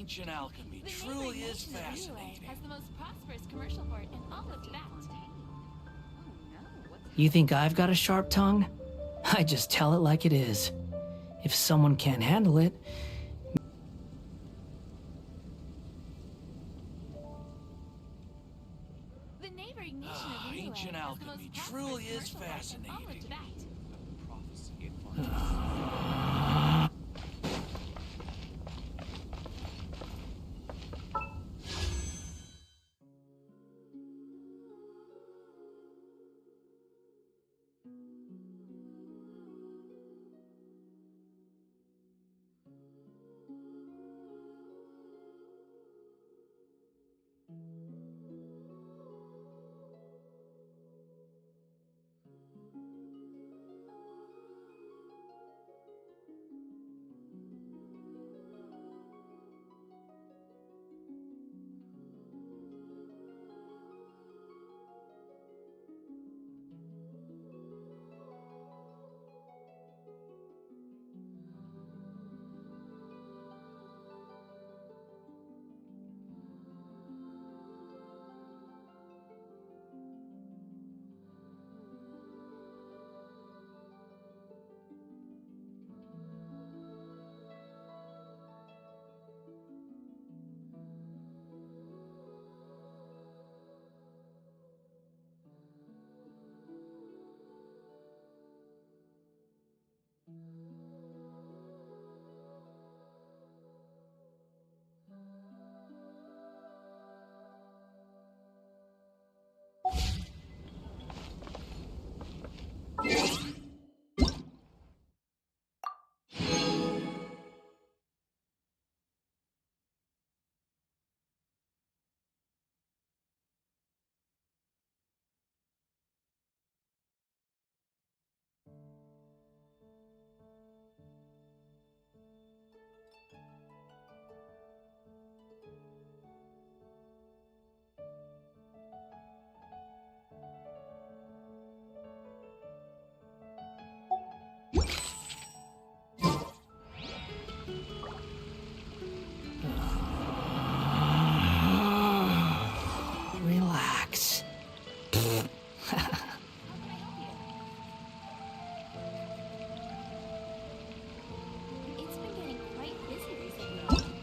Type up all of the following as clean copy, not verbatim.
Ancient alchemy The truly neighboring is nation of Liyue fascinating. has the most prosperous commercial port in all of Tibet. You think I've got a sharp tongue? I just tell it like it is. If someone can't handle it, The neighboring nation of Liyue Ancient has the most alchemy prosperous truly is commercial port in all of fascinating. Tibet. relax. How can I help you? It's been getting quite busy recently.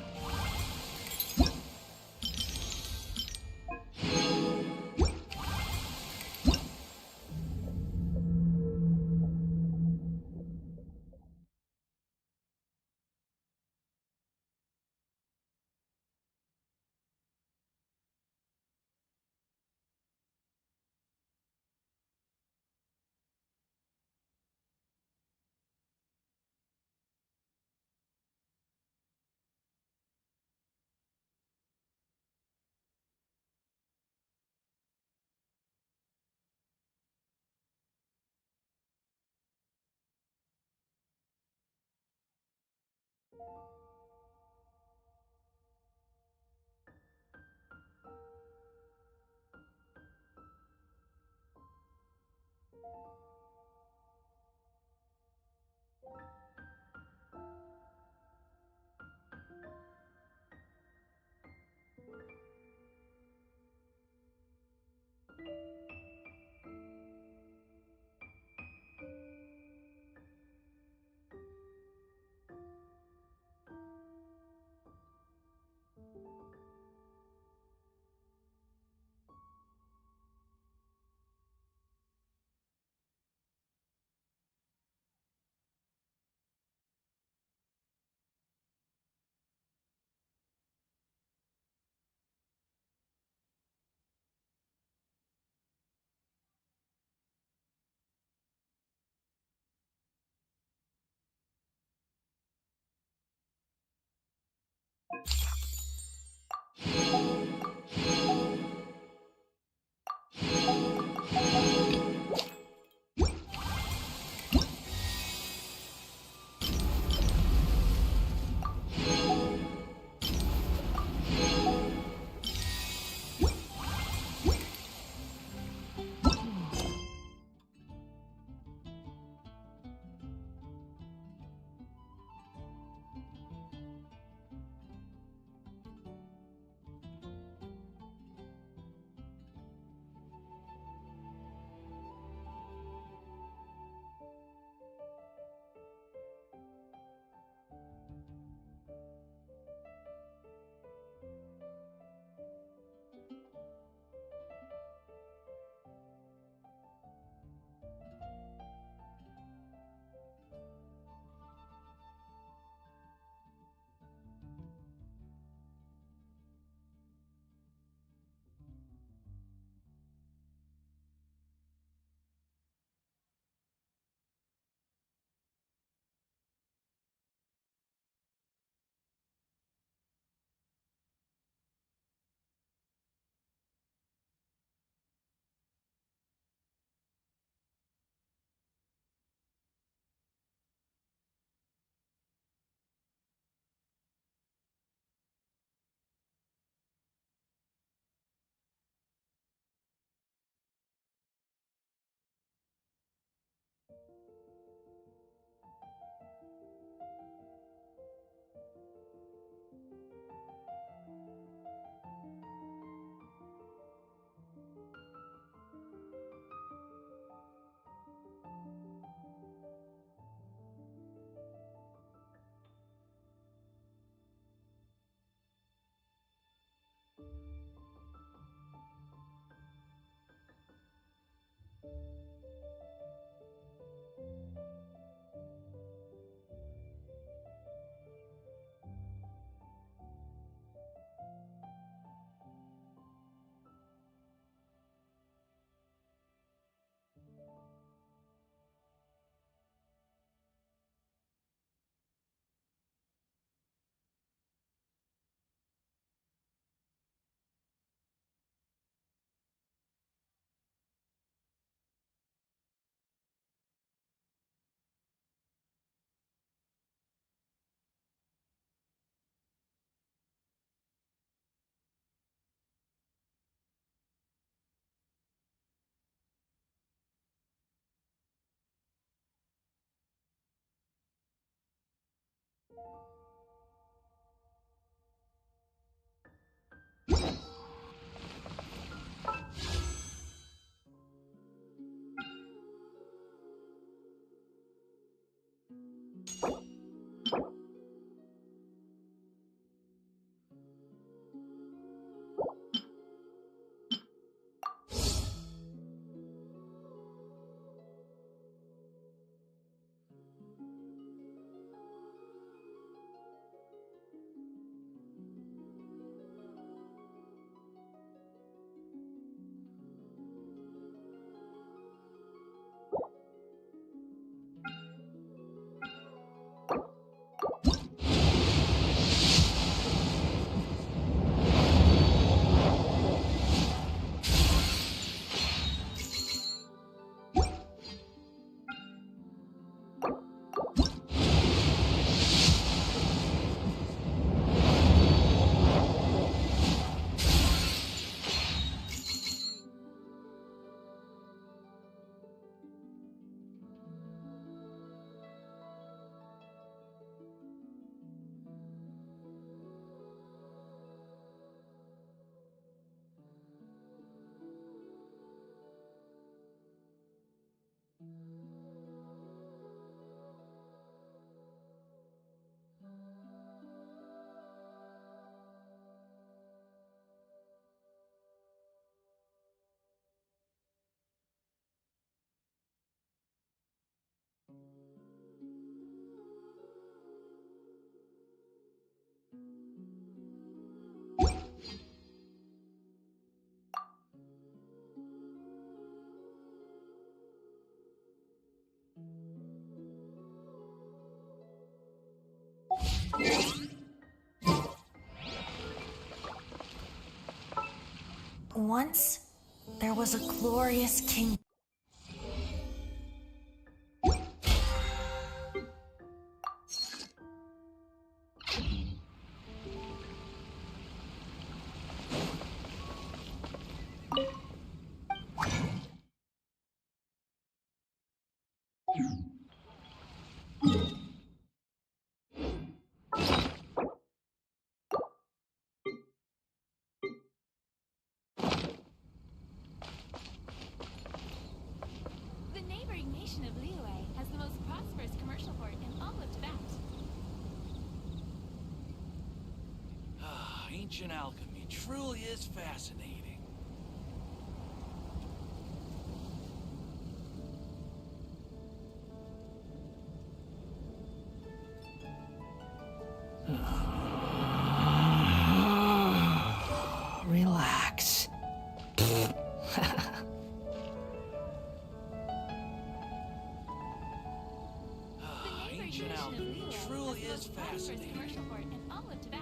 Once, there was a glorious king. The neighboring nation of Liyue has the most prosperous commercial port in all of Tibet. Ancient alchemy truly is fascinating. Relax. The neighboring Ancient nation of alchemy Liyue truly has is the most prosperous fascinating. commercial port in all of Tibet.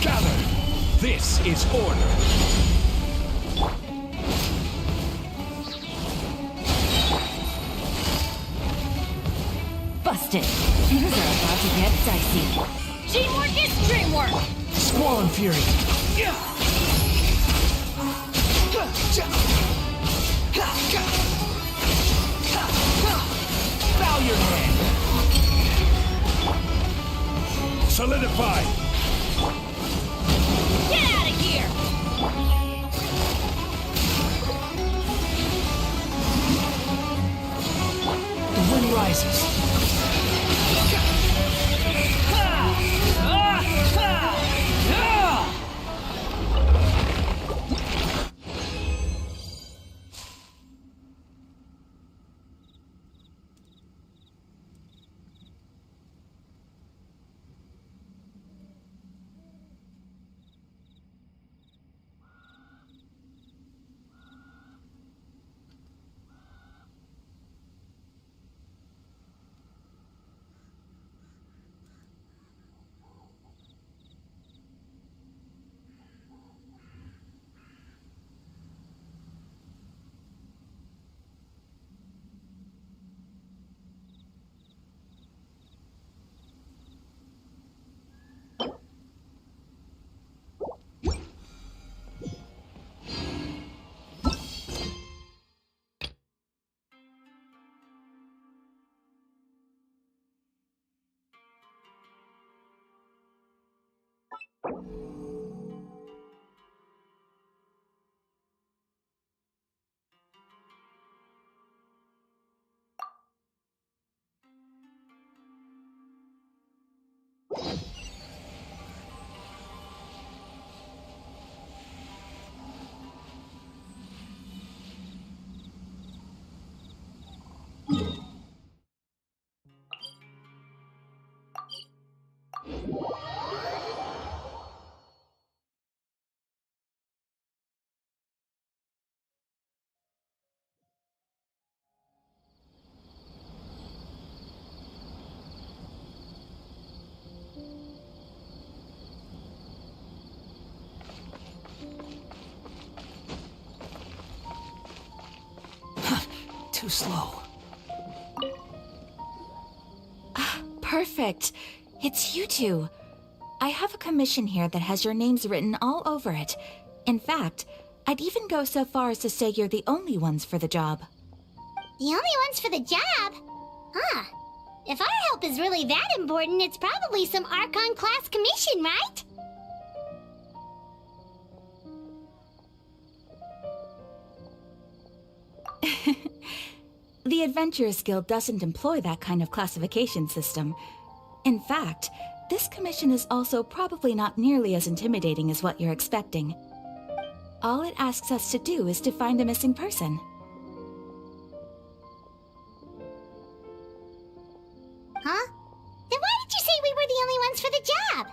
Gather! This is order. Busted. Things are about to get dicey. Teamwork is dreamwork! Squall and Fury. Bow your head. Solidify. Get out of here! The wind rises. too slow. Perfect. It's you two. I have a commission here that has your names written all over it. In fact, I'd even go so far as to say you're the only ones for the job. The only ones for the job? Huh. If our help is really that important, it's probably some Archon class commission, right? The Adventurers Guild doesn't employ that kind of classification system. In fact, this commission is also probably not nearly as intimidating as what you're expecting. All it asks us to do is to find a missing person. Huh? Then why did you say we were the only ones for the job?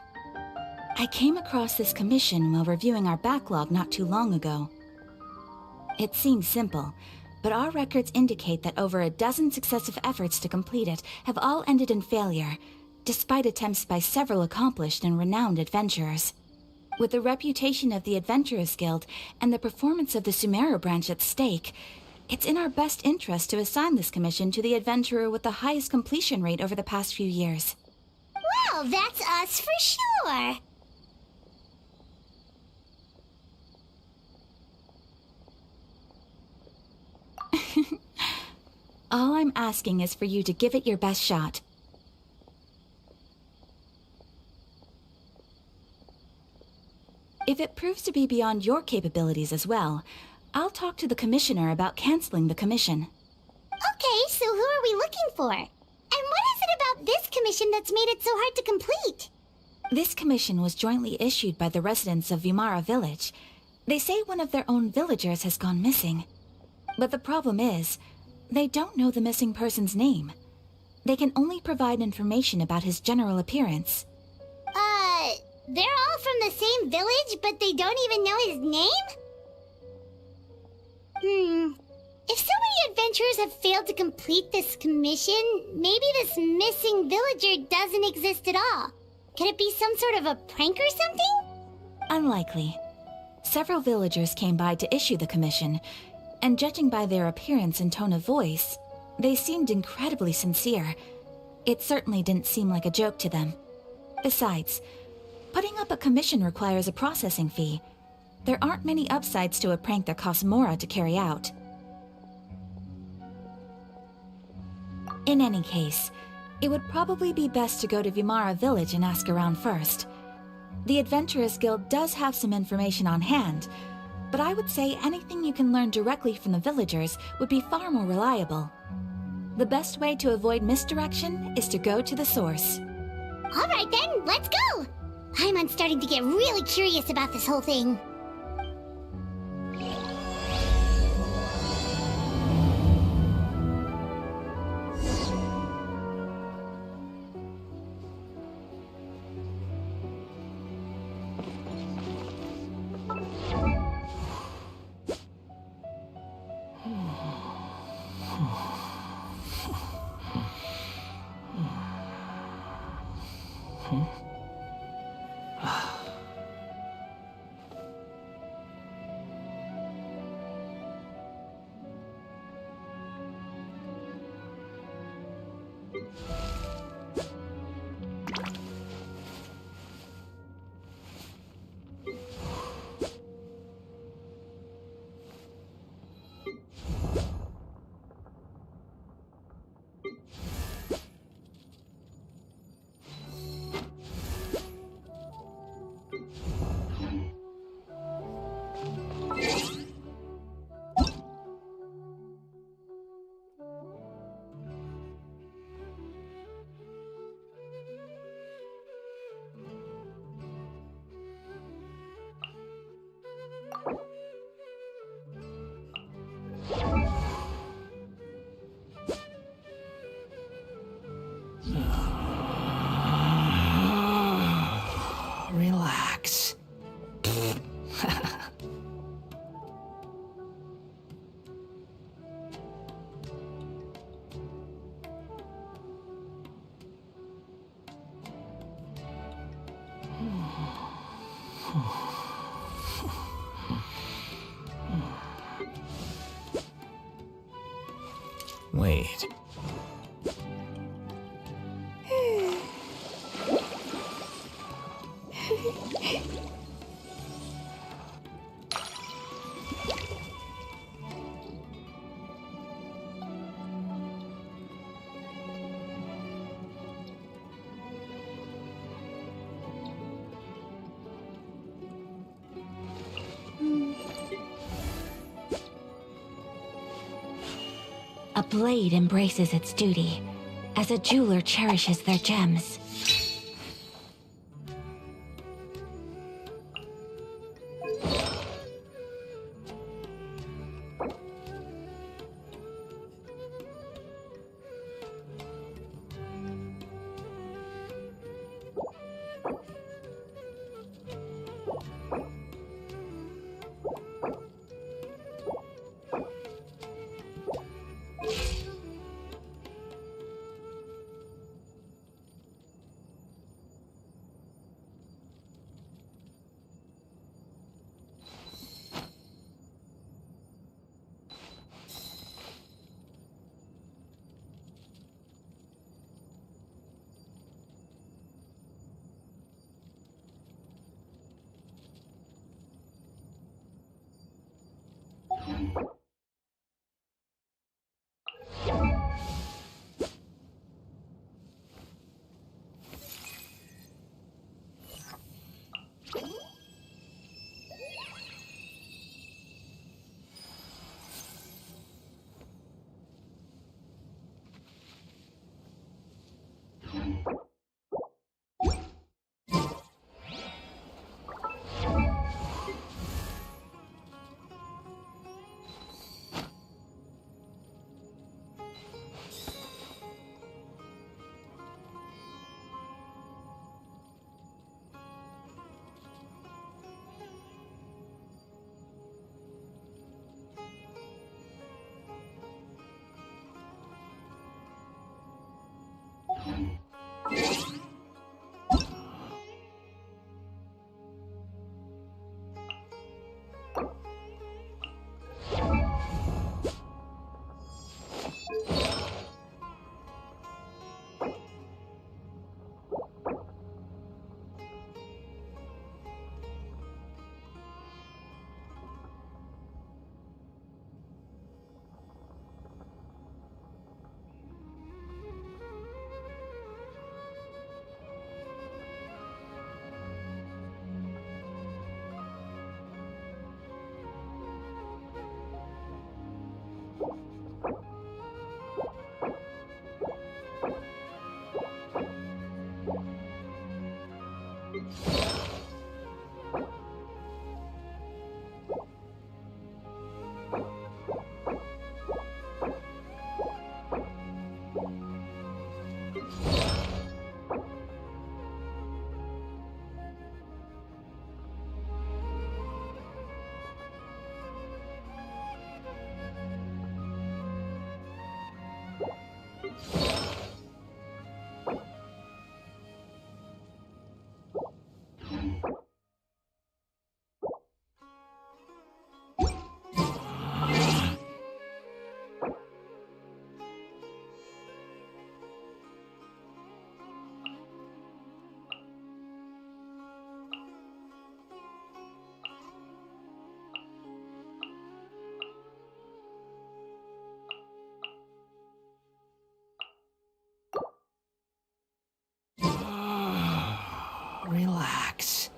I came across this commission while reviewing our backlog not too long ago. It seems simple, but our records indicate that over a dozen successive efforts to complete it have all ended in failure, despite attempts by several accomplished and renowned adventurers. With the reputation of the Adventurers Guild and the performance of the Sumeru branch at stake, it's in our best interest to assign this commission to the adventurer with the highest completion rate over the past few years. Well, that's us for sure. All I'm asking is for you to give it your best shot. If it proves to be beyond your capabilities as well, I'll talk to the commissioner about canceling the commission. Okay, so who are we looking for? And what is it about this commission that's made it so hard to complete? This commission was jointly issued by the residents of Vimara Village. They say one of their own villagers has gone missing. But the problem is, they don't know the missing person's name. They can only provide information about his general appearance. They're all from the same village, but they don't even know his name? If so many adventurers have failed to complete this commission, maybe this missing villager doesn't exist at all. Could it be some sort of a prank or something? Unlikely. Several villagers came by to issue the commission, and judging by their appearance and tone of voice, they seemed incredibly sincere. It certainly didn't seem like a joke to them. Besides, putting up a commission requires a processing fee. There aren't many upsides to a prank that costs Mora to carry out. In any case, it would probably be best to go to Vimara Village and ask around first. The Adventurers Guild does have some information on hand, but I would say anything you can learn directly from the villagers would be far more reliable. The best way to avoid misdirection is to go to the source. All right then, let's go! I'm starting to get really curious about this whole thing. Wait. A blade embraces its duty, as a jeweler cherishes their gems. Relax.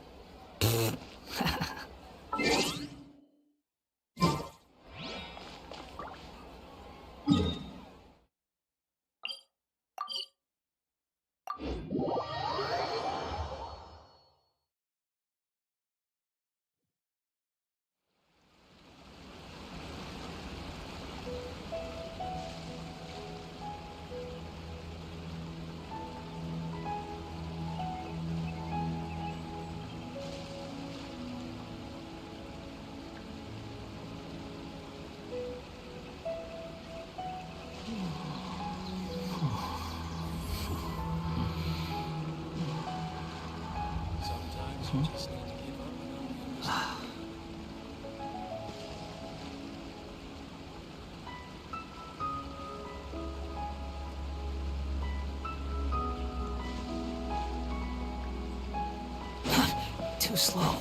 Sometimes you just need to give up and understand. too slow.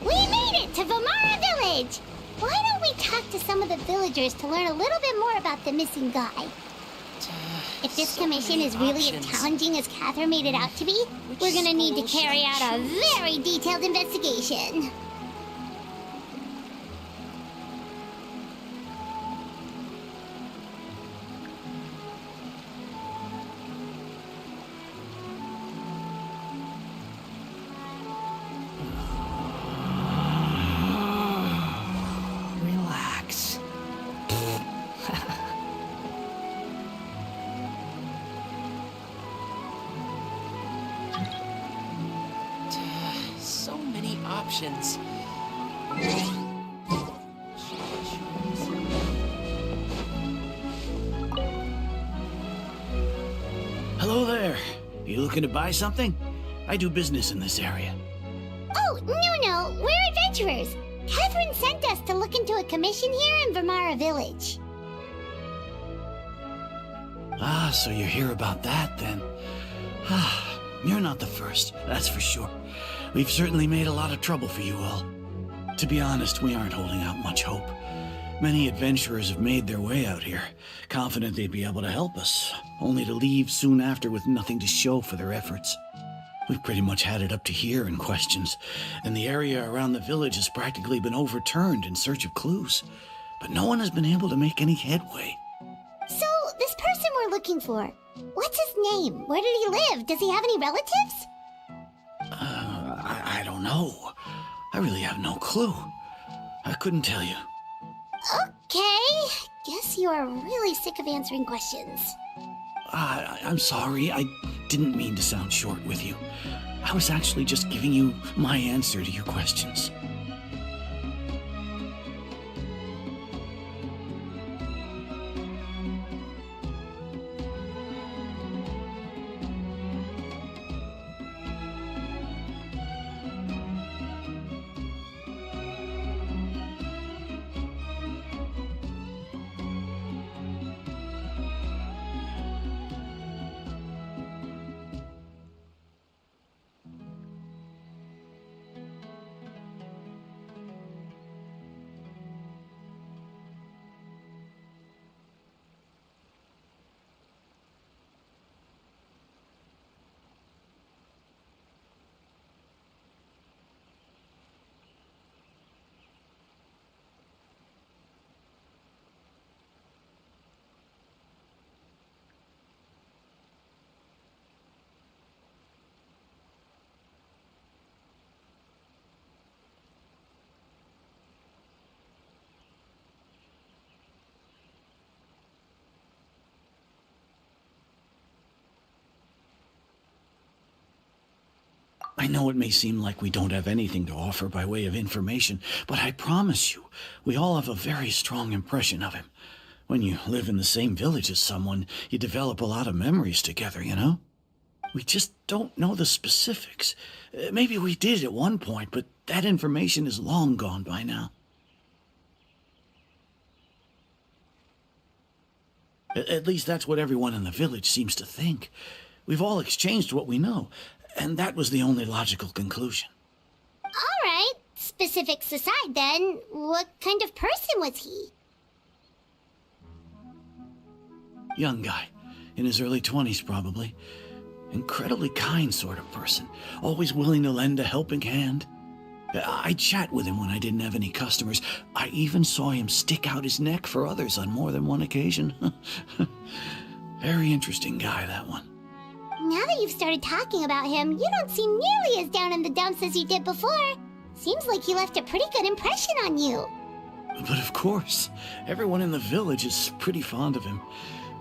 We made it to Vamara Village! Why don't we talk to some of the villagers to learn a little bit more about the missing guy? If this commission is really as challenging as Catherine made it out to be, we're gonna need to carry out a very detailed investigation. Relax. So many options. Hello there. You looking to buy something? I do business in this area. Oh, no, we're adventurers. Catherine sent us to look into a commission here in Vamara Village. Ah, so you hear about that then? Ah, you're not the first, that's for sure. We've certainly made a lot of trouble for you all. To be honest, we aren't holding out much hope. Many adventurers have made their way out here, confident they'd be able to help us, only to leave soon after with nothing to show for their efforts. We've pretty much had it up to here in questions, and the area around the village has practically been overturned in search of clues. But no one has been able to make any headway. So, this person we're looking for, what's his name? Where did he live? Does he have any relatives? I don't know. I really have no clue. I couldn't tell you. Okay, guess you are really sick of answering questions. I'm sorry. I didn't mean to sound short with you. I was actually just giving you my answer to your questions. I know it may seem like we don't have anything to offer by way of information, but I promise you, we all have a very strong impression of him. When you live in the same village as someone, you develop a lot of memories together, you know? We just don't know the specifics. Maybe we did at one point, but that information is long gone by now. At least that's what everyone in the village seems to think. We've all exchanged what we know, and that was the only logical conclusion. All right, specifics aside then, what kind of person was he? Young guy, in his early 20s probably. Incredibly kind sort of person, always willing to lend a helping hand. I'd chat with him when I didn't have any customers. I even saw him stick out his neck for others on more than one occasion. Very interesting guy, that one. Now that you've started talking about him, you don't seem nearly as down in the dumps as you did before. Seems like he left a pretty good impression on you. But of course, everyone in the village is pretty fond of him.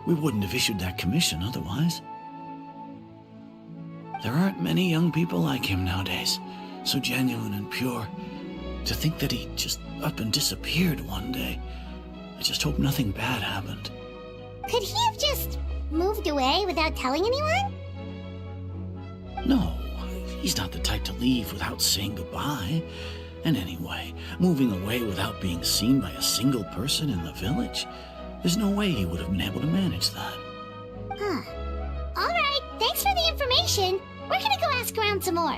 We wouldn't have issued that commission otherwise. There aren't many young people like him nowadays, so genuine and pure. To think that he just up and disappeared one day. I just hope nothing bad happened. Could he have just moved away without telling anyone? No, he's not the type to leave without saying goodbye. And anyway, moving away without being seen by a single person in the village, there's no way he would have been able to manage that. Huh. All right, thanks for the information. We're gonna go ask around some more.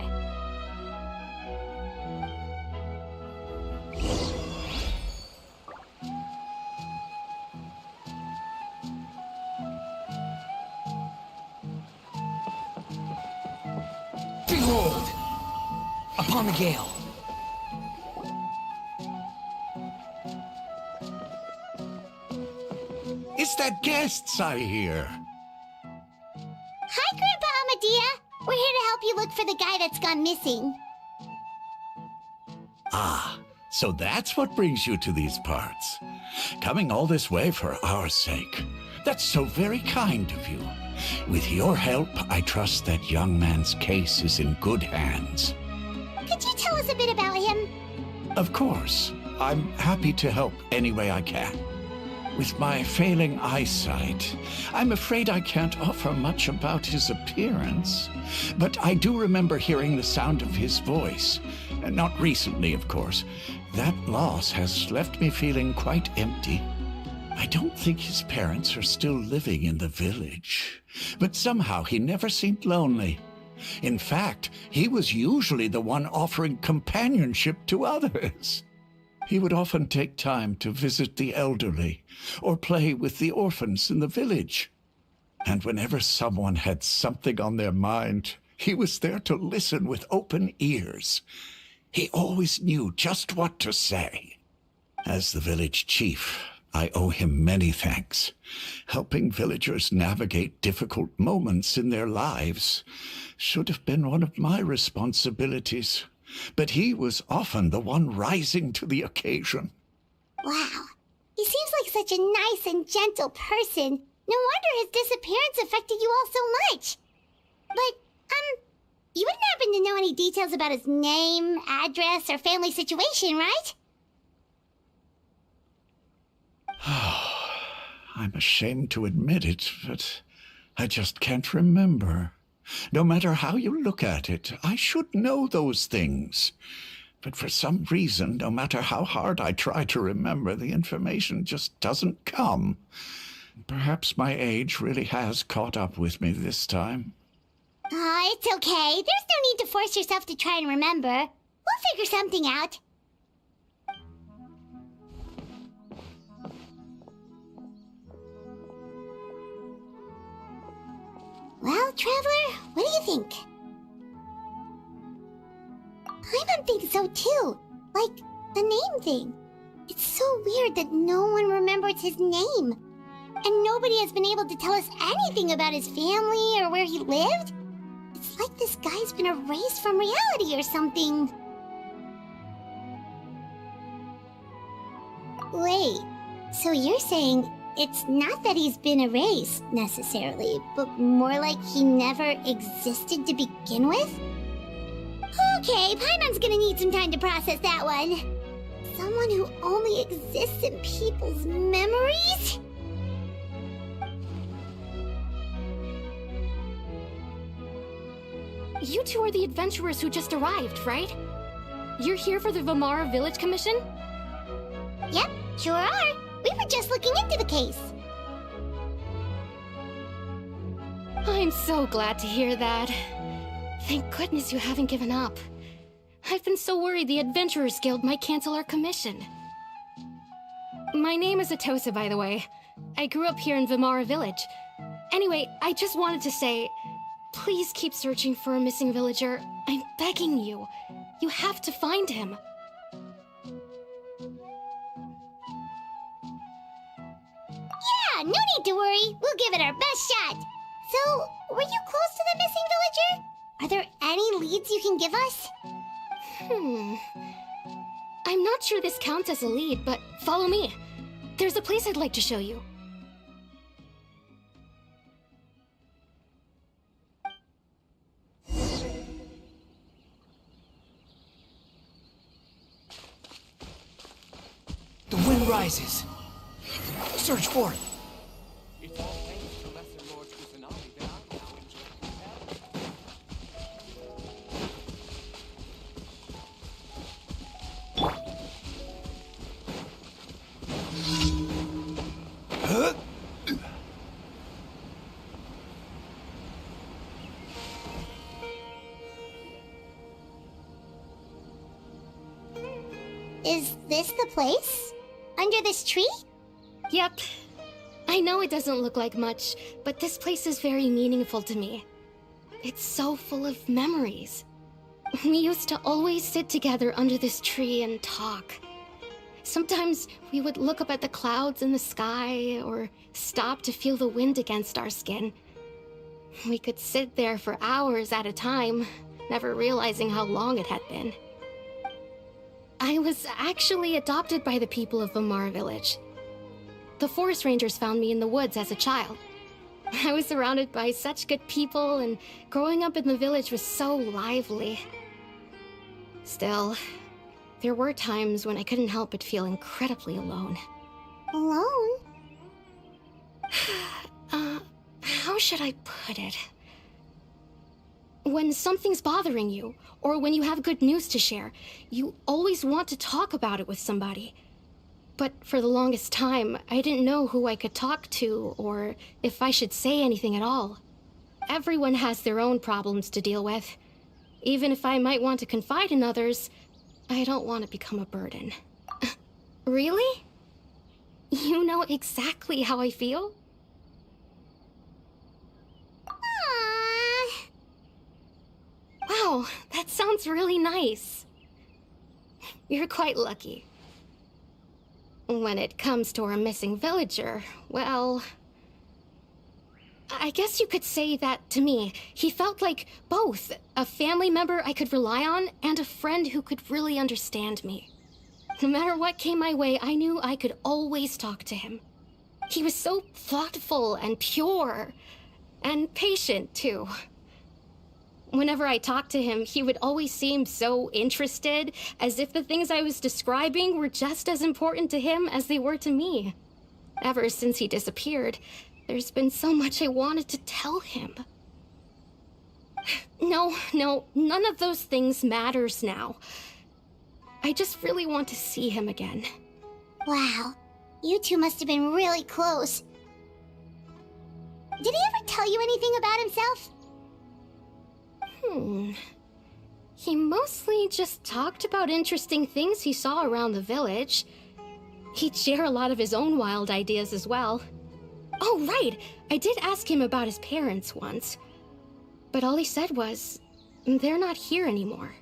Behold! Upon the gale. Is that guests I hear? Hi, Grandpa Amadea. We're here to help you look for the guy that's gone missing. Ah, so that's what brings you to these parts. Coming all this way for our sake. That's so very kind of you. With your help, I trust that young man's case is in good hands. Could you tell us a bit about him? Of course. I'm happy to help any way I can. With my failing eyesight, I'm afraid I can't offer much about his appearance. But I do remember hearing the sound of his voice. Not recently, of course. That loss has left me feeling quite empty. I don't think his parents are still living in the village. But somehow he never seemed lonely. In fact, he was usually the one offering companionship to others. He would often take time to visit the elderly or play with the orphans in the village. And whenever someone had something on their mind, he was there to listen with open ears. He always knew just what to say. As the village chief, I owe him many thanks. Helping villagers navigate difficult moments in their lives should have been one of my responsibilities. But he was often the one rising to the occasion. Wow. He seems like such a nice and gentle person. No wonder his disappearance affected you all so much. But, you wouldn't happen to know any details about his name, address, or family situation, right? I'm ashamed to admit it, but I just can't remember. No matter how you look at it, I should know those things. But for some reason, no matter how hard I try to remember, the information just doesn't come. Perhaps my age really has caught up with me this time. It's okay. There's no need to force yourself to try and remember. We'll figure something out. Well, Traveler, what do you think? Paimon thinks so too. Like, the name thing. It's so weird that no one remembers his name. And nobody has been able to tell us anything about his family or where he lived. It's like this guy's been erased from reality or something. Wait, so you're saying it's not that he's been erased, necessarily, but more like he never existed to begin with? Okay, Paimon's gonna need some time to process that one. Someone who only exists in people's memories? You two are the adventurers who just arrived, right? You're here for the Vamara Village Commission? Yep, sure are. We were just looking into the case. I'm so glad to hear that. Thank goodness you haven't given up. I've been so worried the Adventurers Guild might cancel our commission. My name is Atosa, by the way. I grew up here in Vamara Village. Anyway, I just wanted to say, please keep searching for a missing villager. I'm begging you. You have to find him. Yeah, no need to worry. We'll give it our best shot. So, were you close to the missing villager? Are there any leads you can give us? I'm not sure this counts as a lead, but follow me. There's a place I'd like to show you. The wind rises. Search for it. It's all thanks to Lesser Lord Kusanagi that I now enjoy compatibility. Is this the place? Under this tree? Yep. I know it doesn't look like much, but this place is very meaningful to me. It's so full of memories. We used to always sit together under this tree and talk. Sometimes we would look up at the clouds in the sky, or stop to feel the wind against our skin. We could sit there for hours at a time, never realizing how long it had been. I was actually adopted by the people of Vamar Village. The forest rangers found me in the woods as a child. I was surrounded by such good people, and growing up in the village was so lively. Still, there were times when I couldn't help but feel incredibly alone. Alone? How should I put it? When something's bothering you, or when you have good news to share, you always want to talk about it with somebody. But for the longest time, I didn't know who I could talk to, or if I should say anything at all. Everyone has their own problems to deal with. Even if I might want to confide in others, I don't want to become a burden. Really? You know exactly how I feel? Aww. Wow, that sounds really nice. You're quite lucky. When it comes to our missing villager, well, I guess you could say that to me. He felt like both a family member I could rely on and a friend who could really understand me. No matter what came my way, I knew I could always talk to him. He was so thoughtful and pure, and patient too. Whenever I talked to him, he would always seem so interested, as if the things I was describing were just as important to him as they were to me. Ever since he disappeared, there's been so much I wanted to tell him. No, none of those things matters now. I just really want to see him again. Wow, you two must have been really close. Did he ever tell you anything about himself? He mostly just talked about interesting things he saw around the village. He'd share a lot of his own wild ideas as well. Oh, right! I did ask him about his parents once. But all he said was, they're not here anymore.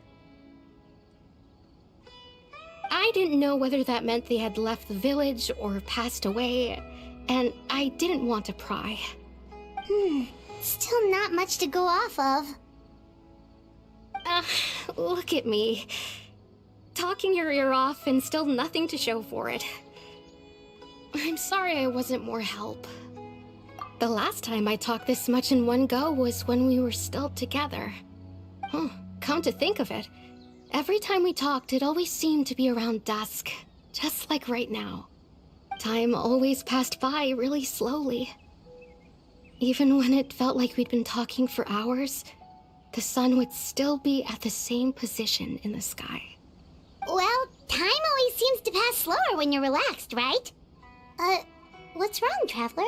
I didn't know whether that meant they had left the village or passed away, and I didn't want to pry. Still not much to go off of. Look at me. Talking your ear off and still nothing to show for it. I'm sorry I wasn't more help. The last time I talked this much in one go was when we were still together. Come to think of it, every time we talked, it always seemed to be around dusk, just like right now. Time always passed by really slowly. Even when it felt like we'd been talking for hours, the sun would still be at the same position in the sky. Well, time always seems to pass slower when you're relaxed, right? What's wrong, Traveler?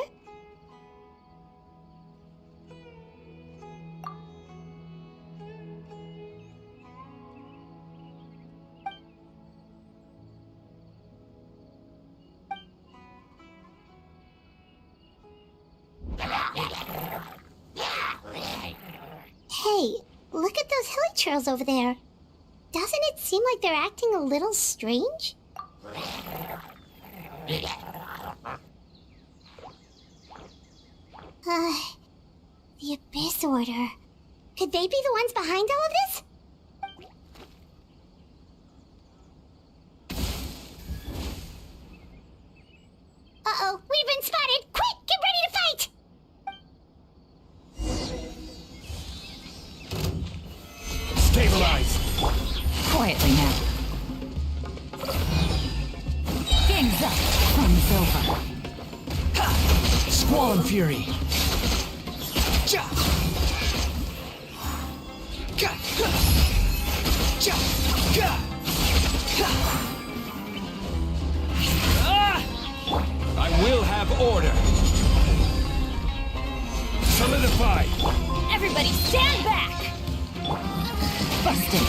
Hey, look at those hilly trails over there. Doesn't it seem like they're acting a little strange? The Abyss Order. Could they be the ones behind all of this? Uh-oh, we've been spotted! Quick, get ready to fight! Stabilize! Quietly now. Gangs up. Fun's over. Squall and Fury. Ja! Ga! Ja! Ga! I will have order. Solidify. Everybody stand back! Busted.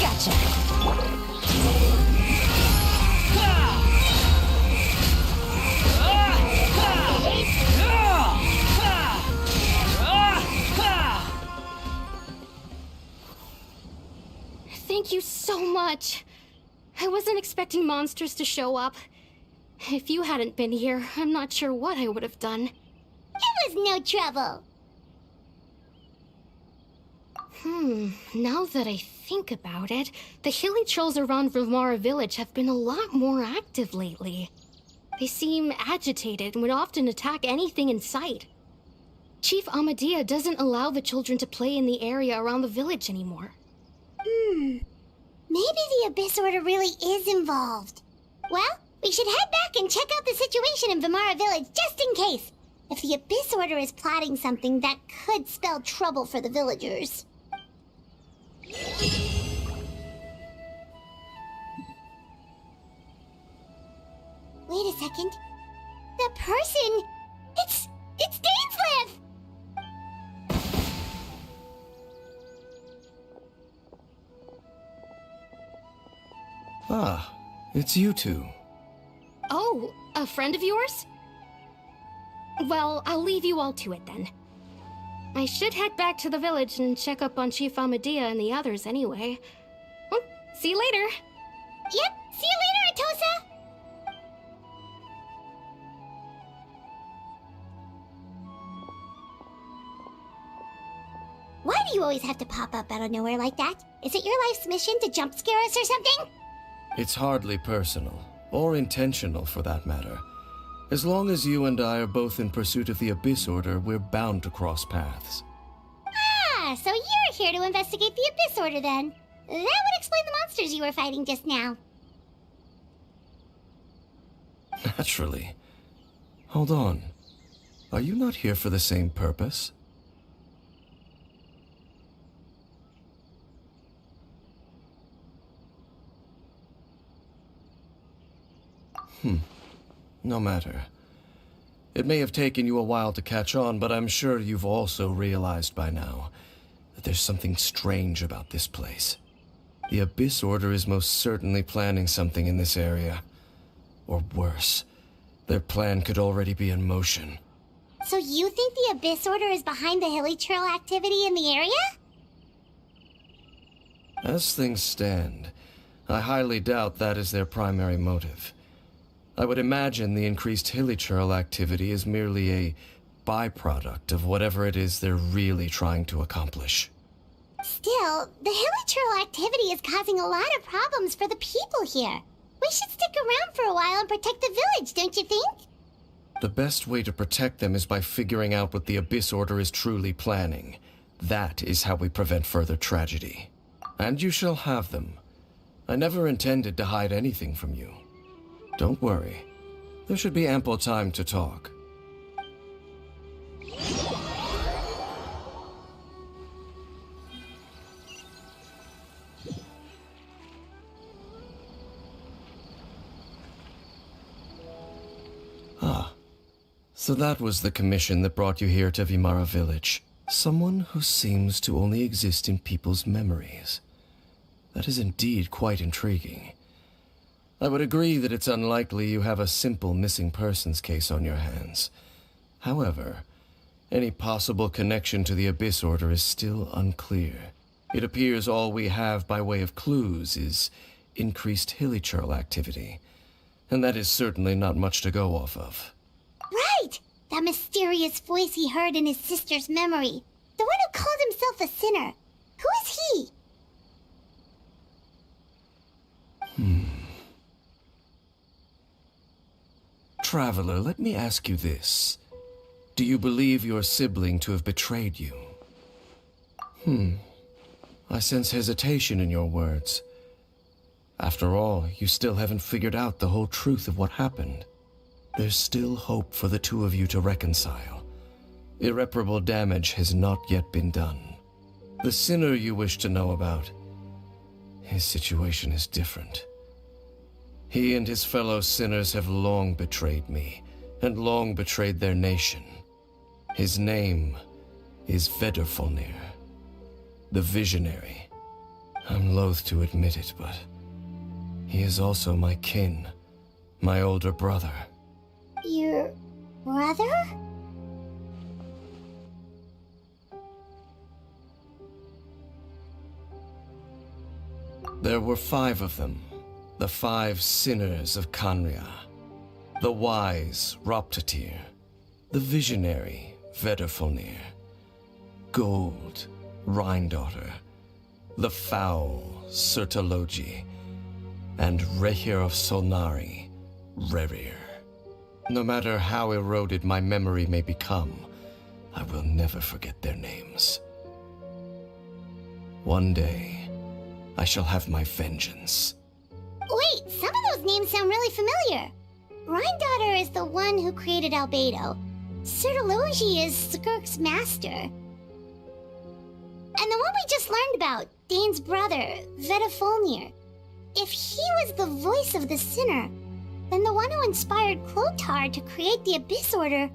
Gotcha. so much. I wasn't expecting monsters to show up. If you hadn't been here, I'm not sure what I would have done. It was no trouble. Now that I think about it, the hilly trolls around Vimara village have been a lot more active lately. They seem agitated and would often attack anything in sight. Chief Amadea doesn't allow the children to play in the area around the village anymore. Maybe the Abyss Order really is involved. Well, we should head back and check out the situation in Vimara village just in case. If the Abyss Order is plotting something that could spell trouble for the villagers. Wait a second. That person... It's Dainsleif! Ah, it's you two. Oh, a friend of yours? Well, I'll leave you all to it then. I should head back to the village and check up on Chief Amadea and the others anyway. Well, see you later. Yep, see you later, Atosa! Why do you always have to pop up out of nowhere like that? Is it your life's mission to jump scare us or something? It's hardly personal, or intentional for that matter. As long as you and I are both in pursuit of the Abyss Order, we're bound to cross paths. Ah, so you're here to investigate the Abyss Order then. That would explain the monsters you were fighting just now. Naturally. Hold on. Are you not here for the same purpose? No matter. It may have taken you a while to catch on, but I'm sure you've also realized by now that there's something strange about this place. The Abyss Order is most certainly planning something in this area. Or worse, their plan could already be in motion. So you think the Abyss Order is behind the hilly trail activity in the area? As things stand, I highly doubt that is their primary motive. I would imagine the increased hilly trail activity is merely a byproduct of whatever it is they're really trying to accomplish. Still, the hilly trail activity is causing a lot of problems for the people here. We should stick around for a while and protect the village, don't you think? The best way to protect them is by figuring out what the Abyss Order is truly planning. That is how we prevent further tragedy. And you shall have them. I never intended to hide anything from you. Don't worry. There should be ample time to talk. Ah, so that was the commission that brought you here to Vimara village. Someone who seems to only exist in people's memories. That is indeed quite intriguing. I would agree that it's unlikely you have a simple missing persons case on your hands. However, any possible connection to the Abyss Order is still unclear. It appears all we have by way of clues is increased hilly trail activity, and that is certainly not much to go off of. Right! That mysterious voice he heard in his sister's memory. The one who called himself a sinner. Who is he? Traveler, let me ask you this. Do you believe your sibling to have betrayed you? I sense hesitation in your words. After all, you still haven't figured out the whole truth of what happened. There's still hope for the two of you to reconcile. Irreparable damage has not yet been done. The sinner you wish to know about, his situation is different. He and his fellow sinners have long betrayed me, and long betrayed their nation. His name is Vedrfolnir, the Visionary. I'm loath to admit it, but he is also my kin, my older brother. Your brother? There were 5 of them, the 5 sinners of Kanria. The wise Roptatir, the visionary Vedderfolnir, Gold Rhindaughter, the foul Sertologi, and Rehir of Solnari, Rerir. No matter how eroded my memory may become, I will never forget their names. One day, I shall have my vengeance. Wait, some of those names sound really familiar. Rhindaughter is the one who created Albedo. Sertologi is Skirk's master. And the one we just learned about, Dane's brother, Vedderfolnir. If he was the voice of the sinner, then the one who inspired Clotar to create the Abyss Order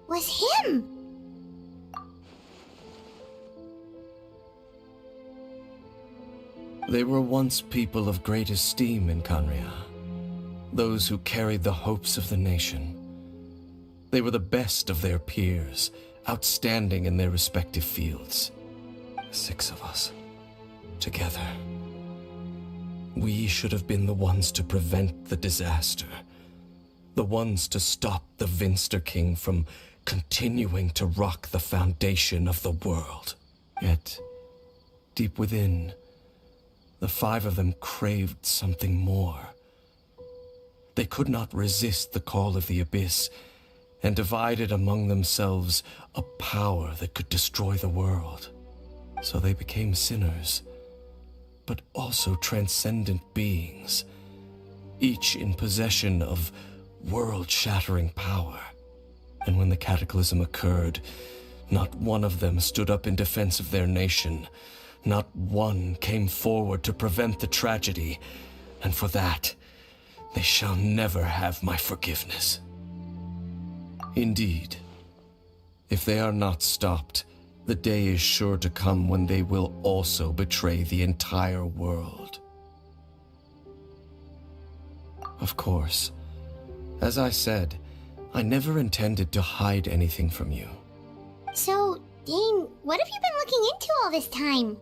was him! They were once people of great esteem in Kanria, those who carried the hopes of the nation. They were the best of their peers, outstanding in their respective fields. 6 of us, together. We should have been the ones to prevent the disaster, the ones to stop the Vinster King from continuing to rock the foundation of the world. Yet, deep within, the 5 of them craved something more. They could not resist the call of the Abyss, and divided among themselves a power that could destroy the world. So they became sinners, but also transcendent beings, each in possession of world-shattering power. And when the cataclysm occurred, not one of them stood up in defense of their nation. Not one came forward to prevent the tragedy, and for that, they shall never have my forgiveness. Indeed, if they are not stopped, the day is sure to come when they will also betray the entire world. Of course, as I said, I never intended to hide anything from you. So, Dane, what have you been looking into all this time?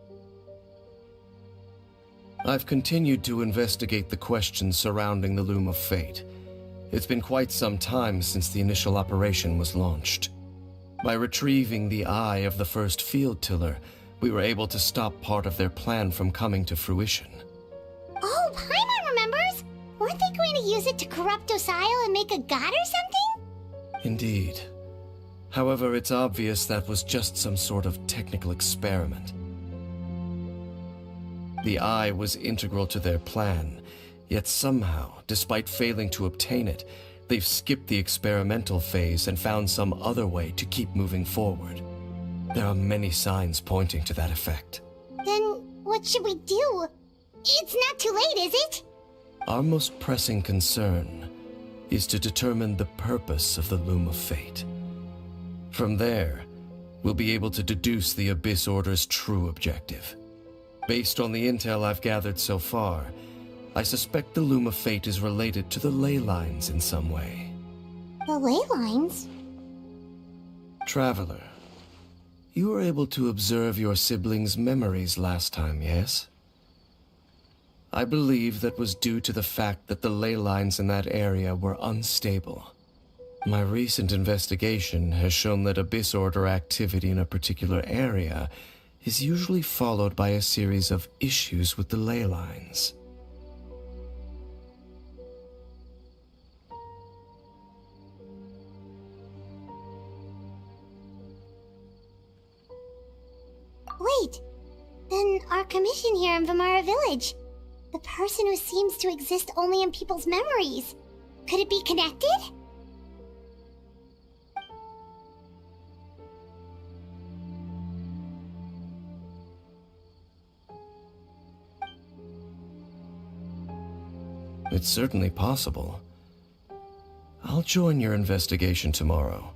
I've continued to investigate the questions surrounding the Loom of Fate. It's been quite some time since the initial operation was launched. By retrieving the eye of the first field tiller, we were able to stop part of their plan from coming to fruition. Oh, Paimon remembers! Weren't they going to use it to corrupt Osile and make a god or something? Indeed. However, it's obvious that was just some sort of technical experiment. The eye was integral to their plan, yet somehow, despite failing to obtain it, they've skipped the experimental phase and found some other way to keep moving forward. There are many signs pointing to that effect. Then, what should we do? It's not too late, is it? Our most pressing concern is to determine the purpose of the Loom of Fate. From there, we'll be able to deduce the Abyss Order's true objective. Based on the intel I've gathered so far, I suspect the Loom of Fate is related to the ley lines in some way. The ley lines? Traveler, you were able to observe your siblings' memories last time, yes? I believe that was due to the fact that the ley lines in that area were unstable. My recent investigation has shown that Abyss Order activity in a particular area is usually followed by a series of issues with the ley lines. Wait, then our commission here in Vamara Village, the person who seems to exist only in people's memories, could it be connected? It's certainly possible. I'll join your investigation tomorrow.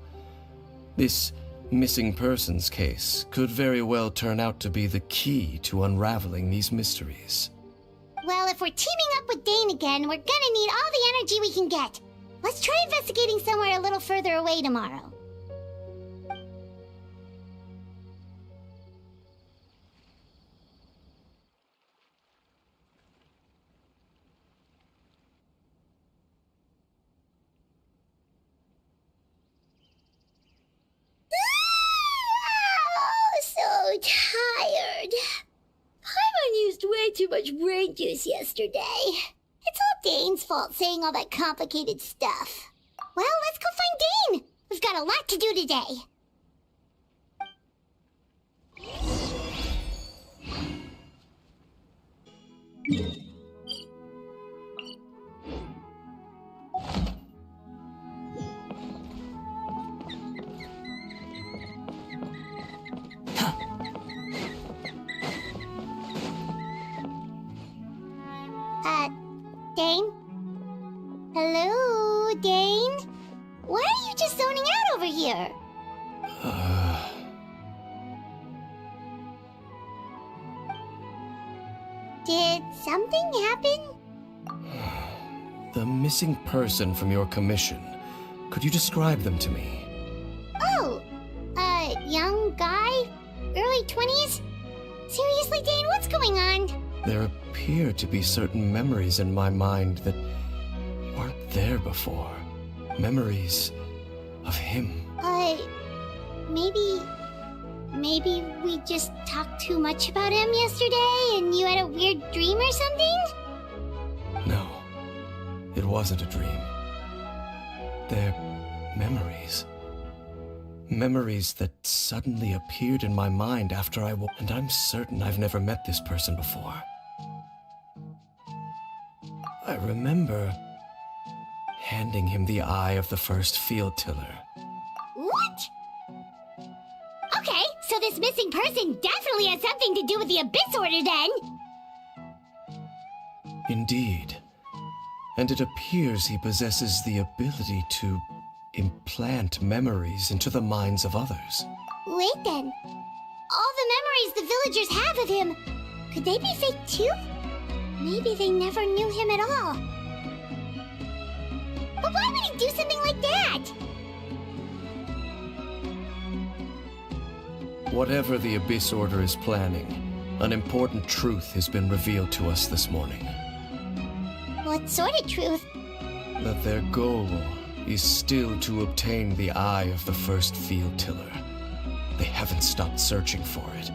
This missing persons case could very well turn out to be the key to unraveling these mysteries. Well, if we're teaming up with Dane again, we're gonna need all the energy we can get. Let's try investigating somewhere a little further away tomorrow. much brain juice yesterday. It's all Dane's fault saying all that complicated stuff. Well, let's go find Dane. We've got a lot to do today. Dane? Hello, Dane? Why are you just zoning out over here? Did something happen? The missing person from your commission. Could you describe them to me? Oh, young guy? Early 20s? Seriously, Dane, what's going on? There appear to be certain memories in my mind that weren't there before. Memories of him. Maybe we just talked too much about him yesterday and you had a weird dream or something? No, it wasn't a dream. They're memories. Memories that suddenly appeared in my mind after I woke, and I'm certain I've never met this person before. I remember handing him the eye of the first field tiller. What? Okay, so this missing person definitely has something to do with the Abyss Order then! Indeed. And it appears he possesses the ability to implant memories into the minds of others. Wait then. All the memories the villagers have of him, could they be fake too? Maybe they never knew him at all. But why would he do something like that? Whatever the Abyss Order is planning, an important truth has been revealed to us this morning. What sort of truth? That their goal is still to obtain the eye of the first field tiller. They haven't stopped searching for it.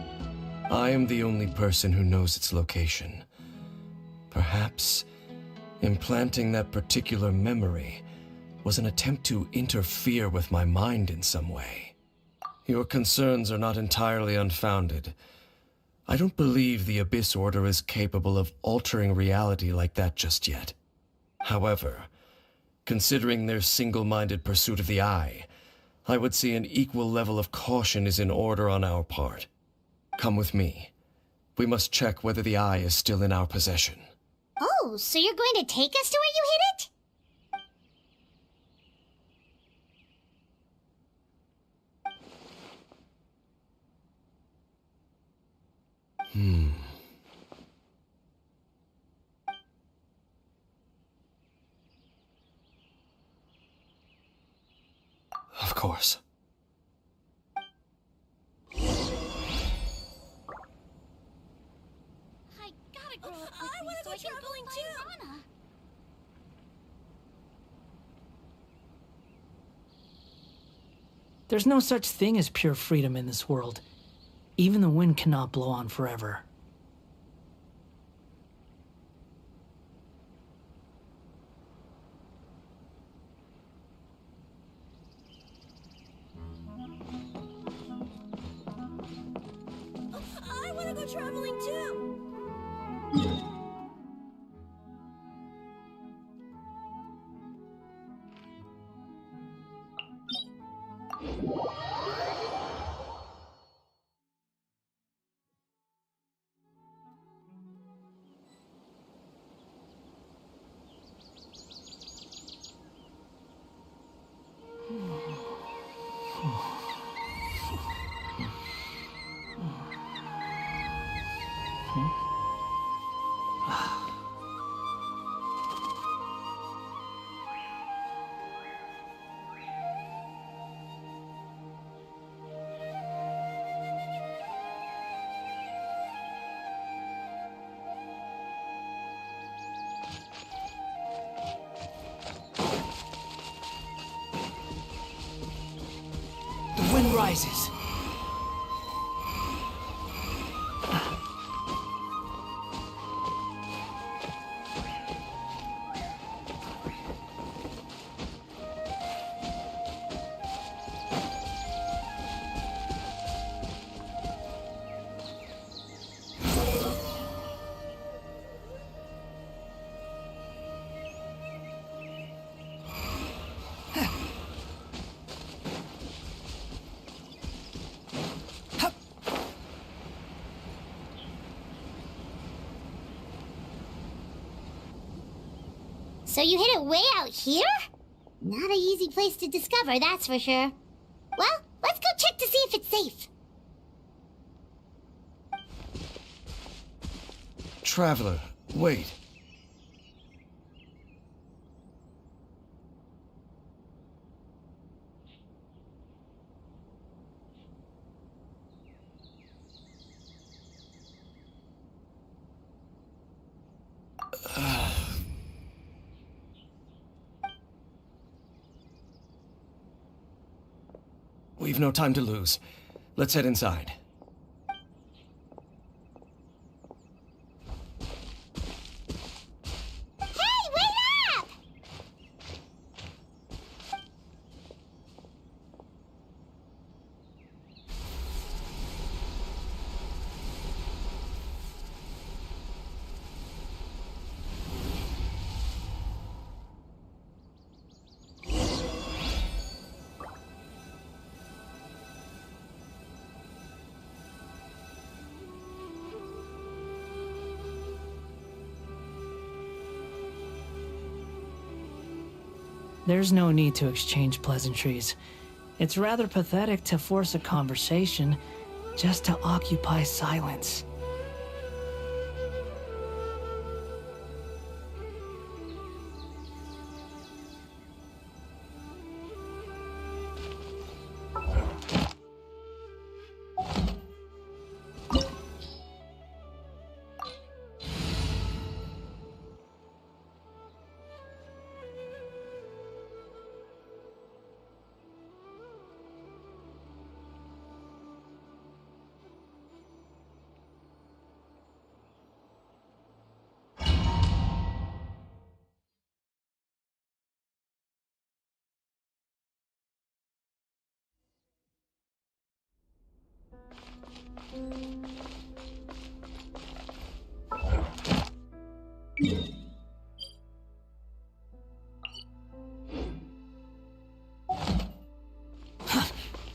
I am the only person who knows its location. Perhaps implanting that particular memory was an attempt to interfere with my mind in some way. Your concerns are not entirely unfounded. I don't believe the Abyss Order is capable of altering reality like that just yet. However, considering their single-minded pursuit of the eye, I would say an equal level of caution is in order on our part. Come with me. We must check whether the eye is still in our possession. Oh, so you're going to take us to where you hid it? Of course. I gotta grow up with me so I can go find Rana. There's no such thing as pure freedom in this world. Even the wind cannot blow on forever. I want to go traveling too. The wind rises. So you hid it way out here? Not an easy place to discover, that's for sure. Well, let's go check to see if it's safe. Traveler, wait. We've no time to lose. Let's head inside. Hey, wait up! There's no need to exchange pleasantries. It's rather pathetic to force a conversation just to occupy silence.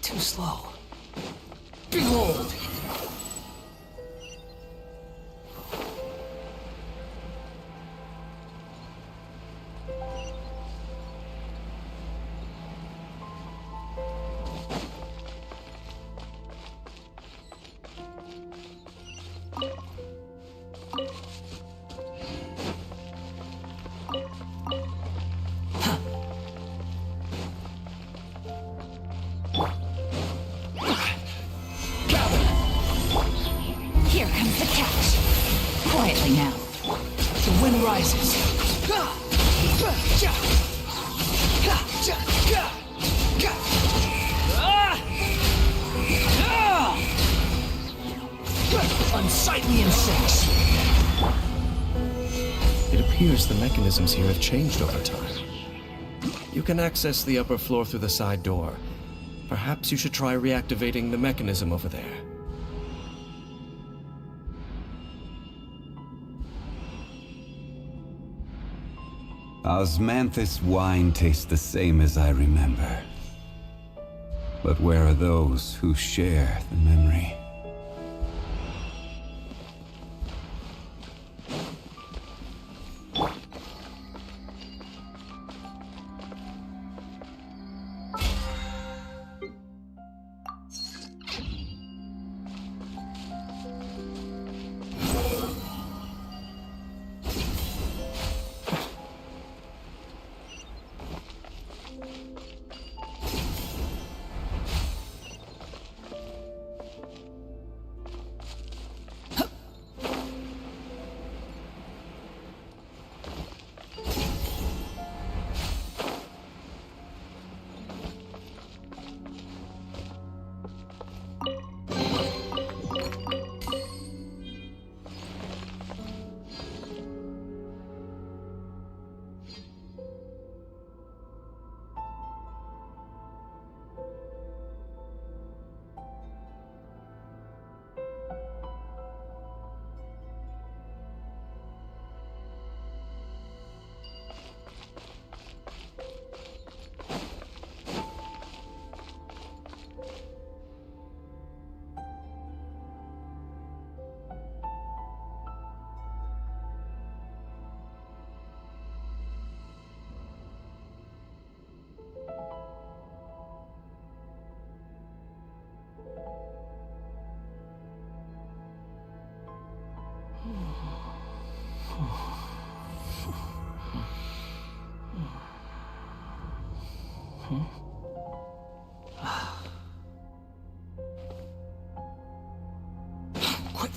Too slow. Behold! Here comes the catch. Quietly now. The wind rises. Unsightly insects. It appears the mechanisms here have changed over time. You can access the upper floor through the side door. Perhaps you should try reactivating the mechanism over there. Osmanthus wine tastes the same as I remember. But where are those who share the memory?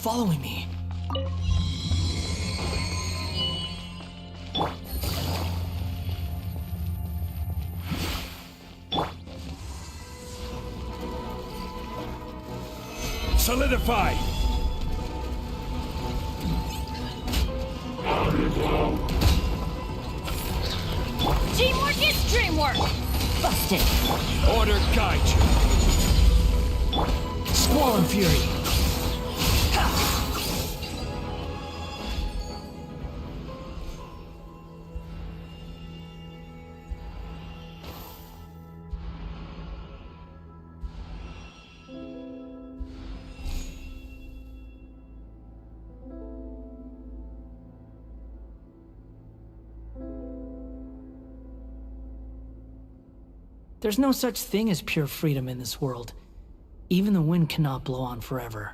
following me. Solidify! Teamwork is dreamwork! Busted! Order guide you! Squall and Fury! There's no such thing as pure freedom in this world. Even the wind cannot blow on forever.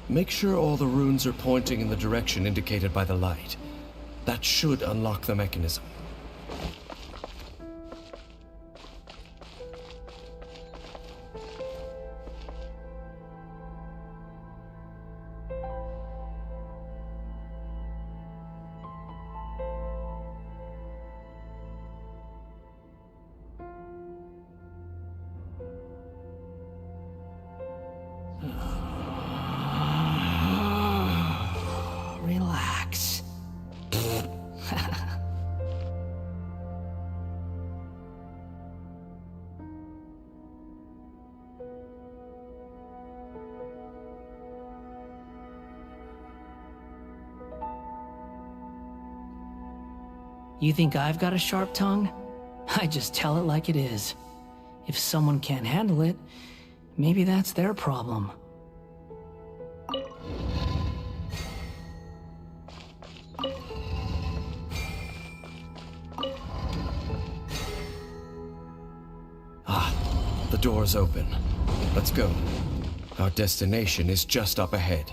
Make sure all the runes are pointing in the direction indicated by the light. That should unlock the mechanism. Relax. You think I've got a sharp tongue? I just tell it like it is. If someone can't handle it, maybe that's their problem. The door's open. Let's go. Our destination is just up ahead.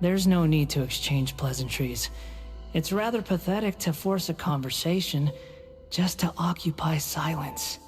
There's no need to exchange pleasantries. It's rather pathetic to force a conversation just to occupy silence.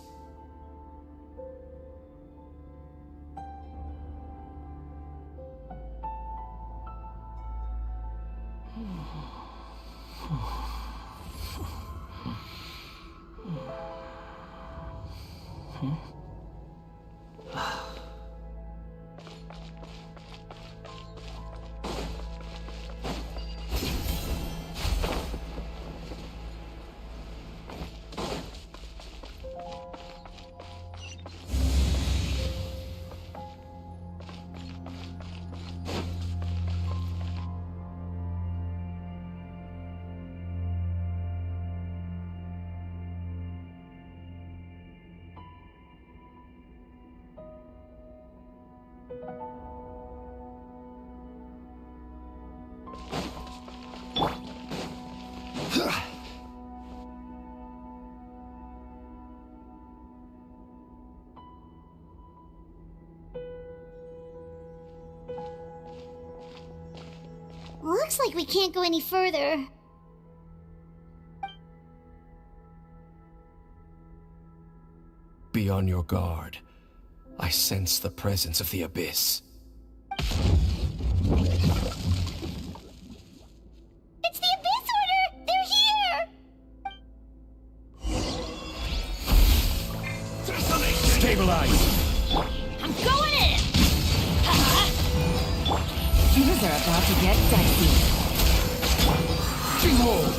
like we can't go any further. Be on your guard. I sense the presence of the Abyss. It's the Abyss Order! They're here! Stabilize! I'm going in! Things are about to get dicey. Dream hold!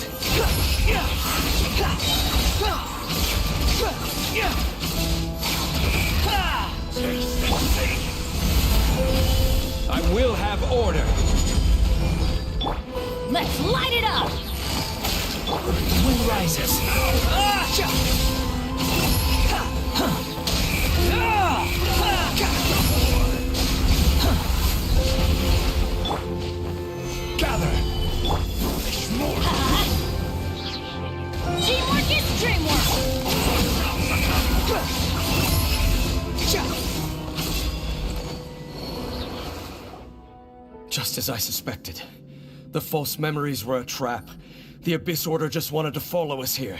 I will have order! Let's light it up! Wind rises. Gather! Teamwork is dreamwork! Just as I suspected. The false memories were a trap. The Abyss Order just wanted to follow us here.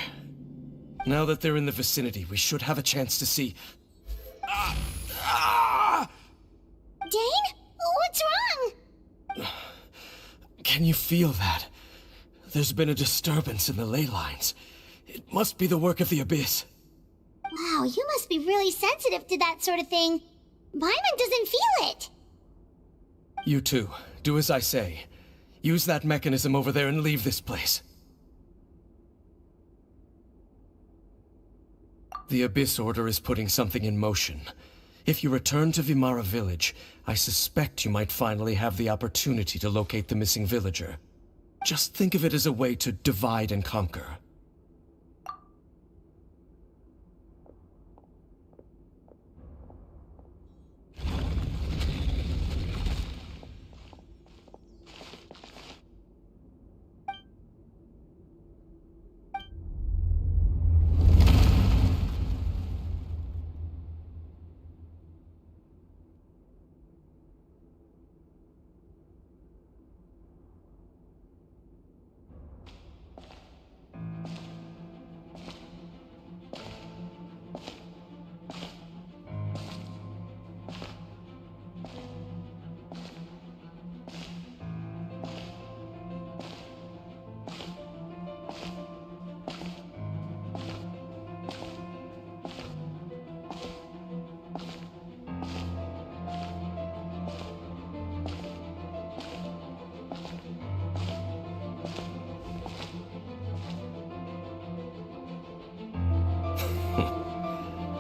Now that they're in the vicinity, we should have a chance to see... Dane? What's wrong? Can you feel that? There's been a disturbance in the ley lines. It must be the work of the Abyss. Wow, you must be really sensitive to that sort of thing. Paimon doesn't feel it. You too. Do as I say. Use that mechanism over there and leave this place. The Abyss Order is putting something in motion. If you return to Vimara Village, I suspect you might finally have the opportunity to locate the missing villager. Just think of it as a way to divide and conquer.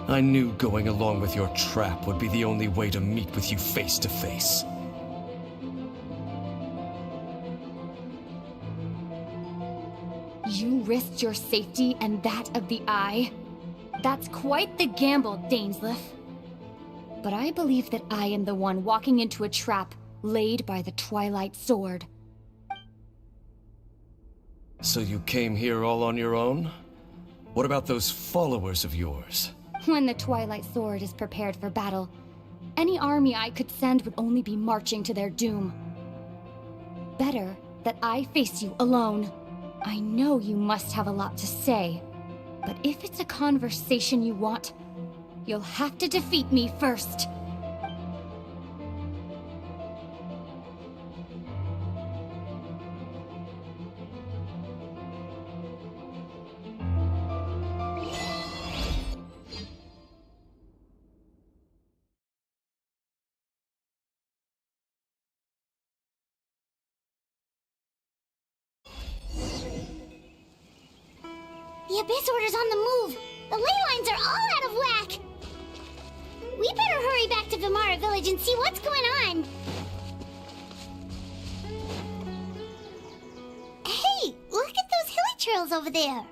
I knew going along with your trap would be the only way to meet with you face to face. You risked your safety and that of the Eye? That's quite the gamble, Dainsleif. But I believe that I am the one walking into a trap laid by the Twilight Sword. So you came here all on your own? What about those followers of yours? When the Twilight Sword is prepared for battle, any army I could send would only be marching to their doom. Better that I face you alone. I know you must have a lot to say, but if it's a conversation you want, you'll have to defeat me first. The Abyss Order's on the move. The ley lines are all out of whack. We better hurry back to Vimara Village and see what's going on. Hey, look at those hilly trails over there.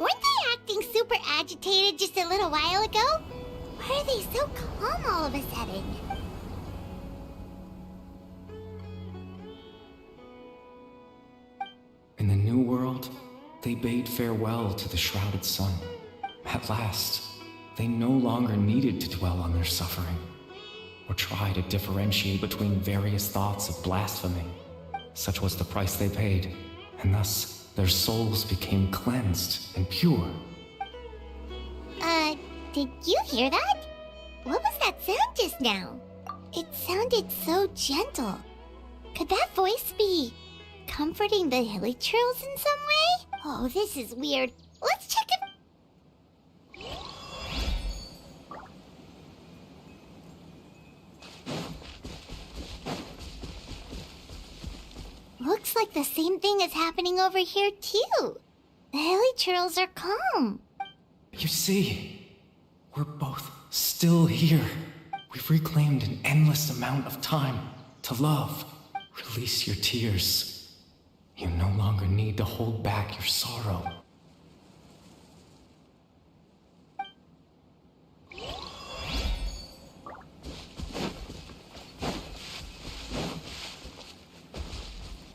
Weren't they acting super agitated just a little while ago? Why are they so calm all of a sudden? In the New World, they bade farewell to the shrouded sun. At last, they no longer needed to dwell on their suffering, or try to differentiate between various thoughts of blasphemy. Such was the price they paid, and thus their souls became cleansed and pure. Did you hear that? What was that sound just now? It sounded so gentle. Could that voice be comforting the villagers in some way? Oh, this is weird. Let's check it. Looks like the same thing is happening over here too. The hilly churls are calm. You see, we're both still here. We've reclaimed an endless amount of time to love. Release your tears. You no longer need to hold back your sorrow.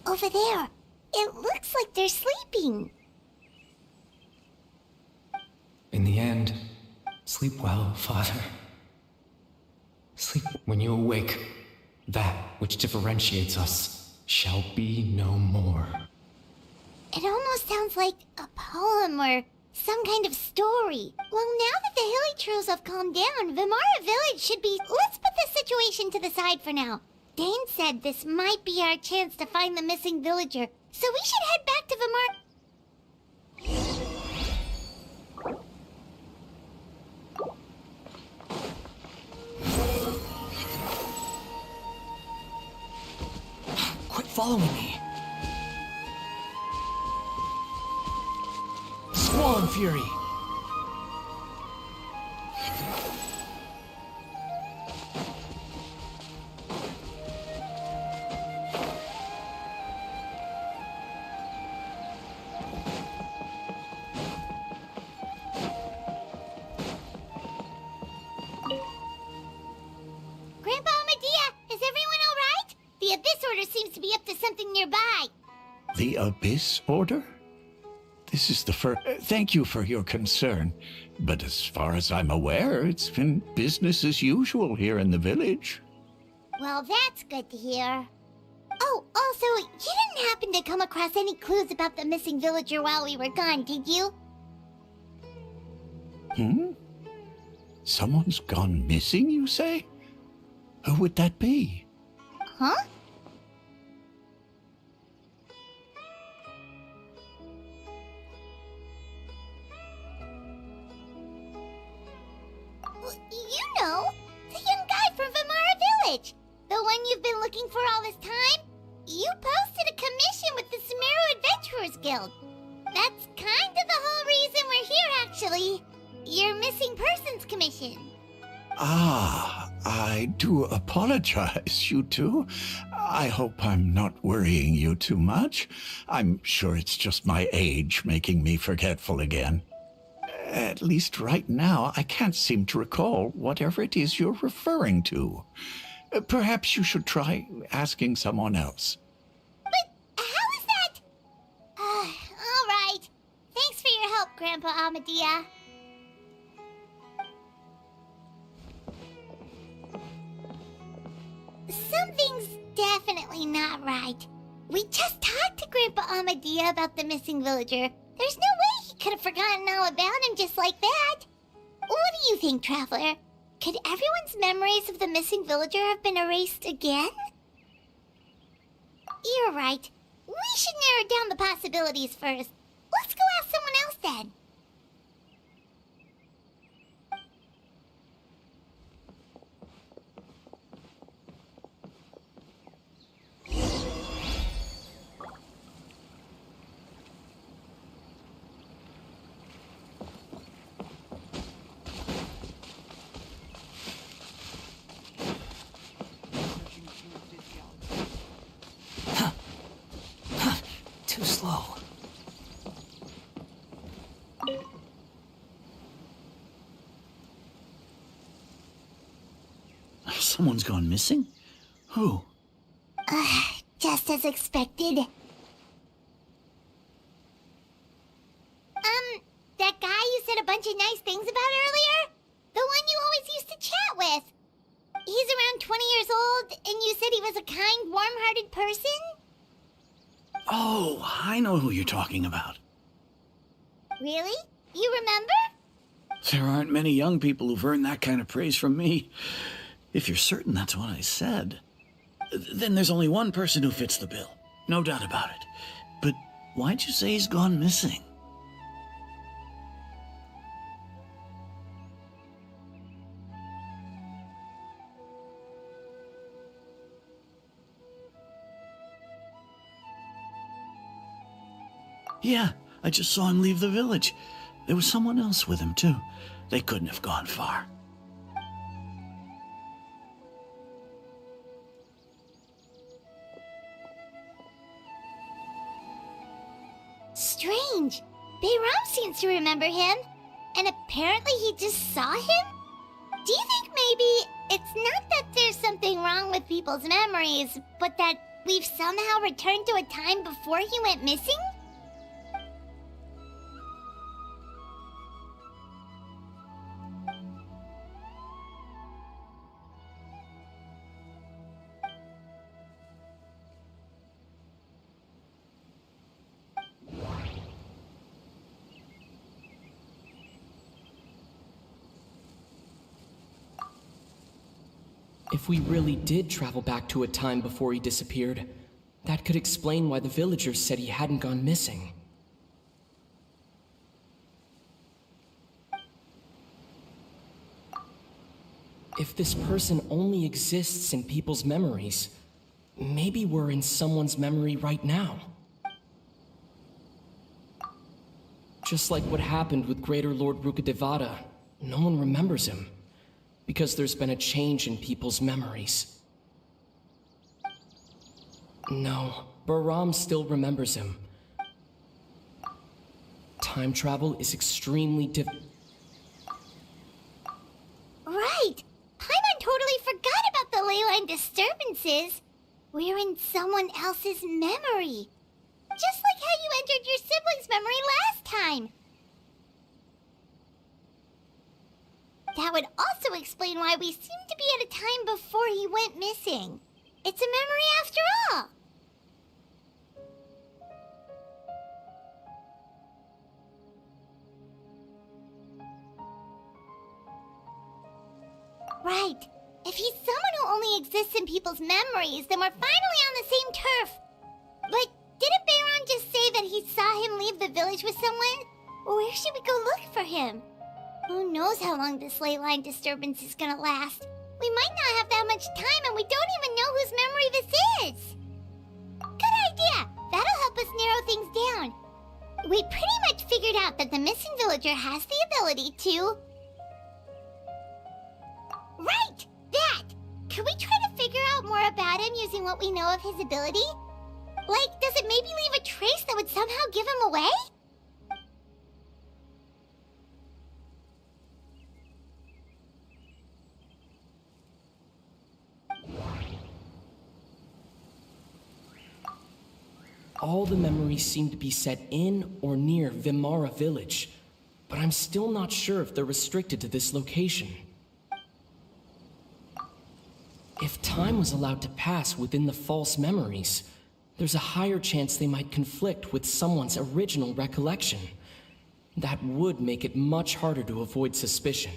Over there. It looks like they're sleeping. In the end, sleep well, Father. Sleep when you awake. That which differentiates us shall be no more. It almost sounds like a poem or some kind of story. Well, now that the hilly trolls have calmed down, Vimara Village should be... Let's put this situation to the side for now. Dane said this might be our chance to find the missing villager, so we should head back to Vimara... Quit following me. Squall and Fury. Grandpa Amadea, is everyone all right? The Abyss Order seems to be up to something nearby. The Abyss Order? This is the first... Thank you for your concern. But as far as I'm aware, it's been business as usual here in the village. Well, that's good to hear. Oh, also, you didn't happen to come across any clues about the missing villager while we were gone, did you? Someone's gone missing, you say? Who would that be? Huh? You know, the young guy from Vimara Village. The one you've been looking for all this time. You posted a commission with the Sumeru Adventurers Guild. That's kind of the whole reason we're here, actually. Your missing persons commission. Ah, I do apologize, you two. I hope I'm not worrying you too much. I'm sure it's just my age making me forgetful again. At least right now, I can't seem to recall whatever it is you're referring to. Perhaps you should try asking someone else. But how is that? All right. Thanks for your help, Grandpa Amadea. Something's definitely not right. We just talked to Grandpa Amadea about the missing villager. There's no way he could have forgotten all about him just like that. What do you think, Traveler? Could everyone's memories of the missing villager have been erased again? You're right. We should narrow down the possibilities first. Let's go ask someone else then. Too slow. Someone's gone missing? Who? Just as expected. That guy you said a bunch of nice things about earlier? The one you always used to chat with. He's around 20 years old, and you said he was a kind, warm-hearted person? Oh, I know who you're talking about. Really? You remember? There aren't many young people who've earned that kind of praise from me. If you're certain that's what I said, then there's only one person who fits the bill. No doubt about it. But why'd you say he's gone missing? Yeah, I just saw him leave the village. There was someone else with him, too. They couldn't have gone far. Strange. Bayram seems to remember him. And apparently he just saw him? Do you think maybe it's not that there's something wrong with people's memories, but that we've somehow returned to a time before he went missing? If we really did travel back to a time before he disappeared, that could explain why the villagers said he hadn't gone missing. If this person only exists in people's memories, maybe we're in someone's memory right now. Just like what happened with Greater Lord Rukkhadevata, no one remembers him, because there's been a change in people's memories. No, Bahram still remembers him. Time travel is extremely Right! Paimon totally forgot about the ley line disturbances. We're in someone else's memory. Just like how you entered your sibling's memory last time. That would also explain why we seem to be at a time before he went missing. It's a memory after all. Right. If he's someone who only exists in people's memories, then we're finally on the same turf. But didn't Bayron just say that he saw him leave the village with someone? Where should we go look for him? Who knows how long this ley line disturbance is gonna last? We might not have that much time, and we don't even know whose memory this is. Good idea! That'll help us narrow things down. We pretty much figured out that the missing villager has the ability to... Right! That! Can we try to figure out more about him using what we know of his ability? Like, does it maybe leave a trace that would somehow give him away? All the memories seem to be set in or near Vimara village, but I'm still not sure if they're restricted to this location. If time was allowed to pass within the false memories, there's a higher chance they might conflict with someone's original recollection. That would make it much harder to avoid suspicion.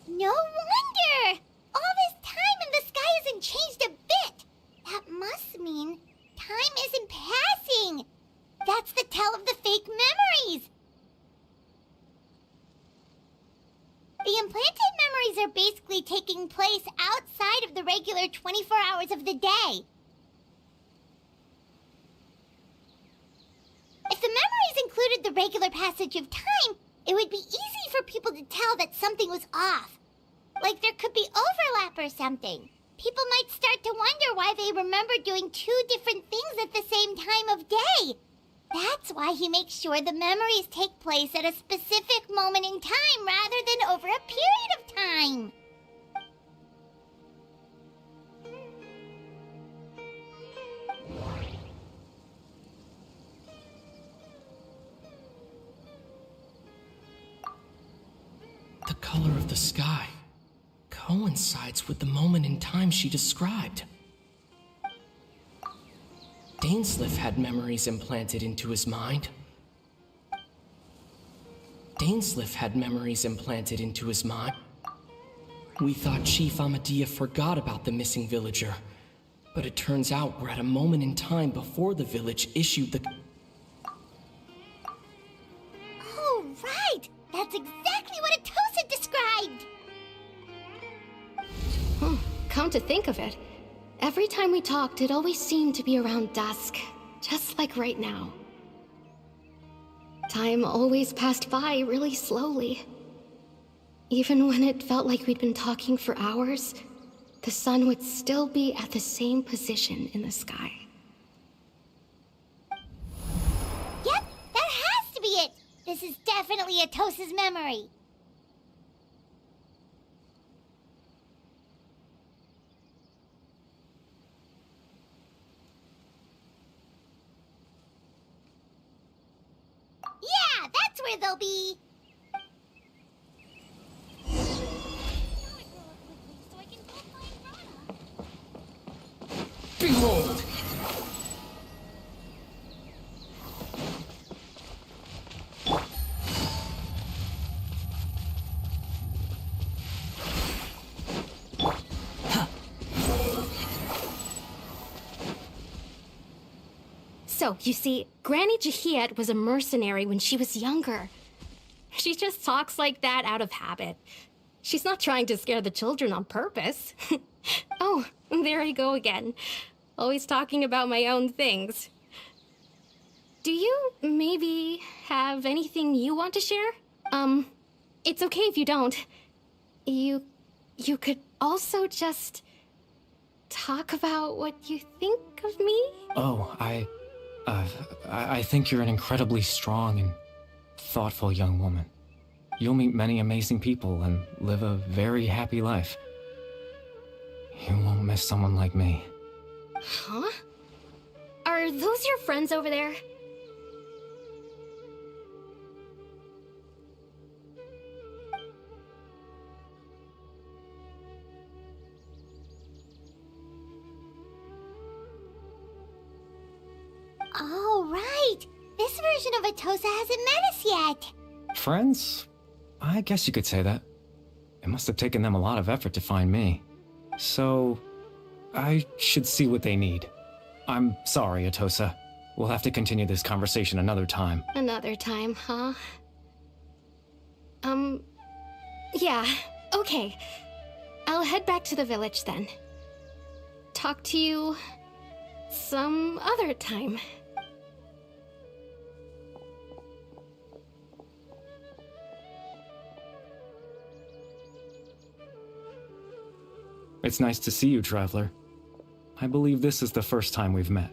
No wonder! All this time and the sky hasn't changed a bit! That must mean time isn't passing! That's the tell of the fake memories! The implanted memories are basically taking place outside of the regular 24 hours of the day. If the memories included the regular passage of time, it would be easy for people to tell that something was off. Like there could be overlap or something. People might start to wonder why they remember doing two different things at the same time of day. That's why he makes sure the memories take place at a specific moment in time rather than over a period of time. The color of the sky. coincides with the moment in time she described. Dainsleif had memories implanted into his mind. Dainsleif had memories implanted into his mind. We thought Chief Amadea forgot about the missing villager, but it turns out we're at a moment in time before the village issued the... Oh, right! That's exactly what Atosa described! Come to think of it, every time we talked, it always seemed to be around dusk, just like right now. Time always passed by really slowly. Even when it felt like we'd been talking for hours, the sun would still be at the same position in the sky. Yep, that has to be it! This is definitely Atosa's memory. Yeah, that's where they'll be! Behold! So, you see, Granny Jahiet was a mercenary when she was younger. She just talks like that out of habit. She's not trying to scare the children on purpose. Oh, there I go again. Always talking about my own things. Do you maybe have anything you want to share? It's okay if you don't. You could also just talk about what you think of me? Oh, I think you're an incredibly strong and thoughtful young woman. You'll meet many amazing people and live a very happy life. You won't miss someone like me. Huh? Are those your friends over there? Oh, right! This version of Atosa hasn't met us yet! Friends? I guess you could say that. It must have taken them a lot of effort to find me. So, I should see what they need. I'm sorry, Atosa. We'll have to continue this conversation another time. Another time, huh? Yeah, okay. I'll head back to the village then. Talk to you some other time. It's nice to see you, Traveler. I believe this is the first time we've met.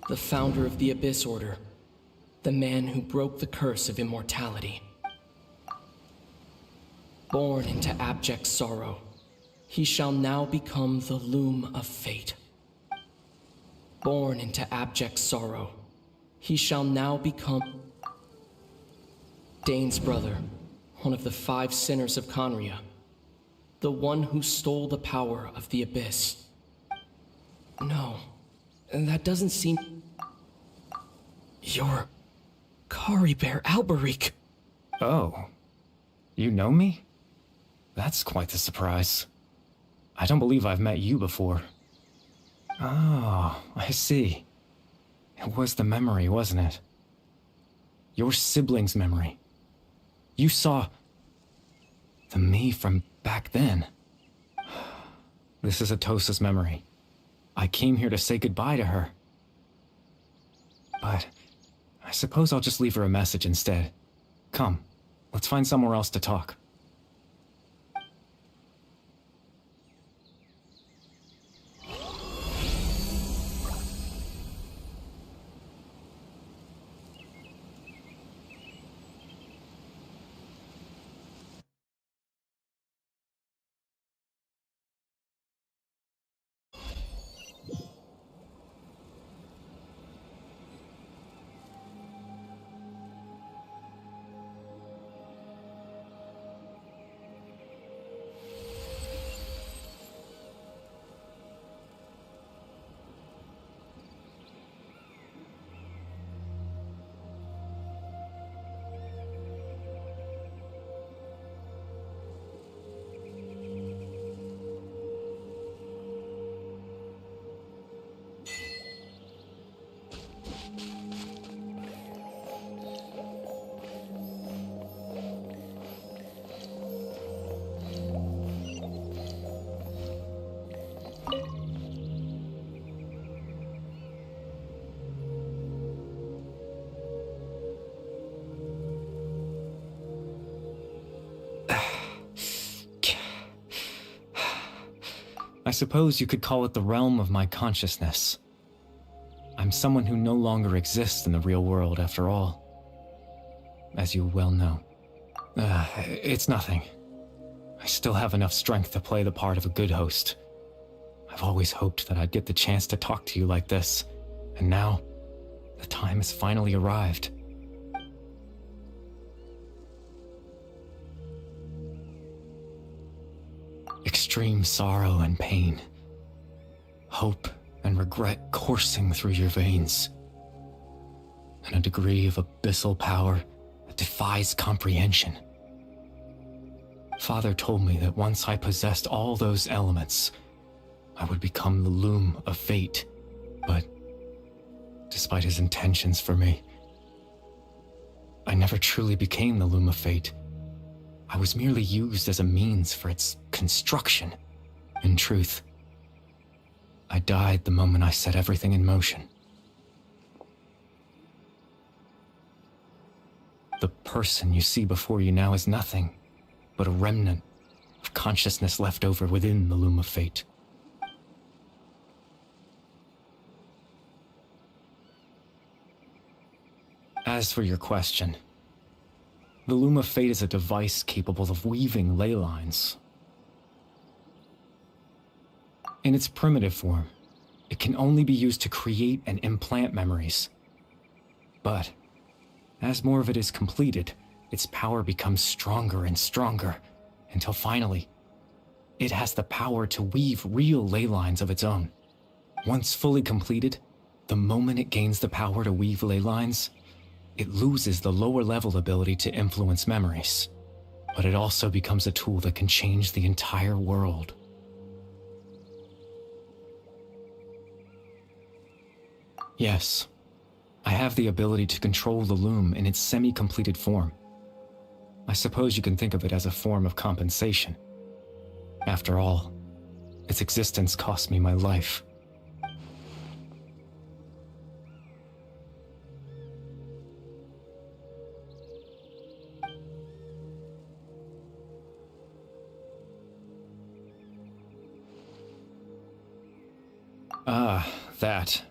The founder of the Abyss Order. The man who broke the curse of immortality. Born into abject sorrow, he shall now become the loom of fate. Born into abject sorrow, he shall now become Dane's brother, one of the 5 sinners of Conria, the one who stole the power of the Abyss. No, that doesn't seem... You're... Kari Bear Alberic. Oh. You know me? That's quite the surprise. I don't believe I've met you before. Oh, I see. It was the memory, wasn't it? Your sibling's memory. You saw... the me from back then. This is Atosa's memory. I came here to say goodbye to her. But... I suppose I'll just leave her a message instead. Come, let's find somewhere else to talk. suppose you could call it the realm of my consciousness. I'm someone who no longer exists in the real world, after all. As you well know. It's nothing. I still have enough strength to play the part of a good host. I've always hoped that I'd get the chance to talk to you like this, and now, the time has finally arrived. Extreme sorrow and pain. Hope and regret coursing through your veins. And a degree of abyssal power that defies comprehension. Father told me that once I possessed all those elements, I would become the loom of fate. But despite his intentions for me, I never truly became the loom of fate. I was merely used as a means for its construction. In truth, I died the moment I set everything in motion. The person you see before you now is nothing but a remnant of consciousness left over within the loom of fate. As for your question, the loom of fate is a device capable of weaving ley lines. In its primitive form, it can only be used to create and implant memories. But as more of it is completed, its power becomes stronger and stronger, until finally, it has the power to weave real ley lines of its own. Once fully completed, the moment it gains the power to weave ley lines, it loses the lower level ability to influence memories. But it also becomes a tool that can change the entire world. Yes, I have the ability to control the loom in its semi-completed form. I suppose you can think of it as a form of compensation. After all, its existence cost me my life. That.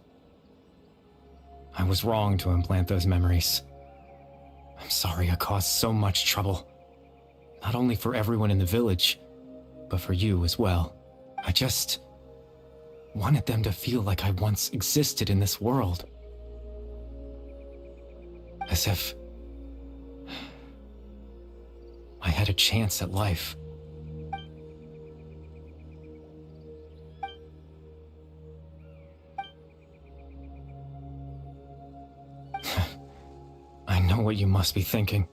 I was wrong to implant those memories. I'm sorry I caused so much trouble. Not only for everyone in the village, but for you as well. I just wanted them to feel like I once existed in this world. As if I had a chance at life. I know what you must be thinking.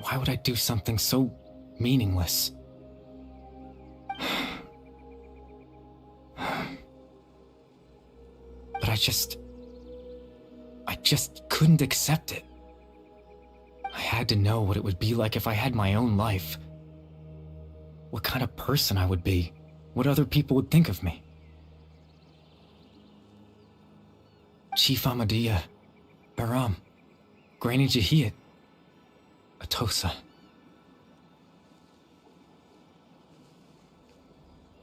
Why would I do something so meaningless? But I just couldn't accept it. I had to know what it would be like if I had my own life. What kind of person I would be. What other people would think of me. Chief Ahmadiyya, Baram, Granny Jahiyat, Atosa.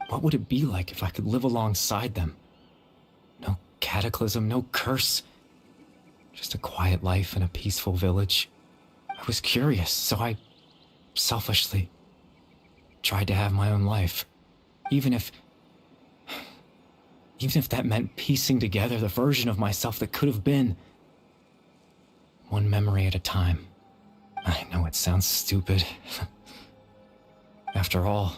What would it be like if I could live alongside them? No cataclysm, no curse. Just a quiet life in a peaceful village. I was curious, so I selfishly tried to have my own life. Even if that meant piecing together the version of myself that could have been. One memory at a time. I know it sounds stupid. After all,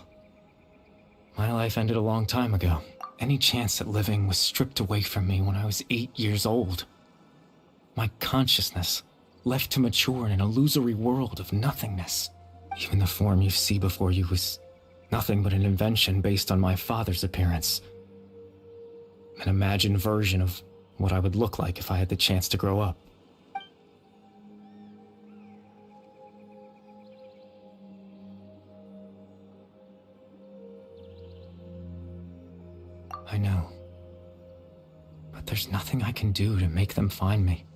my life ended a long time ago. Any chance at living was stripped away from me when I was 8 years old. My consciousness left to mature in an illusory world of nothingness. Even the form you see before you was nothing but an invention based on my father's appearance. An imagined version of what I would look like if I had the chance to grow up. I know. But there's nothing I can do to make them find me.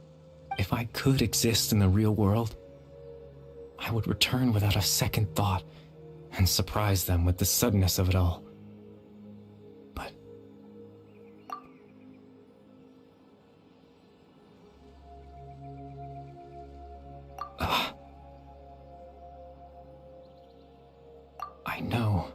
If I could exist in the real world, I would return without a second thought and surprise them with the suddenness of it all. I know.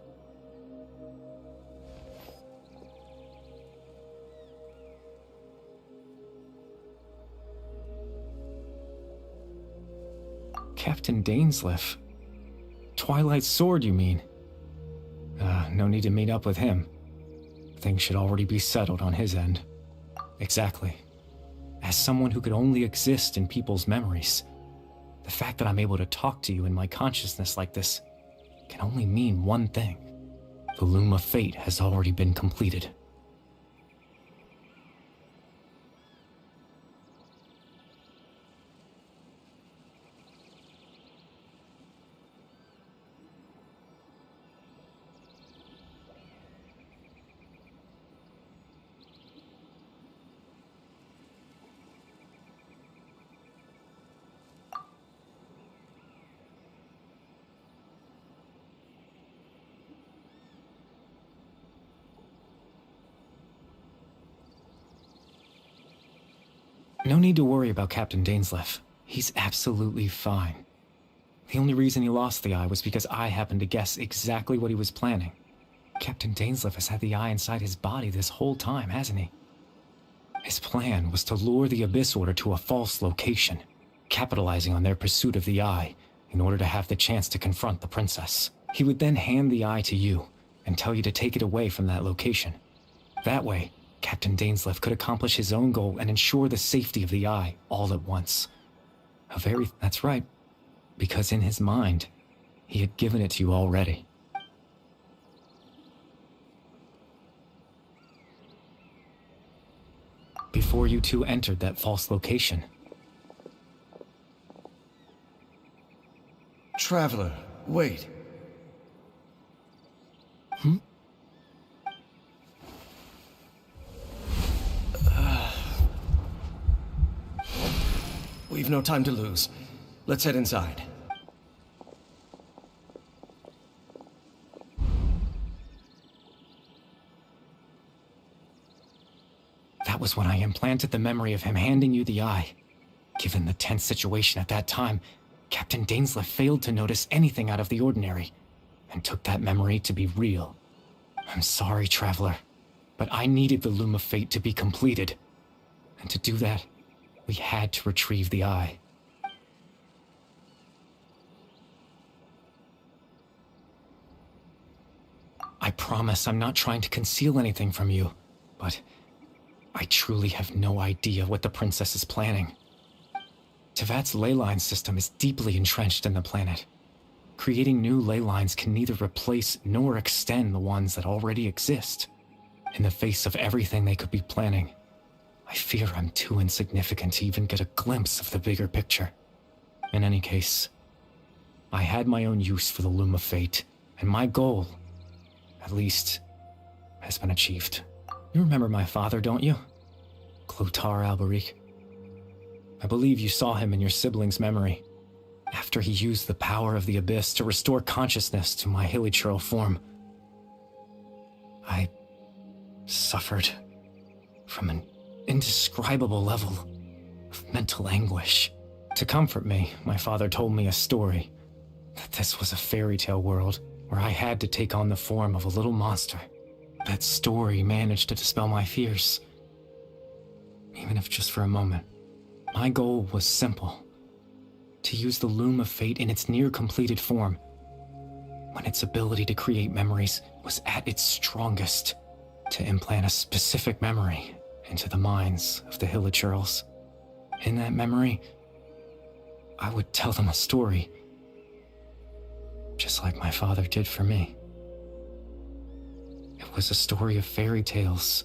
Captain Dainsleif. Twilight Sword, you mean? No need to meet up with him. Things should already be settled on his end. Exactly. As someone who could only exist in people's memories, the fact that I'm able to talk to you in my consciousness like this can only mean one thing. The Loom of Fate has already been completed. No need to worry about Captain Dainsleif. He's absolutely fine. The only reason he lost the eye was because I happened to guess exactly what he was planning. Captain Dainsleif has had the eye inside his body this whole time, hasn't he? His plan was to lure the Abyss Order to a false location, capitalizing on their pursuit of the eye in order to have the chance to confront the princess. He would then hand the eye to you and tell you to take it away from that location. That way, Captain Dainsleif could accomplish his own goal and ensure the safety of the eye all at once. That's right, because in his mind, he had given it to you already. Before you two entered that false location. Traveler, wait. We've no time to lose. Let's head inside. That was when I implanted the memory of him handing you the eye. Given the tense situation at that time, Captain Dainsleif failed to notice anything out of the ordinary, and took that memory to be real. I'm sorry, Traveler, but I needed the Loom of Fate to be completed. And to do that, we had to retrieve the eye. I promise I'm not trying to conceal anything from you, but I truly have no idea what the princess is planning. Tevat's ley line system is deeply entrenched in the planet. Creating new ley lines can neither replace nor extend the ones that already exist. In the face of everything they could be planning, I fear I'm too insignificant to even get a glimpse of the bigger picture. In any case, I had my own use for the Loom of Fate, and my goal, at least, has been achieved. You remember my father, don't you? Clotar Alberic. I believe you saw him in your sibling's memory, after he used the power of the Abyss to restore consciousness to my hilichurl form. I suffered from an indescribable level of mental anguish. To comfort me, my father told me a story, that this was a fairy tale world where I had to take on the form of a little monster. That story managed to dispel my fears, even if just for a moment. My goal was simple: to use the Loom of Fate in its near-completed form, when its ability to create memories was at its strongest, to implant a specific memory into the minds of the hilichurls. In that memory, I would tell them a story, just like my father did for me. It was a story of fairy tales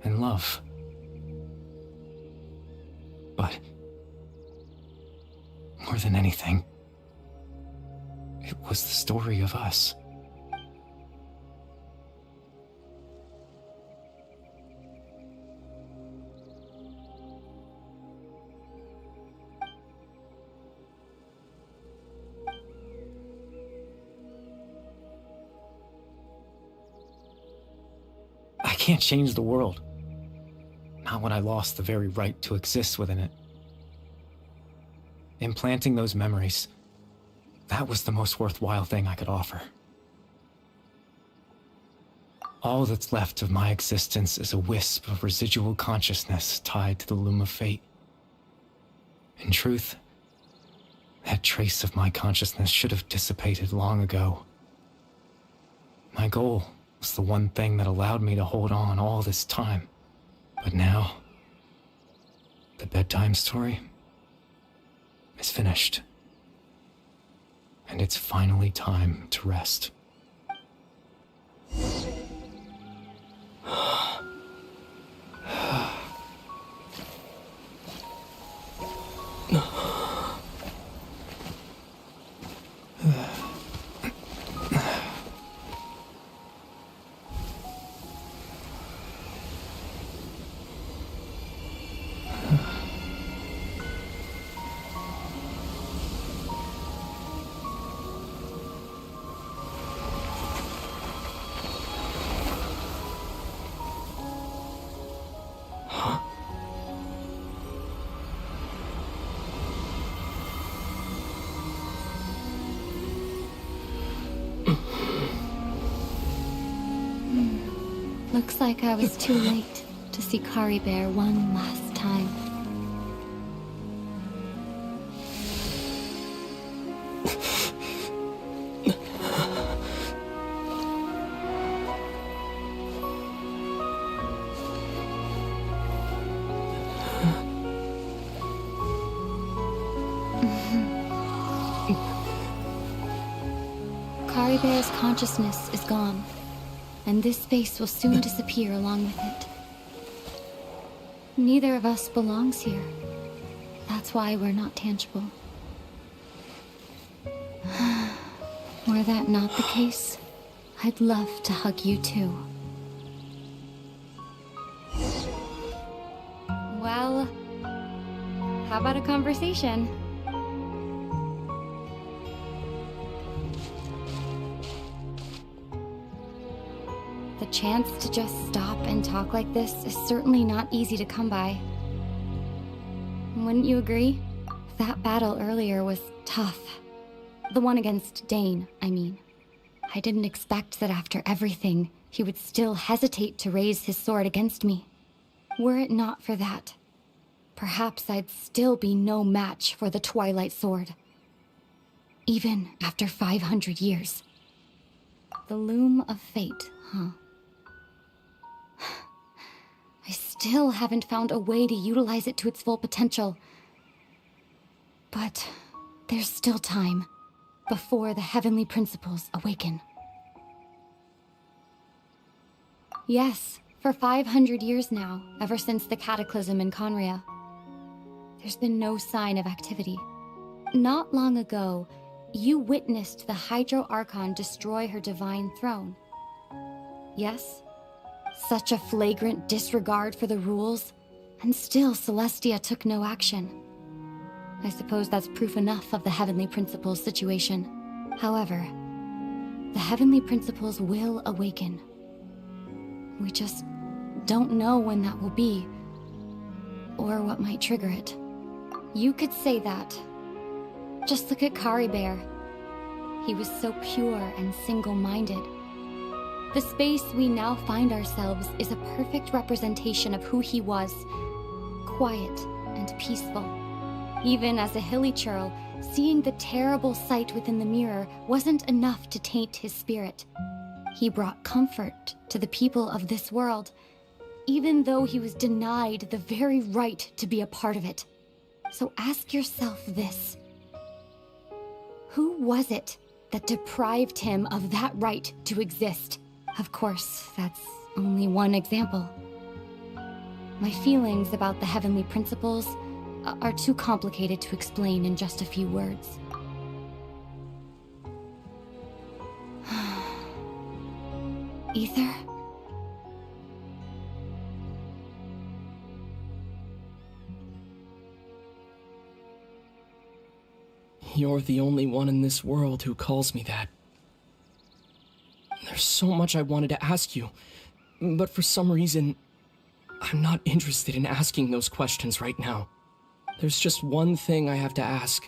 and love. But more than anything, it was the story of us. I can't change the world. Not when I lost the very right to exist within it. implanting those memories, that was the most worthwhile thing I could offer. All that's left of my existence is a wisp of residual consciousness tied to the loom of fate. In truth, that trace of my consciousness should have dissipated long ago. My goal was the one thing that allowed me to hold on all this time. But now, the bedtime story is finished. And it's finally time to rest. Looks like I was too late to see Kari Bear one last time. Kari Bear's consciousness is gone, and this space will soon disappear along with it. Neither of us belongs here. That's why we're not tangible. Were that not the case, I'd love to hug you too. Well, how about a conversation? The chance to just stop and talk like this is certainly not easy to come by. Wouldn't you agree? That battle earlier was tough. The one against Dane, I mean. I didn't expect that after everything, he would still hesitate to raise his sword against me. Were it not for that, perhaps I'd still be no match for the Twilight Sword. Even after 500 years. The loom of fate, huh? I still haven't found a way to utilize it to its full potential. But there's still time before the heavenly principles awaken. Yes, for 500 years now, ever since the cataclysm in Conria, there's been no sign of activity. Not long ago, you witnessed the Hydro Archon destroy her divine throne. Yes? Such a flagrant disregard for the rules, and still Celestia took no action. I suppose that's proof enough of the Heavenly Principles situation. However, the Heavenly Principles will awaken. We just don't know when that will be, or what might trigger it. You could say that. Just look at Kari Bear. He was so pure and single-minded. The space we now find ourselves is a perfect representation of who he was. Quiet and peaceful. Even as a hilly churl, seeing the terrible sight within the mirror wasn't enough to taint his spirit. He brought comfort to the people of this world, even though he was denied the very right to be a part of it. So ask yourself this. Who was it that deprived him of that right to exist? Of course, that's only one example. My feelings about the Heavenly Principles are too complicated to explain in just a few words. Ether? You're the only one in this world who calls me that. There's so much I wanted to ask you, but for some reason, I'm not interested in asking those questions right now. There's just one thing I have to ask.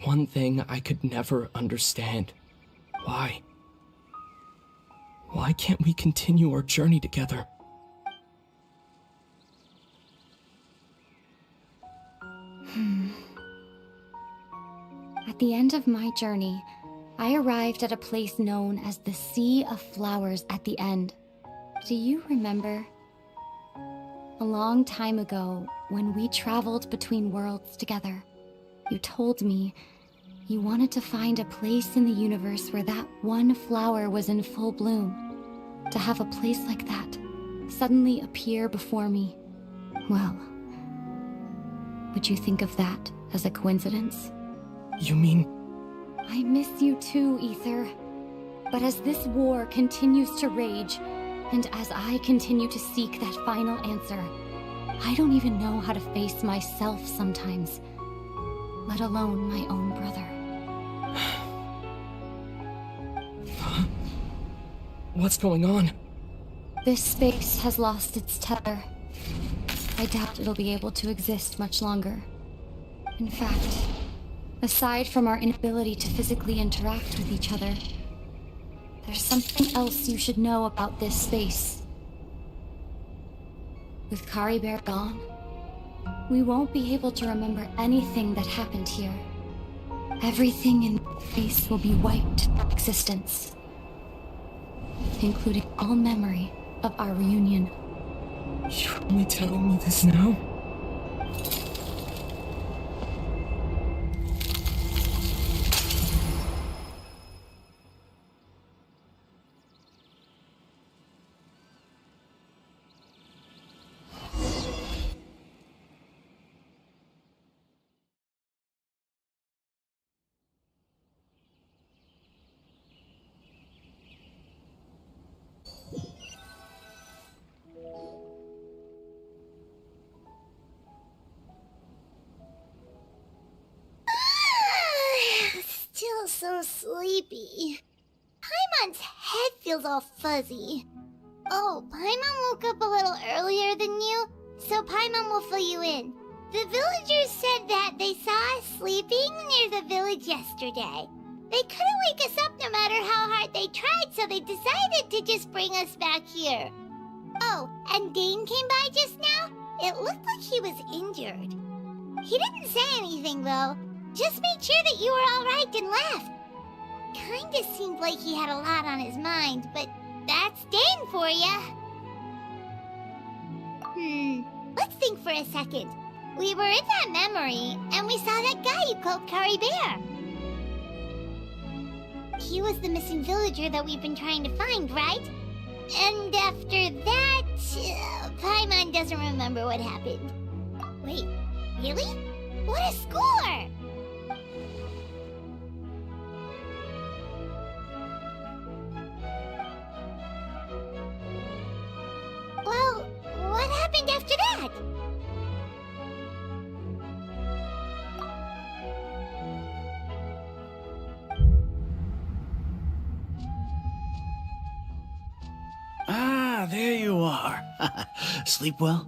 One thing I could never understand. Why? Why can't we continue our journey together? At the end of my journey, I arrived at a place known as the Sea of Flowers at the end. Do you remember? A long time ago, when we traveled between worlds together, you told me you wanted to find a place in the universe where that one flower was in full bloom. To have a place like that suddenly appear before me, well, would you think of that as a coincidence? You mean... I miss you too, Ether. But as this war continues to rage, and as I continue to seek that final answer, I don't even know how to face myself sometimes, let alone my own brother. What's going on? This space has lost its tether. I doubt it'll be able to exist much longer. In fact, aside from our inability to physically interact with each other, there's something else you should know about this space. With Kari Bear gone, we won't be able to remember anything that happened here. Everything in space will be wiped from existence, including all memory of our reunion. You're only telling me this now? Still so sleepy. Paimon's head feels all fuzzy. Oh, Paimon woke up a little earlier than you, so Paimon will fill you in. The villagers said that they saw us sleeping near the village yesterday. They couldn't wake us up no matter how hard they tried, so they decided to just bring us back here. Oh, and Dane came by just now. It looked like he was injured. He didn't say anything, though. Just made sure that you were all right and left. Kinda seemed like he had a lot on his mind, but that's Dane for ya. Let's think for a second. We were in that memory, and we saw that guy you called Kari Bear. He was the missing villager that we've been trying to find, right? And after that, Paimon doesn't remember what happened. Wait, really? What a score! Well, what happened after that? Ah, there you are. Sleep well?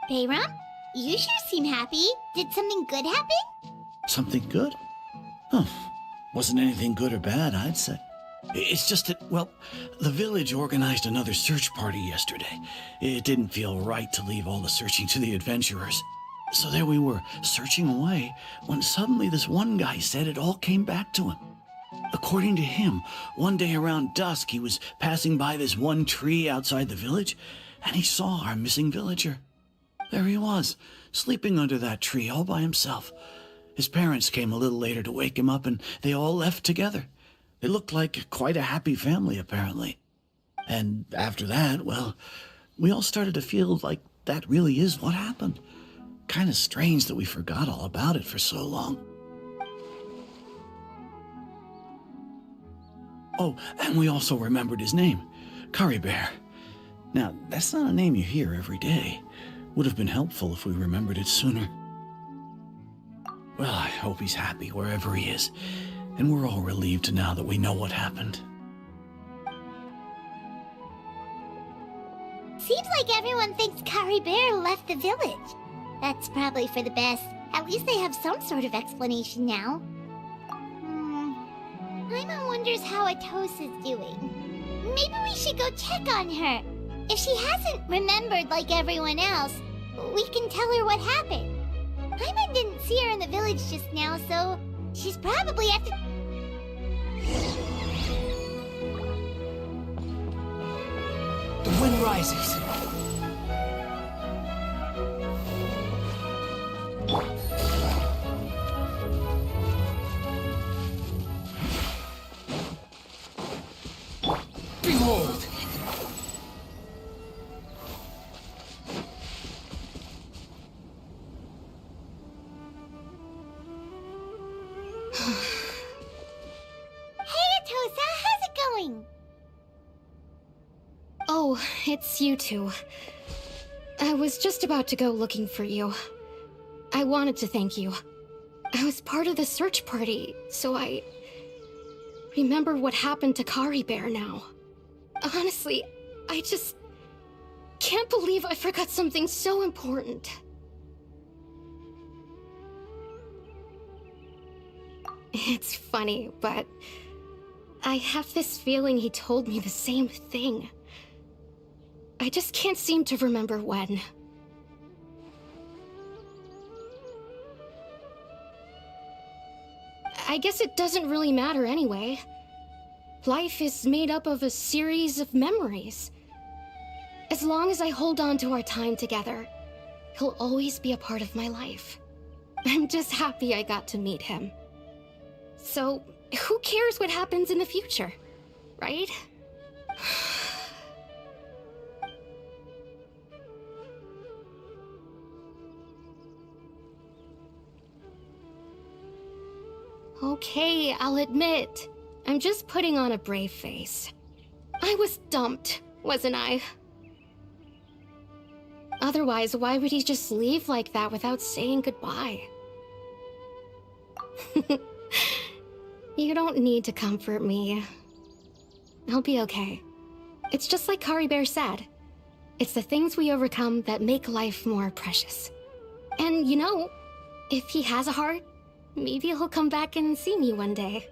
Bayram, you sure seem happy. Did something good happen? Something good? Huh. Wasn't anything good or bad, I'd say. It's just that, well, the village organized another search party yesterday. It didn't feel right to leave all the searching to the adventurers. So there we were, searching away, when suddenly this one guy said it all came back to him. According to him, one day around dusk, he was passing by this one tree outside the village, and he saw our missing villager. There he was, sleeping under that tree all by himself. His parents came a little later to wake him up, and they all left together. They looked like quite a happy family, apparently. And after that, well, we all started to feel like that really is what happened. Kind of strange that we forgot all about it for so long. Oh, and we also remembered his name, Kari Bear. Now, that's not a name you hear every day. Would have been helpful if we remembered it sooner. Well, I hope he's happy wherever he is, and we're all relieved now that we know what happened. Seems like everyone thinks Kari Bear left the village. That's probably for the best. At least they have some sort of explanation now. Paimon wonders how Atosa's doing. Maybe we should go check on her. If she hasn't remembered like everyone else, we can tell her what happened. Paimon didn't see her in the village just now, so she's probably at the... The wind rises. Behold! Hey, Atosa, how's it going? Oh, it's you two. I was just about to go looking for you. I wanted to thank you. I was part of the search party, so I remember what happened to Kari Bear now. Honestly, I just can't believe I forgot something so important. It's funny, but I have this feeling he told me the same thing. I just can't seem to remember when. I guess it doesn't really matter anyway. Life is made up of a series of memories. As long as I hold on to our time together, he'll always be a part of my life. I'm just happy I got to meet him. So, who cares what happens in the future, right? Okay, I'll admit, I'm just putting on a brave face. I was dumped, wasn't I? Otherwise, why would he just leave like that without saying goodbye? You don't need to comfort me. I'll be okay. It's just like Kari Bear said. It's the things we overcome that make life more precious. And you know, if he has a heart, maybe he'll come back and see me one day.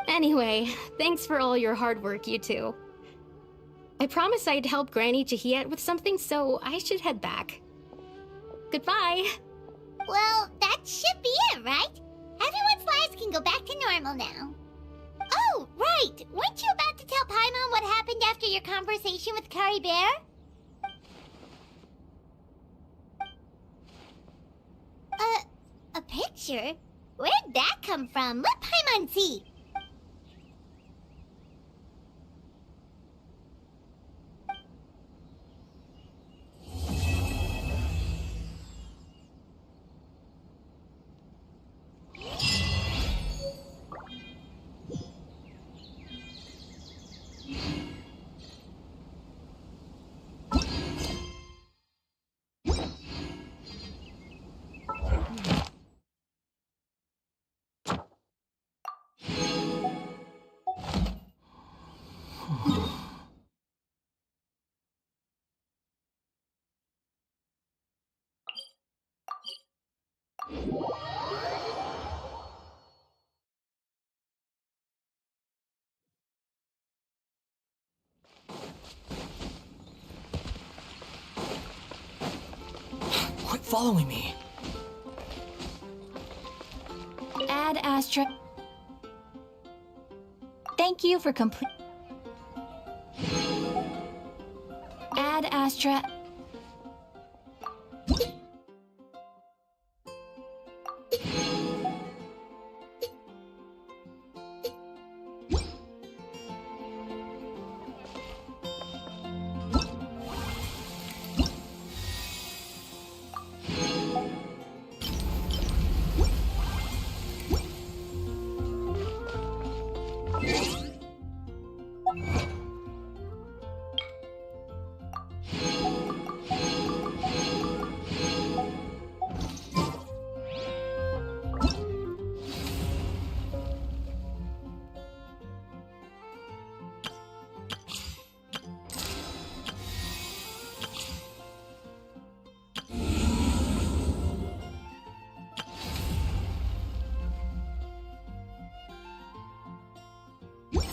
Anyway, thanks for all your hard work, you two. I promised I'd help Granny Jahiet with something, so I should head back. Goodbye! Well, that should be it, right? Everyone's lives can go back to normal now. Oh, right! Weren't you about to tell Paimon what happened after your conversation with Kari Bear? A picture? Where'd that come from? Let Paimon see! Quit following me. Ad Astra. Thank you for complete. Ad Astra. Relax.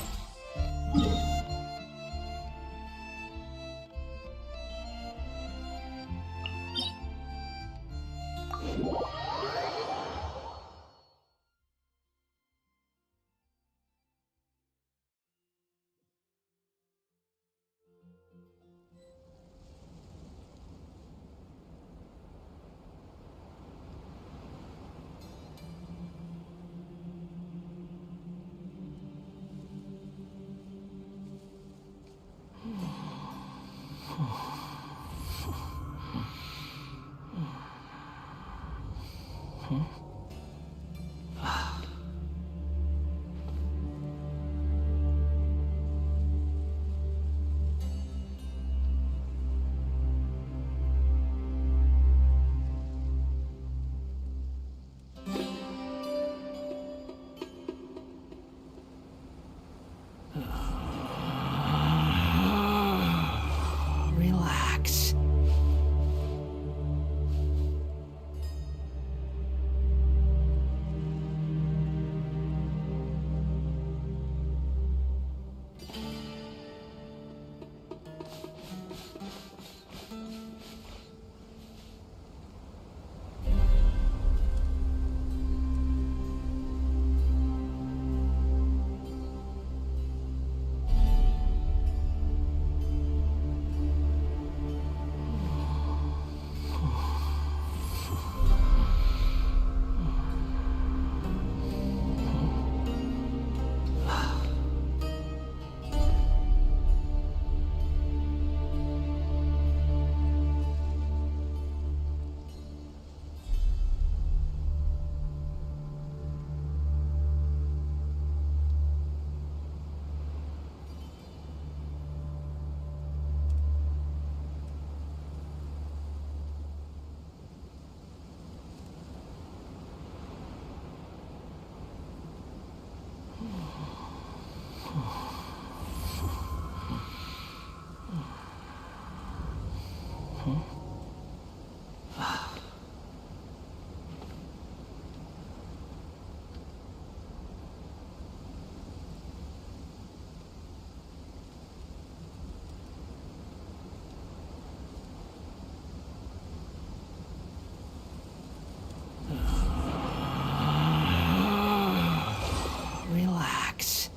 Relax.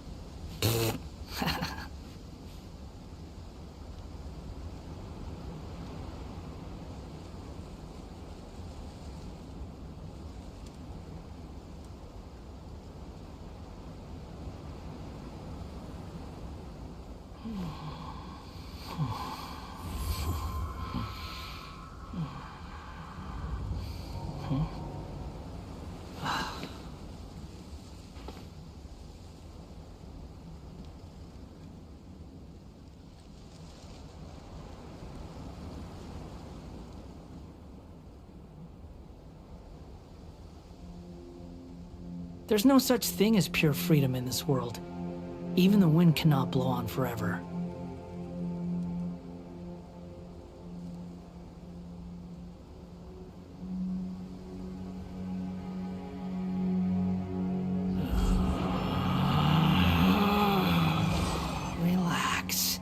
There's no such thing as pure freedom in this world. Even the wind cannot blow on forever. Relax.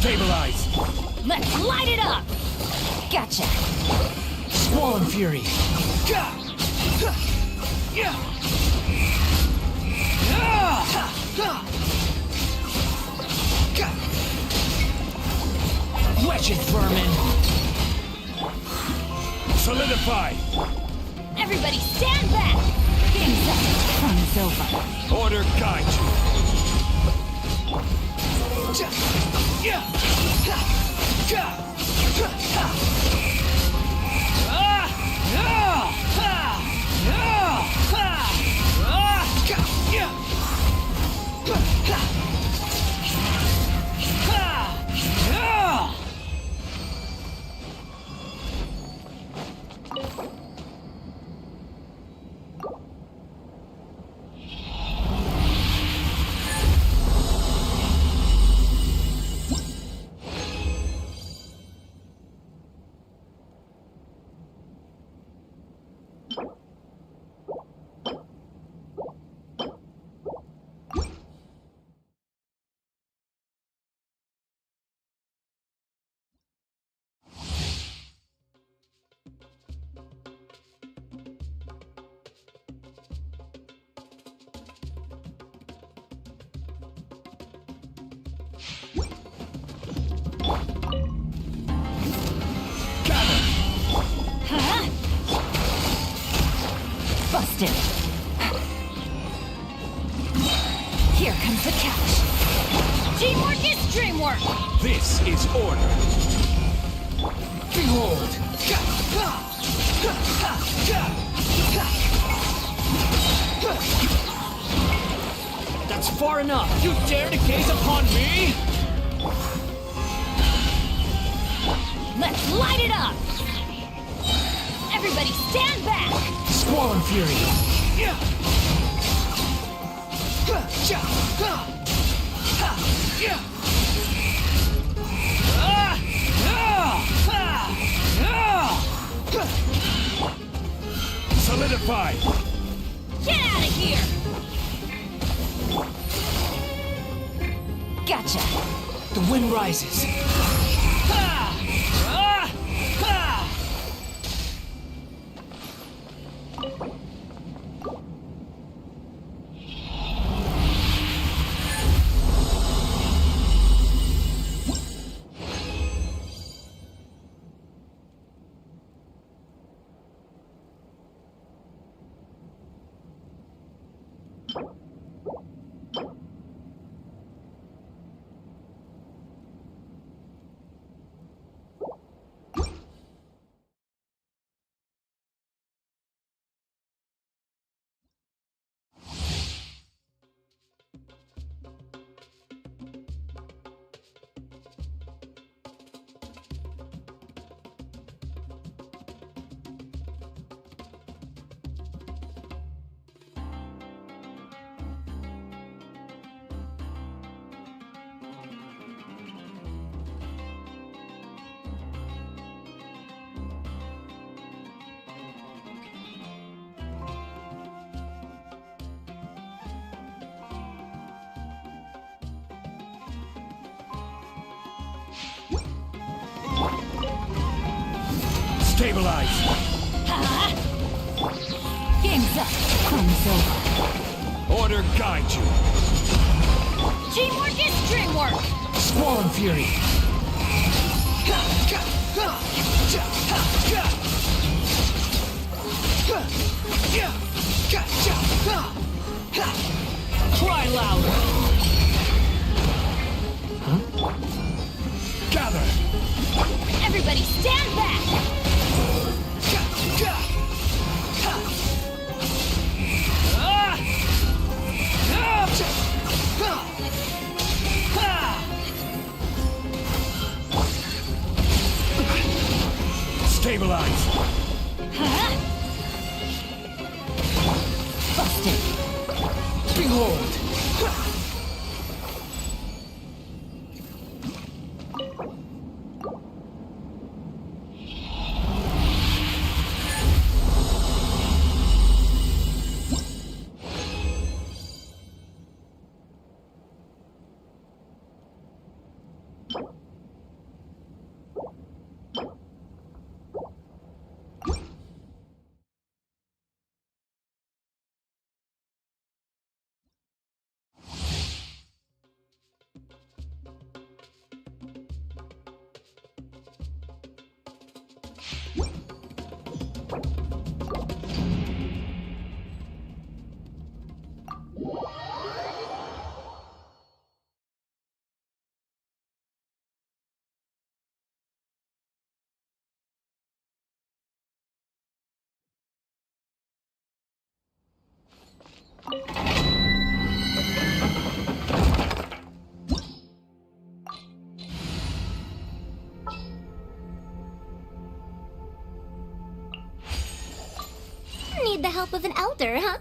Stabilize! Let's light it up! Gotcha! Squall Squall and Fury. Wretched vermin. Solidify! Everybody stand back! Game's up. Fun's over. Order guide Busted. Here comes the catch. Teamwork is dreamwork. This is order. Behold! That's far enough! You dare to gaze upon me? Let's light it up! Everybody stand back! Squall and Fury. Solidify! Get out of here! Gotcha! The wind rises. Stabilize! Game's up. Fun's over. Order guide you. Teamwork is dreamwork. Squall and Fury. Cry louder. Huh? Gather! Everybody stand back! Stabilize! Busted! Behold! need the help of an elder, huh?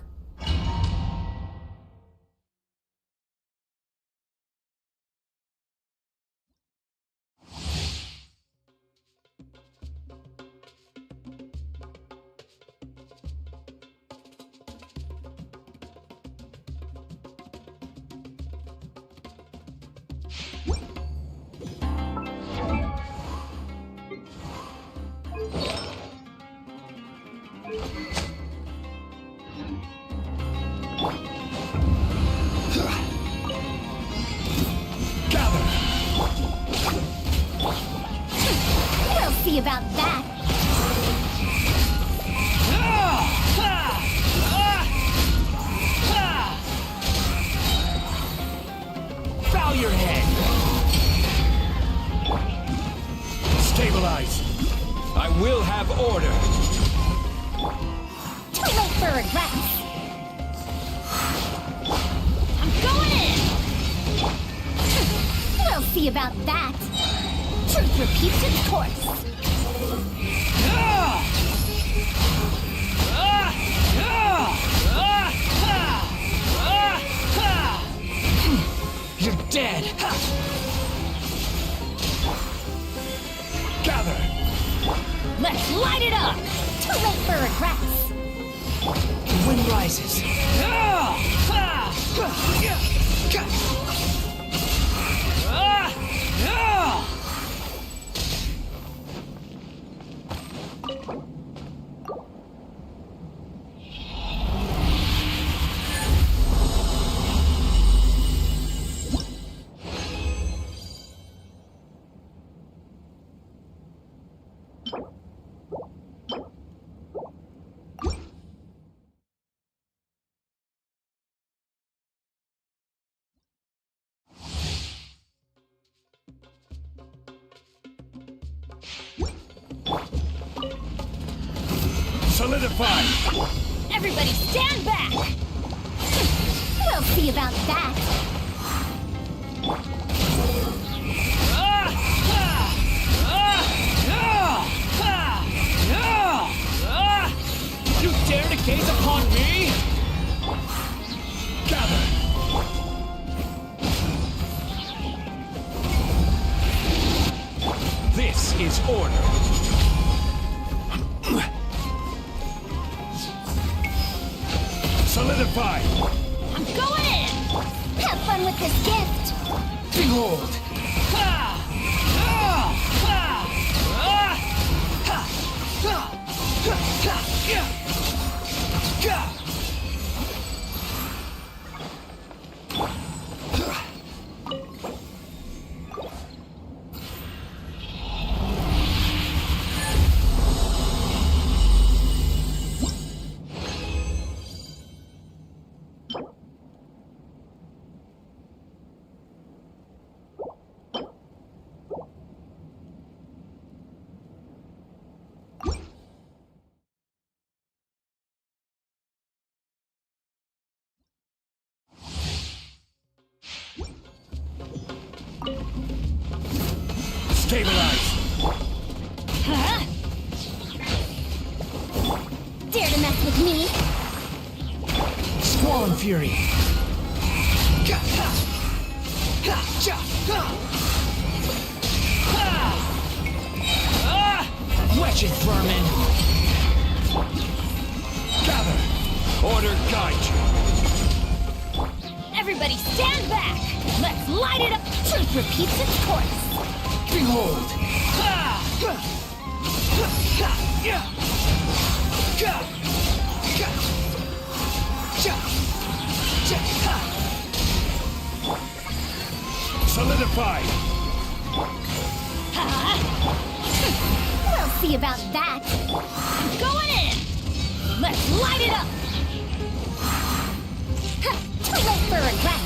We'll see about that. Bow your head! Stabilize! I will have order! Too late for regrets. I'm going in! We'll see about that. Truth repeats its course. You're dead! Gather! Let's light it up! Too late for regrets. The wind rises. Solidify! Everybody stand back! We'll see about that. You dare to gaze upon me? Gather! This is order. Solidify! I'm going in! Have fun with this gift. Behold! Stabilize! Huh? Dare to mess with me? Squall and fury. Wretched vermin. Gather! Order guide you! Everybody stand back! Let's light it up! Truth repeats its course. Behold. Solidify! We'll see about that. I'm going in! Let's light it up! Too late for regrets.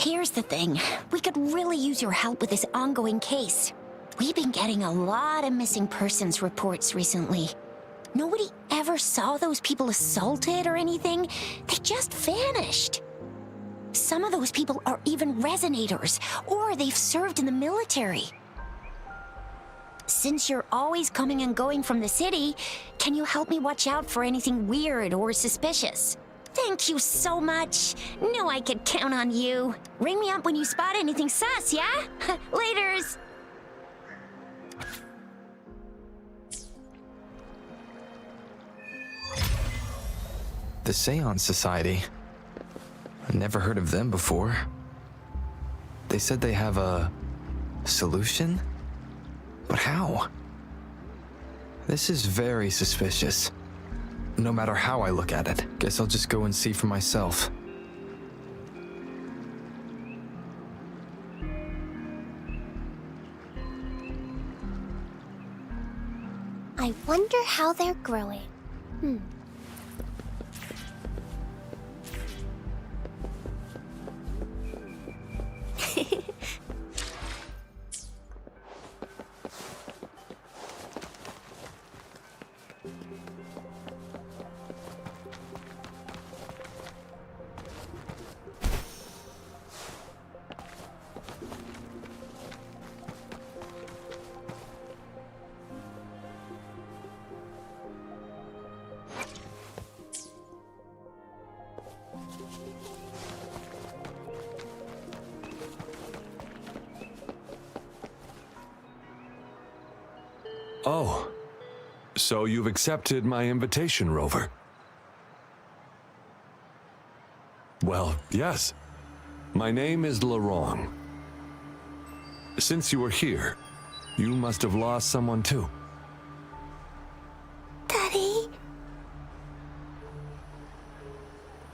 Here's the thing. We could really use your help with this ongoing case. We've been getting a lot of missing persons reports recently. Nobody ever saw those people assaulted or anything. They just vanished. Some of those people are even resonators, or they've served in the military. Since you're always coming and going from the city, can you help me watch out for anything weird or suspicious? Thank you so much. Knew I could count on you. Ring me up when you spot anything sus, yeah? Laters. The Seance Society. I've never heard of them before. They said they have a solution? But how? This is very suspicious. No matter how I look at it, guess I'll just go and see for myself. I wonder how they're growing. Oh, so you've accepted my invitation, Rover? Well, yes. My name is Laurent. Since you were here, you must have lost someone too. Daddy?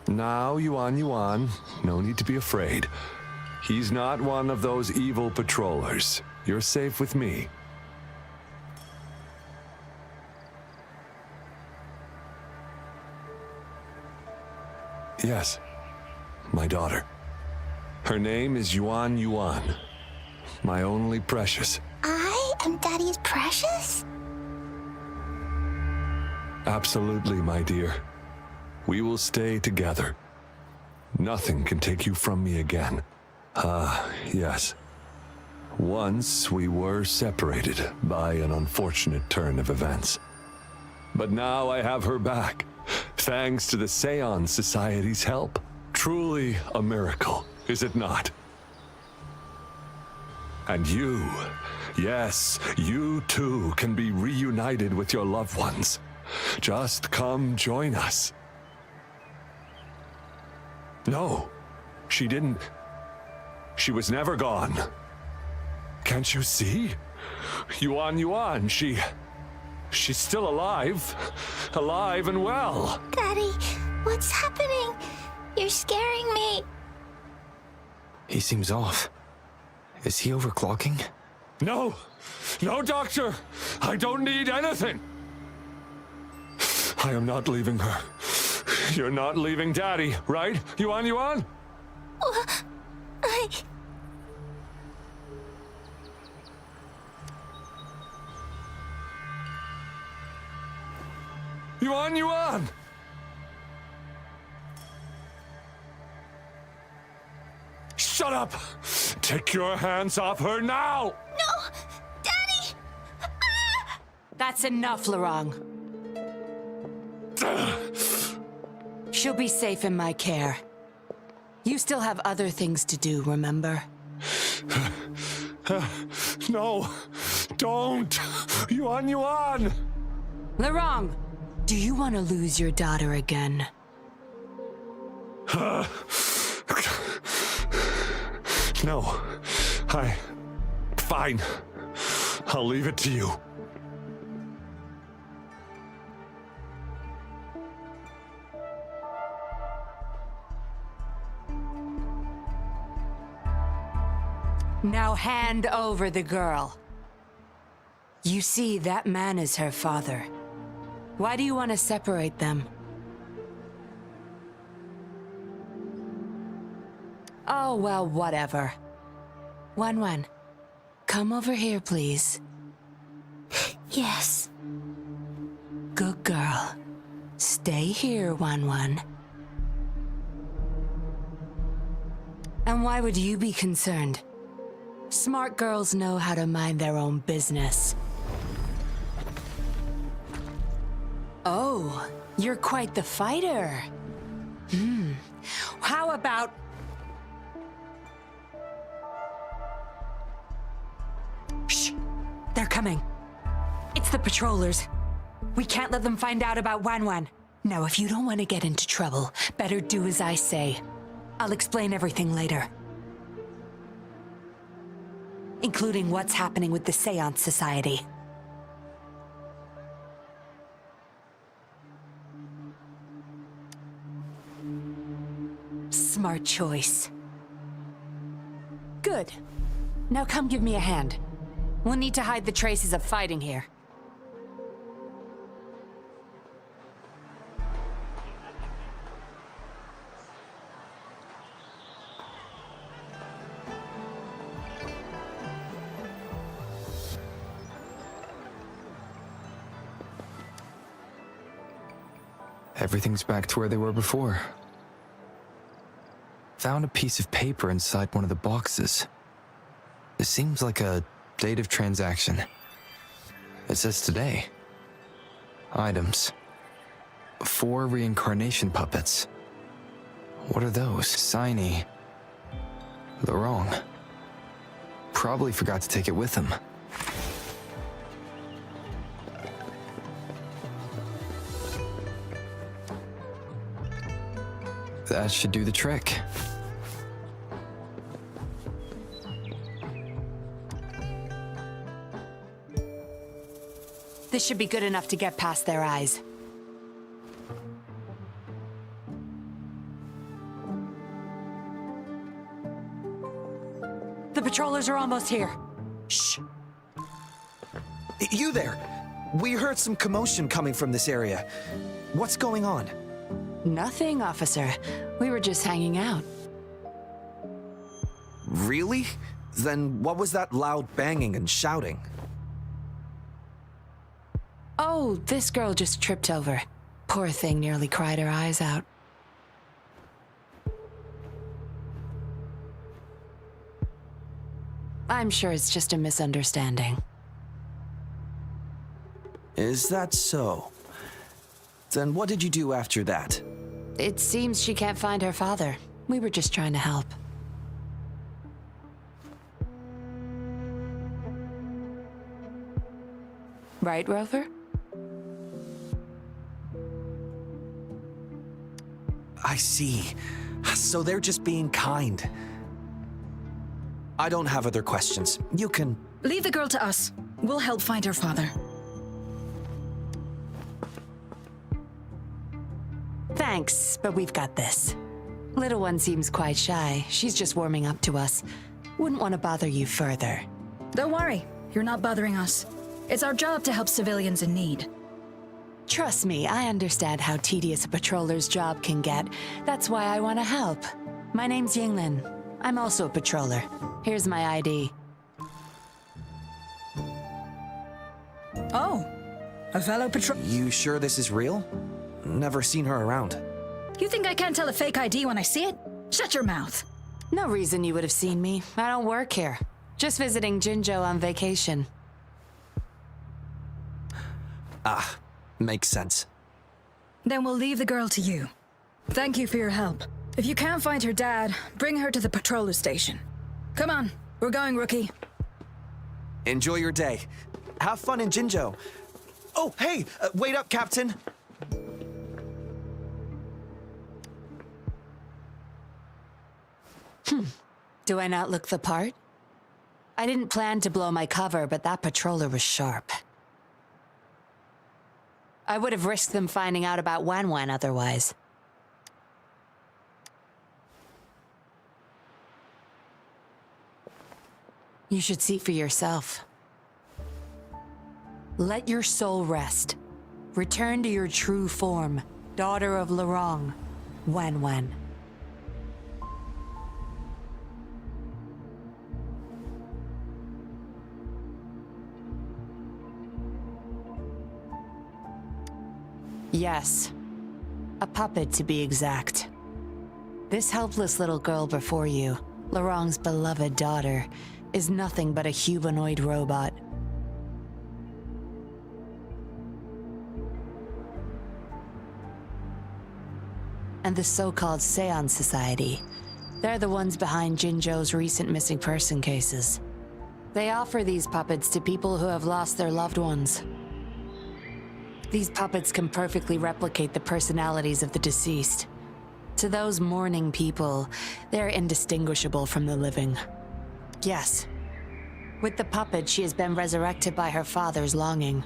Now, Yuan, no need to be afraid. He's not one of those evil patrollers. You're safe with me. Yes, my daughter. Her name is Yuan, my only precious. I am Daddy's precious? Absolutely, my dear. We will stay together. Nothing can take you from me again. Yes. Once we were separated by an unfortunate turn of events. But now I have her back. Thanks to the Seance Society's help. Truly a miracle, is it not? And you, yes, you too can be reunited with your loved ones. Just come join us. No, she didn't. She was never gone. Can't you see? Yuan, she's still alive. Alive and well. Daddy, what's happening? You're scaring me. He seems off. Is he overclocking? No, doctor. I don't need anything. I am not leaving her. You're not leaving Daddy, right? Yuan? Yuan? Shut up! Take your hands off her now! No! Daddy! Ah! That's enough, Laurent. She'll be safe in my care. You still have other things to do, remember? No! Don't! Yuan! Laurent, do you want to lose your daughter again? No. Fine. I'll leave it to you. Now hand over the girl. You see, that man is her father. Why do you want to separate them? Oh, well, whatever. Wan, come over here, please. Yes. Good girl. Stay here, Wan. And why would you be concerned? Smart girls know how to mind their own business. Oh, you're quite the fighter. How about... Shh! They're coming. It's the patrollers. We can't let them find out about Wan. Now, if you don't want to get into trouble, better do as I say. I'll explain everything later. Including what's happening with the Seance Society. Smart choice. Good. Now come give me a hand. We'll need to hide the traces of fighting here. Everything's back to where they were before. Found a piece of paper inside one of the boxes. It seems like a date of transaction. It says today. Items. 4 reincarnation puppets. What are those? Signy. Lorong. Probably forgot to take it with him. That should do the trick. This should be good enough to get past their eyes. The patrollers are almost here. Shh. You there! We heard some commotion coming from this area. What's going on? Nothing, officer. We were just hanging out. Really? Then what was that loud banging and shouting? Oh, this girl just tripped over. Poor thing nearly cried her eyes out. I'm sure it's just a misunderstanding. Is that so? Then what did you do after that? It seems she can't find her father. We were just trying to help. Right, Rover? I see. So they're just being kind. I don't have other questions. You can... Leave the girl to us. We'll help find her father. Thanks, but we've got this. Little one seems quite shy. She's just warming up to us. Wouldn't want to bother you further. Don't worry. You're not bothering us. It's our job to help civilians in need. Trust me, I understand how tedious a patroller's job can get. That's why I want to help. My name's Yinglin. I'm also a patroller. Here's my ID. Oh, a fellow patrol... You sure this is real? Never seen her around. You think I can't tell a fake ID when I see it? Shut your mouth. No reason you would have seen me. I don't work here. Just visiting Jinzhou on vacation. Ah, makes sense. Then we'll leave the girl to you. Thank you for your help. If you can't find her dad, bring her to the patroller station. Come on, we're going, Rookie. Enjoy your day. Have fun in Jinzhou. Oh, hey, wait up, Captain. Do I not look the part? I didn't plan to blow my cover, but that patroller was sharp. I would have risked them finding out about Wan otherwise. You should see for yourself. Let your soul rest. Return to your true form, daughter of Lorong, Wan. Yes. A puppet, to be exact. This helpless little girl before you, Laurent's beloved daughter, is nothing but a humanoid robot. And the so-called Seance Society, they're the ones behind Jinzhou's recent missing person cases. They offer these puppets to people who have lost their loved ones. These puppets can perfectly replicate the personalities of the deceased. To those mourning people, they're indistinguishable from the living. Yes, with the puppet, she has been resurrected by her father's longing.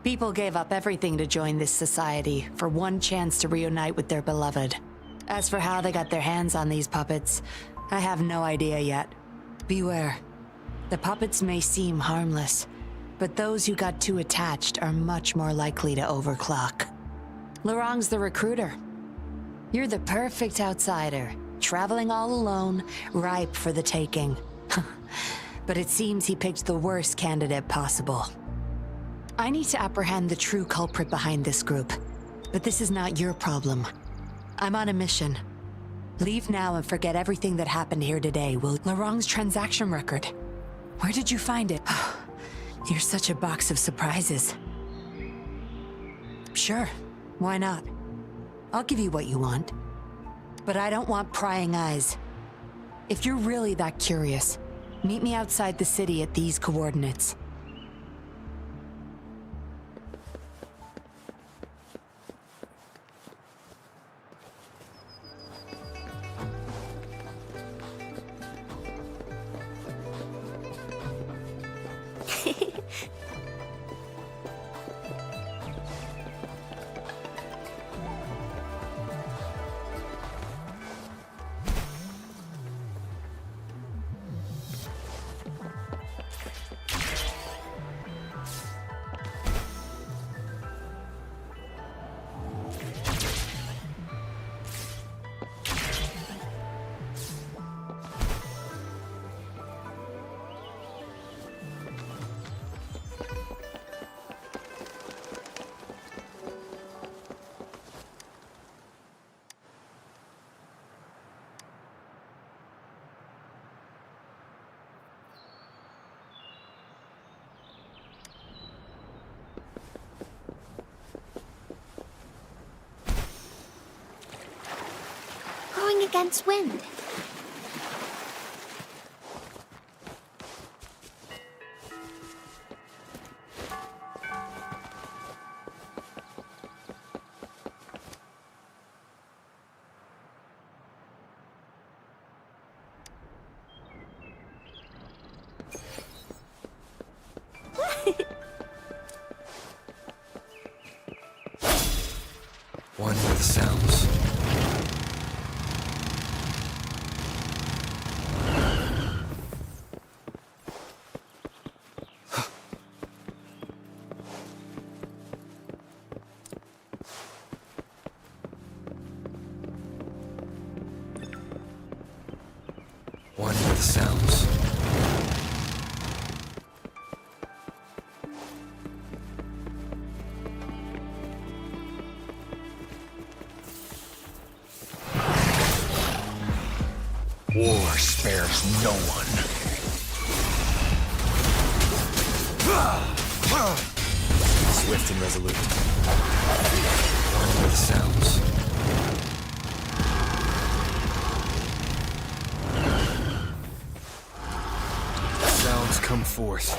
People gave up everything to join this society for one chance to reunite with their beloved. As for how they got their hands on these puppets, I have no idea yet. Beware. The puppets may seem harmless, but those who got too attached are much more likely to overclock. Laurent's the recruiter. You're the perfect outsider, traveling all alone, ripe for the taking. But it seems he picked the worst candidate possible. I need to apprehend the true culprit behind this group, but this is not your problem. I'm on a mission. Leave now and forget everything that happened here today. Laurent's transaction record. Where did you find it? You're such a box of surprises. Sure, why not? I'll give you what you want. But I don't want prying eyes. If you're really that curious, meet me outside the city at these coordinates. Going against wind. One with sounds. One with sounds. War spares no one. Swift and resolute. One with sounds. Sounds come forth.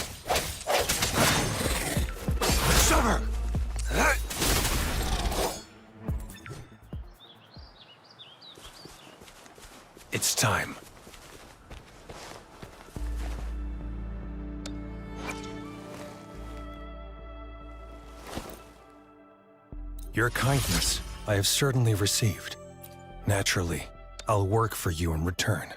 Summer! It's time. Your kindness I have certainly received. Naturally, I'll work for you in return.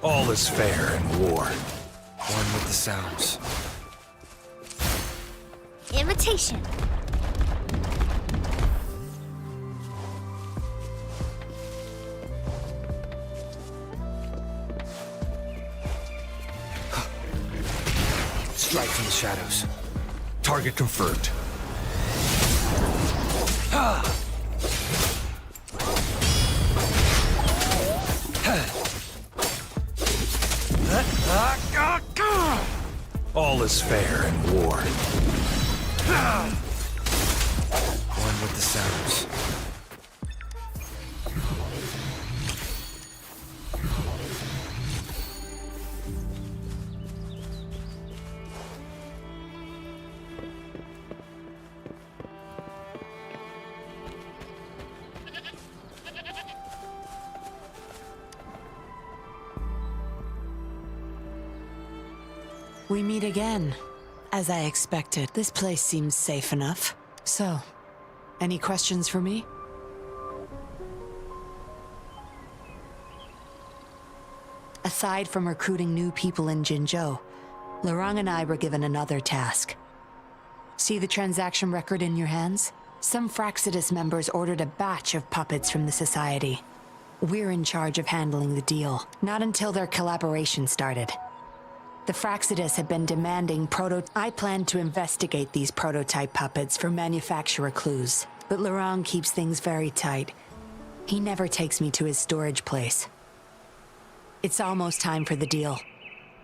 All is fair in war. One with the sounds. Imitation. Strike from the shadows. Target confirmed. All is fair in war. One with the sounds. We meet again. As I expected, this place seems safe enough. So, any questions for me? Aside from recruiting new people in Jinzhou, Lorang and I were given another task. See the transaction record in your hands? Some Fraxidus members ordered a batch of puppets from the Society. We're in charge of handling the deal, not until their collaboration started. The Fraxidus had been demanding I plan to investigate these prototype puppets for manufacturer clues, but Lorang keeps things very tight. He never takes me to his storage place. It's almost time for the deal.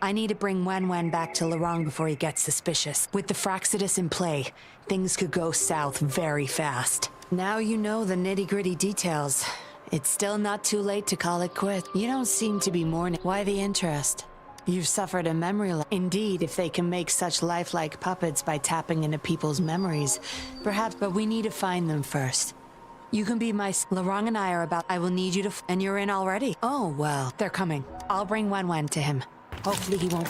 I need to bring Wen back to Lorang before he gets suspicious. With the Fraxidus in play, things could go south very fast. Now you know the nitty-gritty details. It's still not too late to call it quits. You don't seem to be mourning. Why the interest? You've suffered a memory loss. Indeed, if they can make such lifelike puppets by tapping into people's memories, perhaps, but we need to find them first. You can be my... Lorang and I are about... I will need you to... And you're in already? Oh, well, they're coming. I'll bring Wen to him. Hopefully he won't...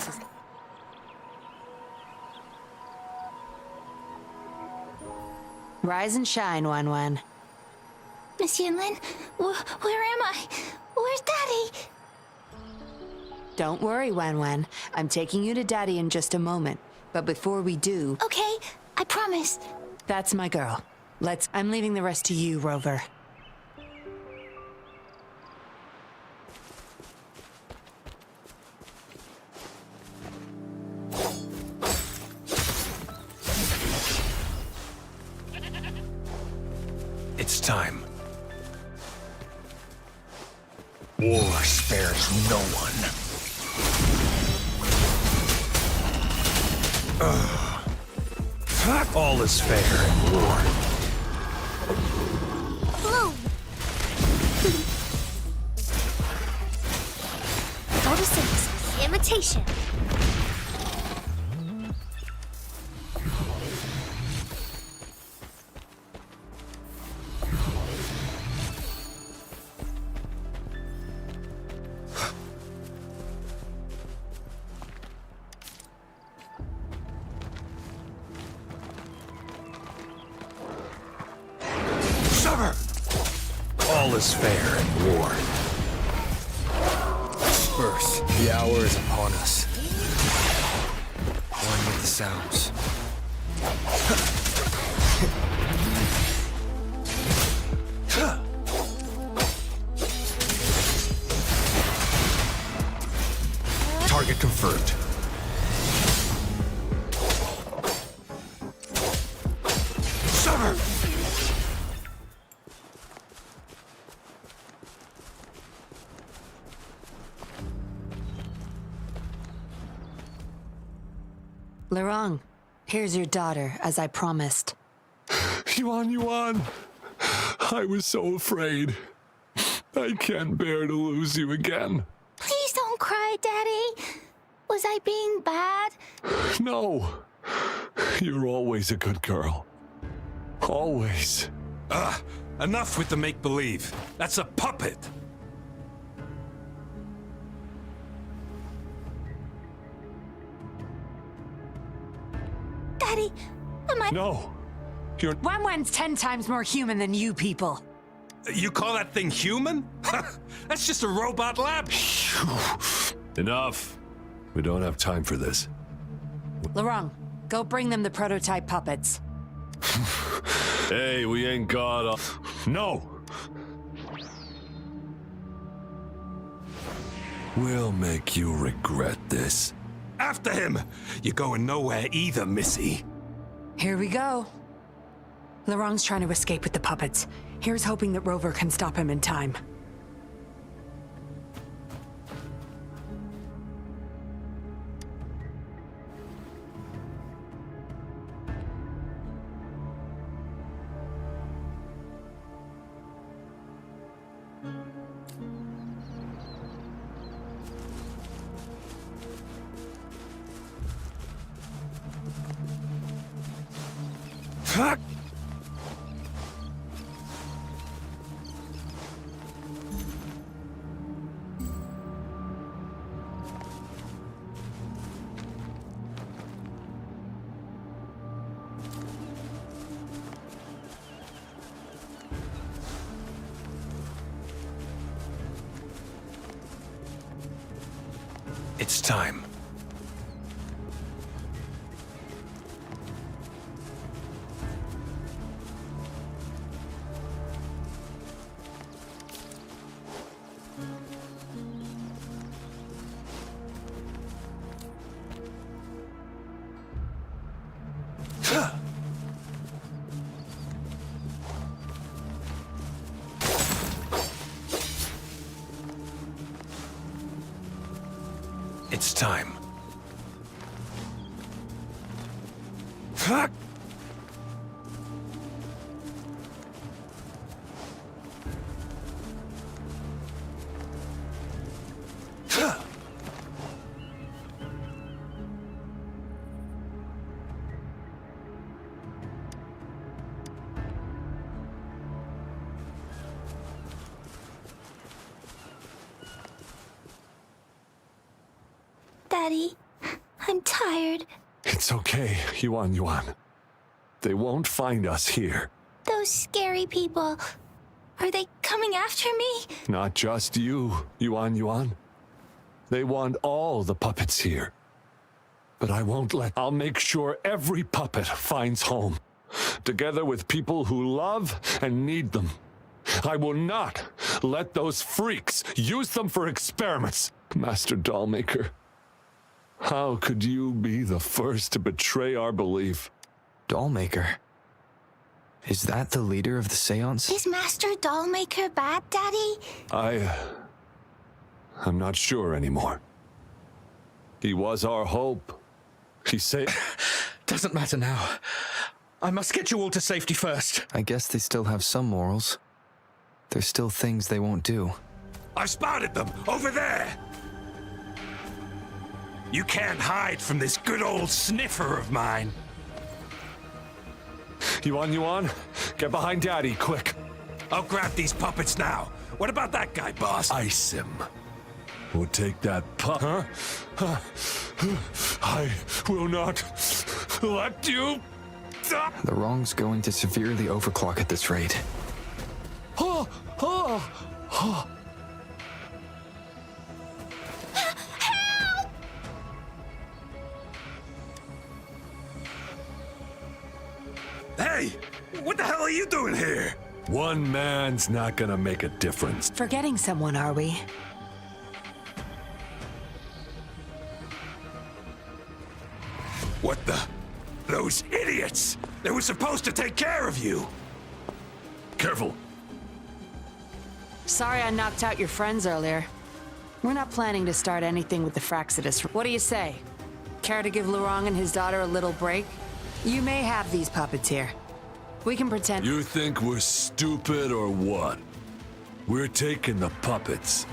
Rise and shine, Wen. Miss Yinlin, where am I? Where's Daddy? Don't worry, Wen. I'm taking you to Daddy in just a moment. But before we do... Okay, I promise. That's my girl. I'm leaving the rest to you, Rover. It's time. War spares no one. All is fair in war. Blue. Photosynthesis. Imitation. All is fair in war. Birth, the hour is upon us. One with the sounds. Target confirmed. Sever! Lorang, here's your daughter, as I promised. Yuan. I was so afraid. I can't bear to lose you again. Please don't cry, Daddy. Was I being bad? No. You're always a good girl. Always. Enough with the make-believe. That's a puppet. Daddy, am I... No. You're... Wen's 10 times more human than you people. You call that thing human? That's just a robot lab. Enough. We don't have time for this. Laurent, go bring them the prototype puppets. Hey, we ain't got a... No! We'll make you regret this. After him! You're going nowhere either, Missy. Here we go. Laurent's trying to escape with the puppets. Here's hoping that Rover can stop him in time. Fuck! It's time. It's time. Fuck! Daddy, I'm tired. It's okay, Yuan Yuan. They won't find us here. Those scary people. Are they coming after me? Not just you, Yuan Yuan. They want all the puppets here. But I won't let... I'll make sure every puppet finds home, together with people who love and need them. I will not let those freaks use them for experiments. Master Dollmaker, how could you be the first to betray our belief? Dollmaker? Is that the leader of the seance? Is Master Dollmaker bad, Daddy? I'm not sure anymore. He was our hope. He said... Doesn't matter now. I must get you all to safety first. I guess they still have some morals. There's still things they won't do. I've spotted them! Over there! You can't hide from this good old sniffer of mine. Yuan Yuan, get behind Daddy, quick. I'll grab these puppets now. What about that guy, boss? Ice him. We'll take that Huh? I will not let you... The wrong's going to severely overclock at this rate. Hey! What the hell are you doing here? One man's not gonna make a difference. Forgetting someone, are we? What the? Those idiots! They were supposed to take care of you! Careful. Sorry I knocked out your friends earlier. We're not planning to start anything with the Fraxidus. What do you say? Care to give Laurent and his daughter a little break? You may have these puppets here. We can pretend... You think we're stupid or what? We're taking the puppets,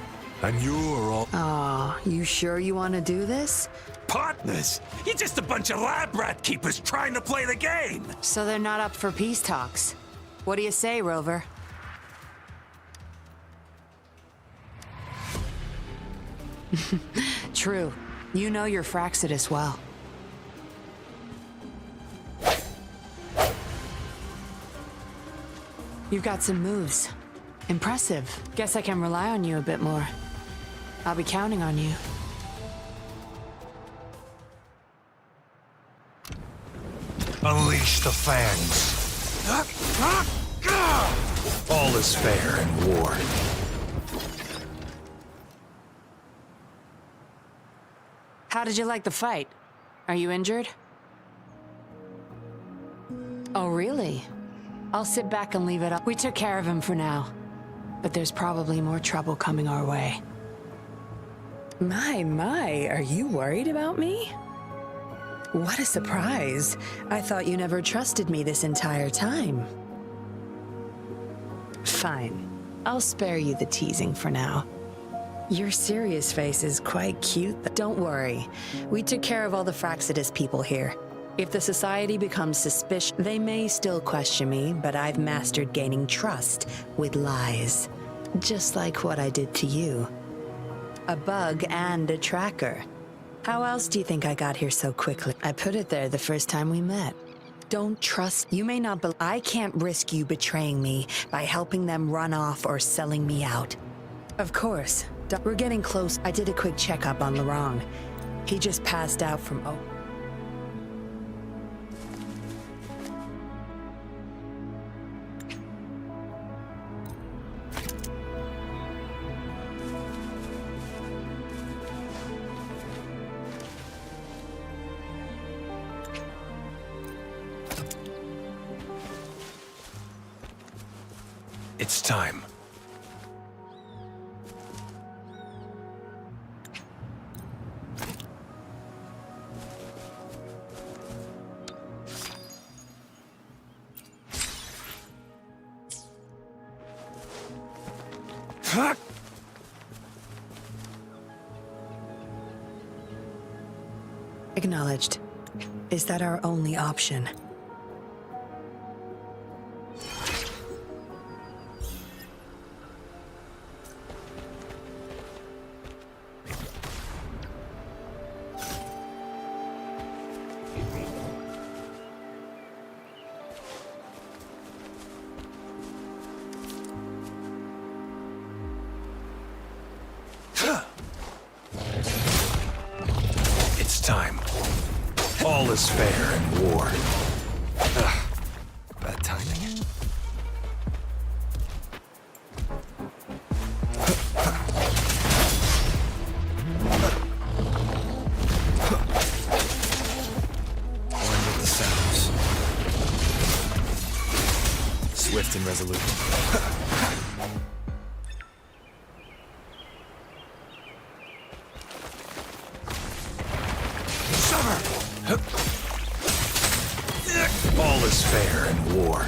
and you're all... Aw, you sure you want to do this? Partners? You're just a bunch of lab rat keepers trying to play the game! So they're not up for peace talks. What do you say, Rover? True. You know your Fraxidus well. You've got some moves. Impressive. Guess I can rely on you a bit more. I'll be counting on you. Unleash the fangs. All is fair in war. How did you like the fight? Are you injured? Oh, really? I'll sit back and leave it up. We took care of him for now. But there's probably more trouble coming our way. My, are you worried about me? What a surprise. I thought you never trusted me this entire time. Fine. I'll spare you the teasing for now. Your serious face is quite cute. Don't worry. We took care of all the Fraxidus people here. If the Society becomes suspicious, they may still question me, but I've mastered gaining trust with lies. Just like what I did to you. A bug and a tracker. How else do you think I got here so quickly? I put it there the first time we met. Don't trust. You may not, but I can't risk you betraying me by helping them run off or selling me out. Of course. We're getting close. I did a quick checkup on Lorong. He just passed out from... It's time. Acknowledged. Is that our only option? It's time. All is fair in war. Bad timing. One with the sounds. Swift and resolute. All is fair in war.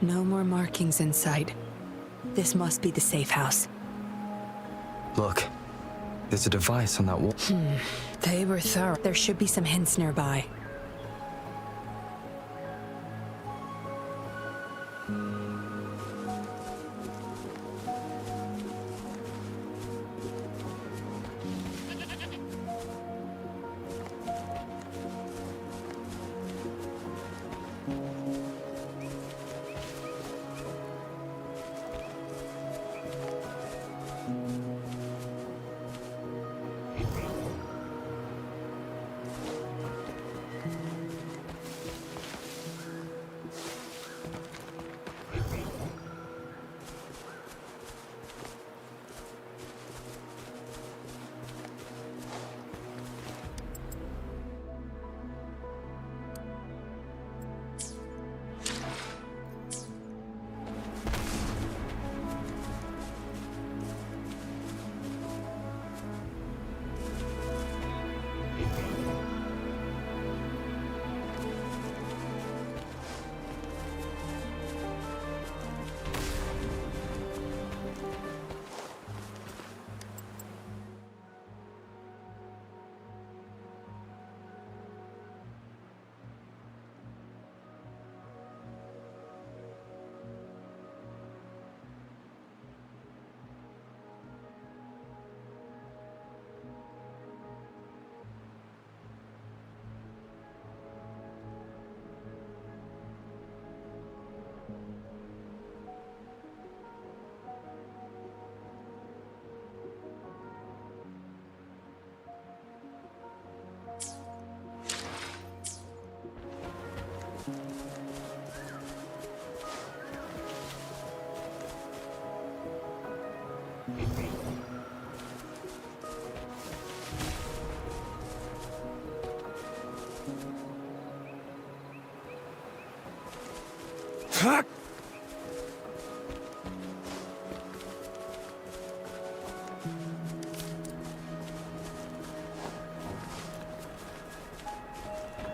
No more markings in sight. This must be the safe house. Look, there's a device on that wall. They were thorough. There should be some hints nearby.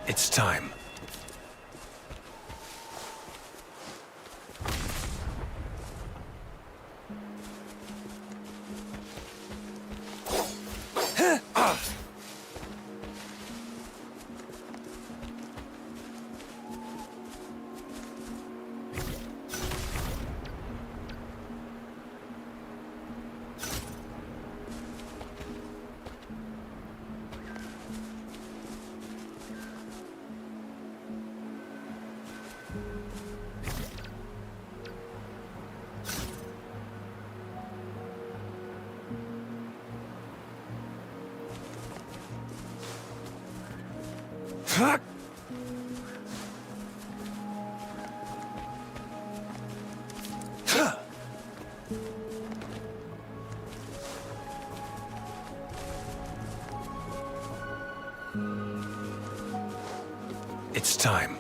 It's time. It's time.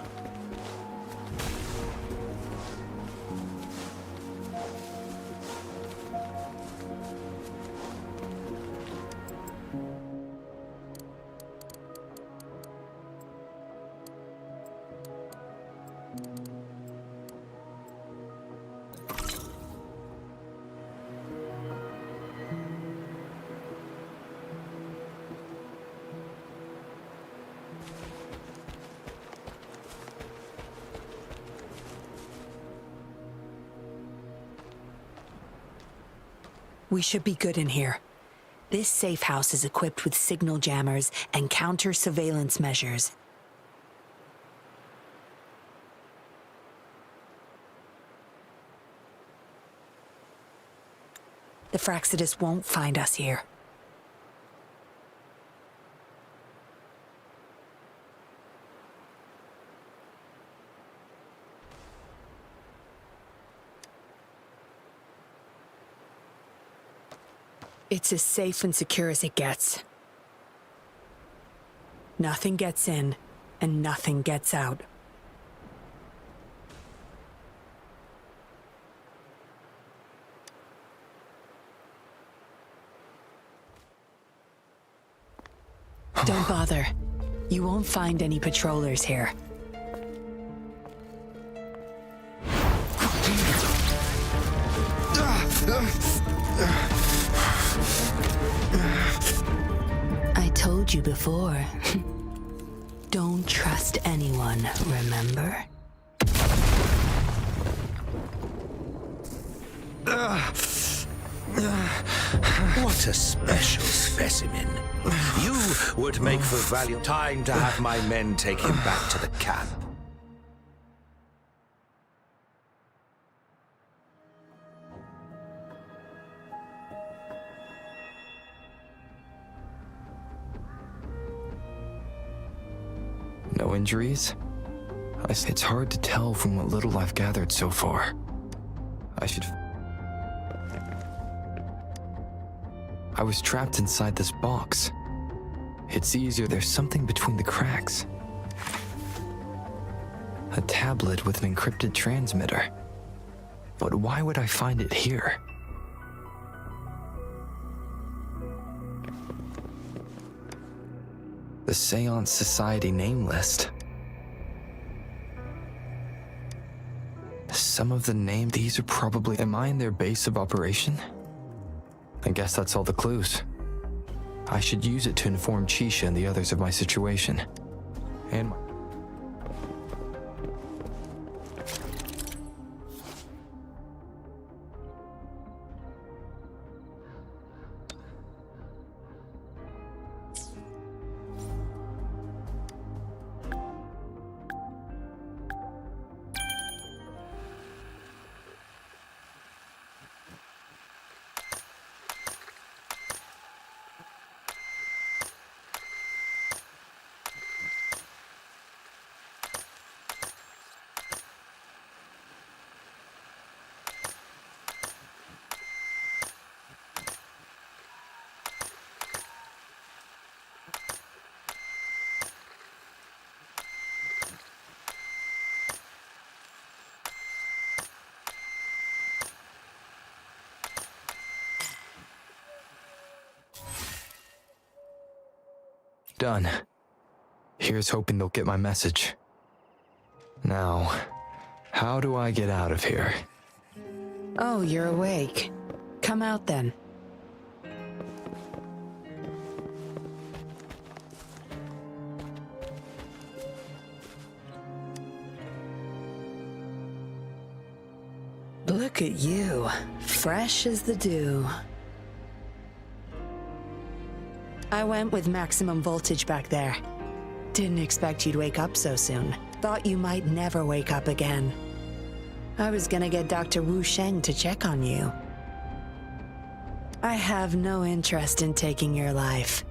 We should be good in here. This safe house is equipped with signal jammers and counter-surveillance measures. The Fraxidus won't find us here. It's as safe and secure as it gets. Nothing gets in, and nothing gets out. Don't bother. You won't find any patrollers here. I told you before. Don't trust anyone, remember? What a special specimen. You would make for value. Time to have my men take him back to the camp. No injuries? It's hard to tell from what little I've gathered so far. I was trapped inside this box. It's easier, there's something between the cracks. A tablet with an encrypted transmitter. But why would I find it here? The Seance Society name list. Some of the names, these are probably... Am I in their base of operation? I guess that's all the clues. I should use it to inform Chisha and the others of my situation. And Done. Here's hoping they'll get my message. Now, how do I get out of here? Oh, you're awake. Come out then. Look at you, fresh as the dew. I went with maximum voltage back there. Didn't expect you'd wake up so soon. Thought you might never wake up again. I was gonna get Dr. Wu Sheng to check on you. I have no interest in taking your life.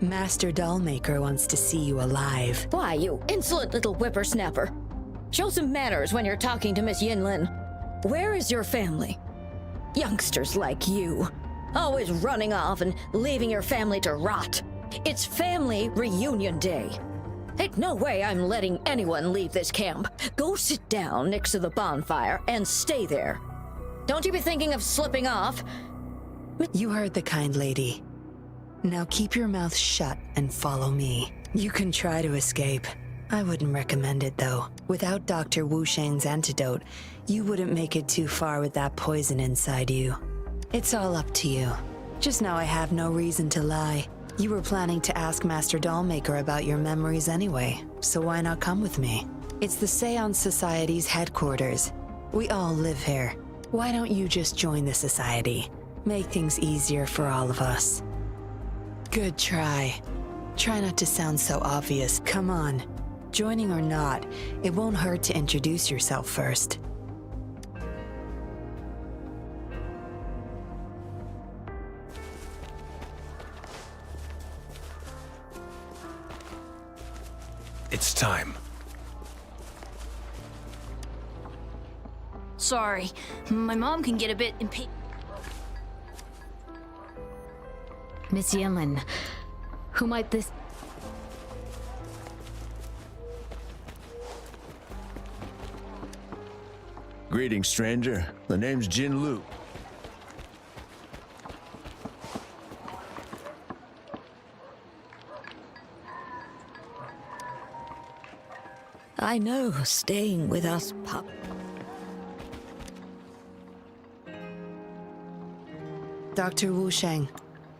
Master Dollmaker wants to see you alive. Why, you insolent little whippersnapper. Show some manners when you're talking to Miss Yinlin. Where is your family? Youngsters like you, always running off and leaving your family to rot. It's family reunion day. Ain't no way I'm letting anyone leave this camp. Go sit down next to the bonfire and stay there. Don't you be thinking of slipping off. You heard the kind lady. Now keep your mouth shut and follow me. You can try to escape. I wouldn't recommend it though. Without Dr. Wu Sheng's antidote, you wouldn't make it too far with that poison inside you. It's all up to you. Just know I have no reason to lie. You were planning to ask Master Dollmaker about your memories anyway, so why not come with me? It's the Seance Society's headquarters. We all live here. Why don't you just join the society? Make things easier for all of us. Good try. Try not to sound so obvious. Come on. Joining or not, it won't hurt to introduce yourself first. It's time. Sorry, my mom can get a bit impatient. Miss Yinlin, who might this... Greetings, stranger. The name's Jin Lu. I know, staying with us, pup. Dr. Wu Sheng,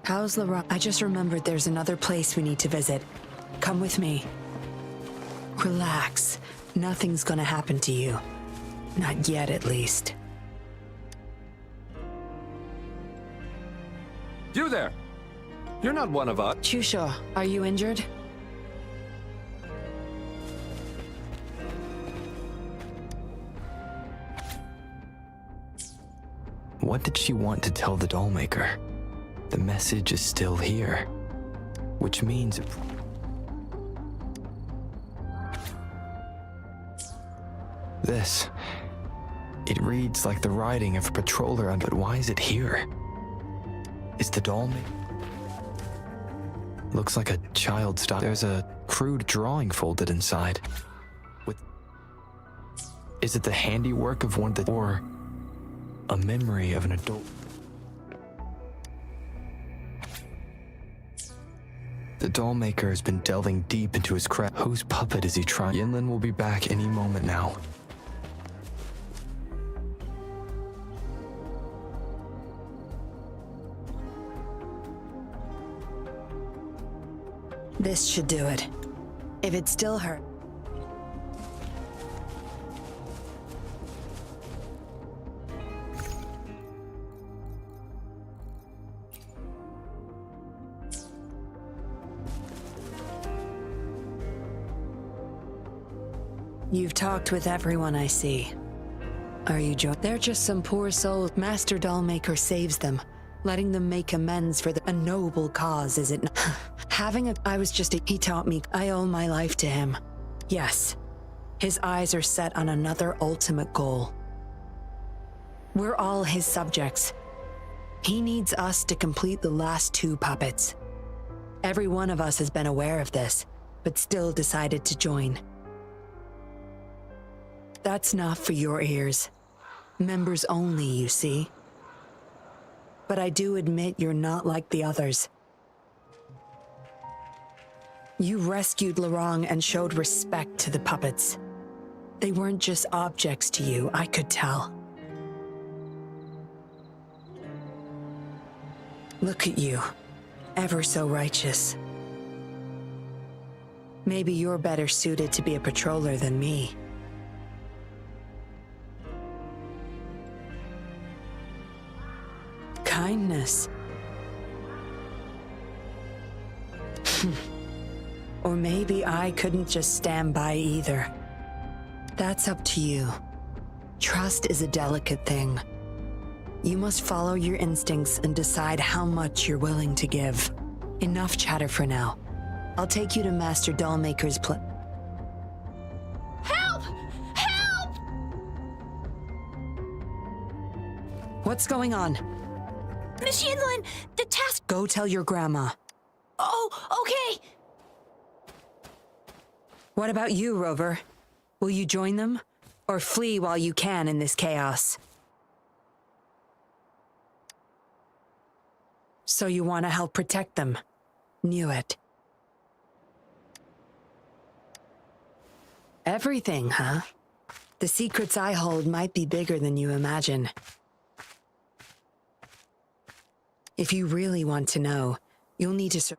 how's Laura? I just remembered there's another place we need to visit. Come with me. Relax. Nothing's gonna happen to you. Not yet, at least. You there! You're not one of us. Chusha, are you injured? What did she want to tell the Dollmaker? The message is still here. Which means... This... It reads like the writing of a patroller, but why is it here? Is the Dollmaker... Looks like a child's doll. There's a crude drawing folded inside. Is it the handiwork of one of the... Or... a memory of an adult? The Dollmaker has been delving deep into his craft. Whose puppet is he trying? Yinlin will be back any moment now. This should do it. If it still hurts. You've talked with everyone I see. Are you They're just some poor souls. Master Dollmaker saves them, letting them make amends for a noble cause, is it not? He taught me. I owe my life to him. Yes, his eyes are set on another ultimate goal. We're all his subjects. He needs us to complete the last two puppets. Every one of us has been aware of this, but still decided to join. That's not for your ears. Members only, you see. But I do admit you're not like the others. You rescued Larong and showed respect to the puppets. They weren't just objects to you, I could tell. Look at you, ever so righteous. Maybe you're better suited to be a patroller than me. Kindness. Or maybe I couldn't just stand by either. That's up to you. Trust is a delicate thing. You must follow your instincts and decide how much you're willing to give. Enough chatter for now. I'll take you to Master Dollmaker's Help! Help! What's going on? Miss Yinlin, the task... Go tell your grandma. Oh, okay. What about you, Rover? Will you join them? Or flee while you can in this chaos? So you want to help protect them? Knew it. Everything, huh? The secrets I hold might be bigger than you imagine. If you really want to know, you'll need to...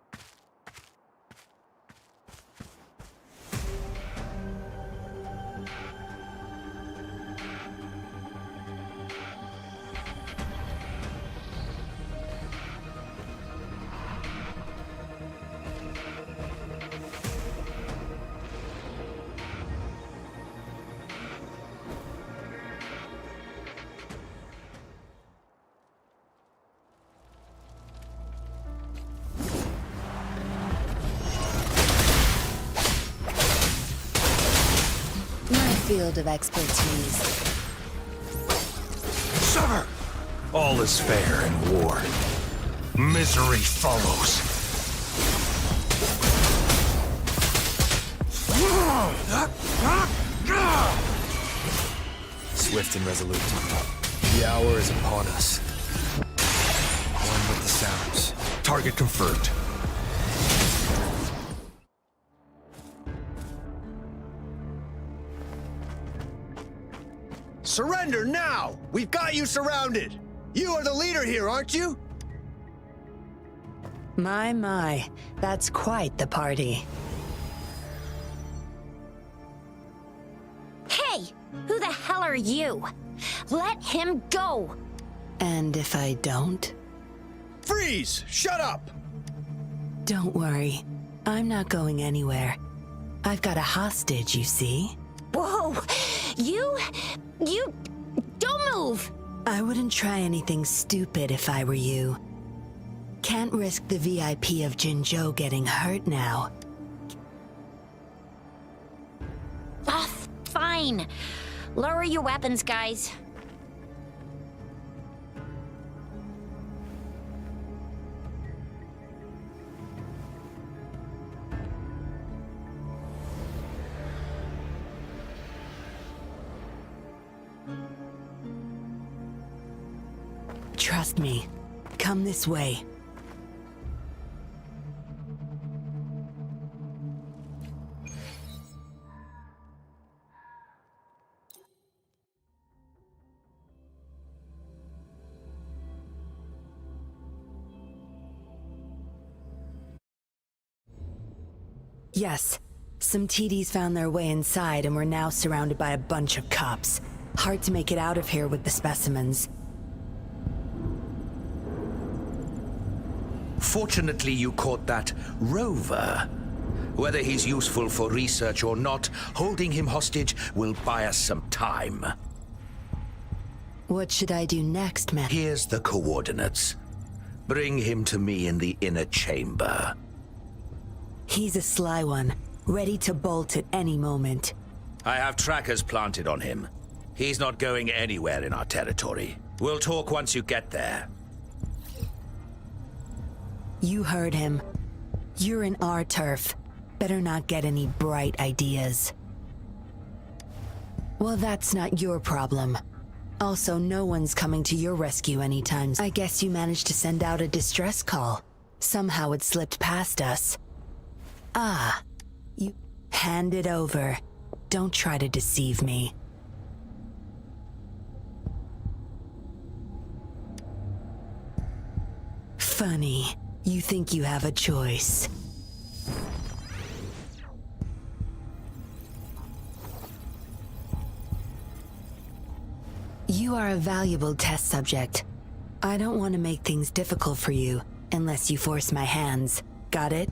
Field of expertise. Sever! All is fair in war. Misery follows. Swift and resolute. The hour is upon us. One with the sounds. Target confirmed. Surrender now! We've got you surrounded! You are the leader here, aren't you? My, that's quite the party. Hey, who the hell are you? Let him go! And if I don't? Freeze! Shut up! Don't worry. I'm not going anywhere. I've got a hostage, you see? Whoa! You don't move! I wouldn't try anything stupid if I were you. Can't risk the VIP of Jinzhou getting hurt now. Ah, fine. Lower your weapons, guys. Trust me. Come this way. Yes, some TDs found their way inside and we're now surrounded by a bunch of cops. Hard to make it out of here with the specimens. Fortunately, you caught that rover. Whether he's useful for research or not, holding him hostage will buy us some time. What should I do next, man? Here's the coordinates. Bring him to me in the inner chamber. He's a sly one, ready to bolt at any moment. I have trackers planted on him. He's not going anywhere in our territory. We'll talk once you get there. You heard him. You're in our turf. Better not get any bright ideas. Well, that's not your problem. Also, no one's coming to your rescue anytime. I guess you managed to send out a distress call. Somehow it slipped past us. Ah, you hand it over. Don't try to deceive me. Funny, you think you have a choice. You are a valuable test subject. I don't want to make things difficult for you unless you force my hands. Got it?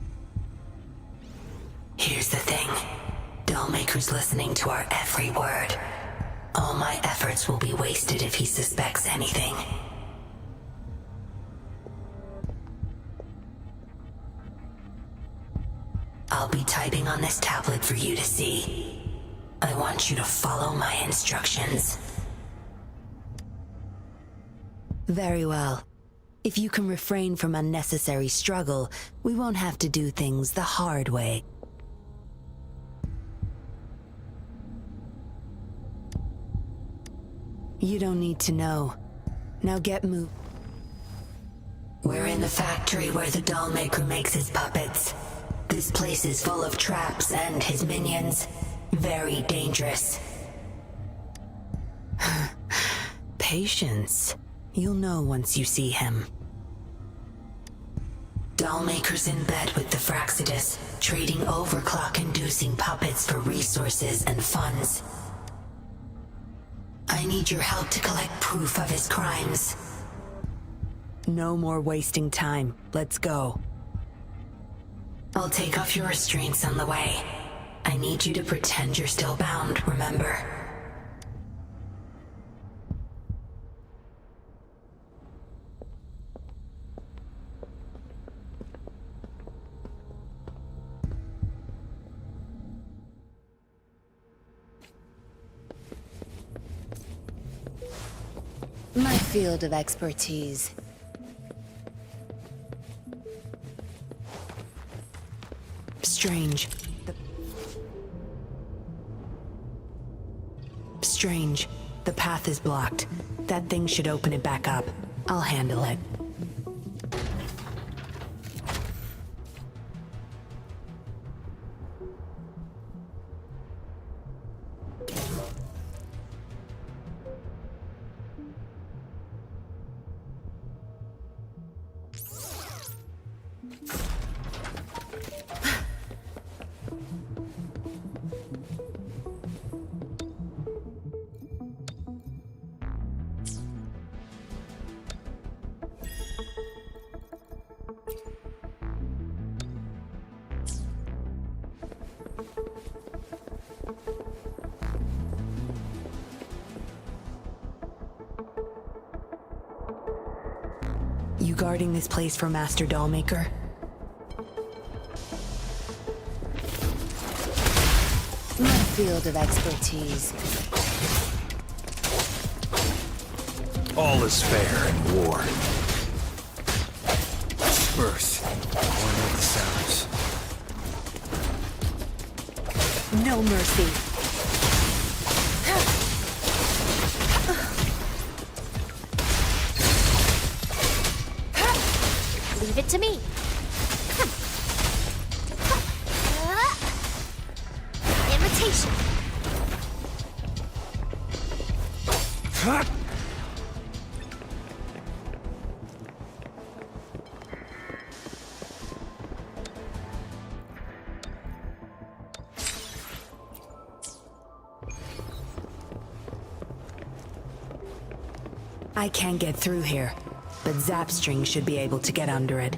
Here's the thing. Dollmaker's listening to our every word. All my efforts will be wasted if he suspects anything. I'll be typing on this tablet for you to see. I want you to follow my instructions. Very well. If you can refrain from unnecessary struggle, we won't have to do things the hard way. You don't need to know. Now get moving. We're in the factory where the Dollmaker makes his puppets. This place is full of traps and his minions. Very dangerous. Patience. You'll know once you see him. Dollmaker's in bed with the Fraxidus, trading overclock-inducing puppets for resources and funds. I need your help to collect proof of his crimes. No more wasting time. Let's go. I'll take off your restraints on the way. I need you to pretend you're still bound, remember? My field of expertise. Strange. Strange. The path is blocked. That thing should open it back up. I'll handle it. You guarding this place for Master Dollmaker? My field of expertise. All is fair in war. Birth. One of the sounds. No mercy. Leave it to me. Imitation. I can't get through here, but Zapstring should be able to get under it.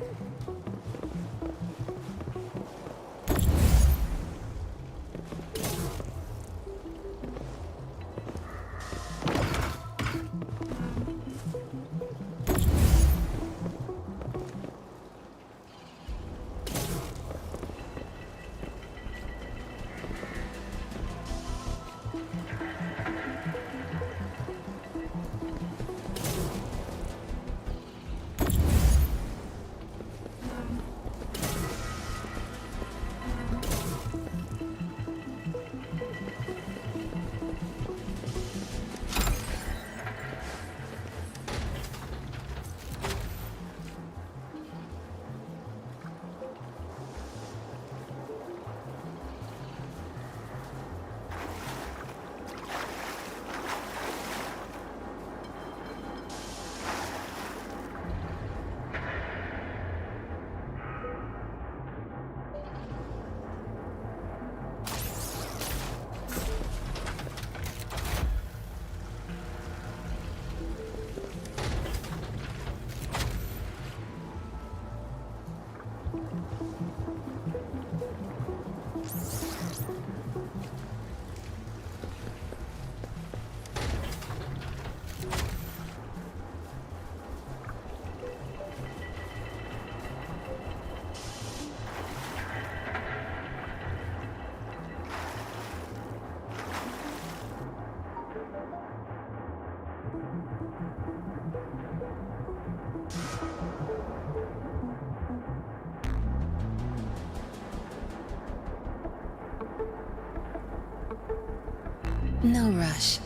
No rush.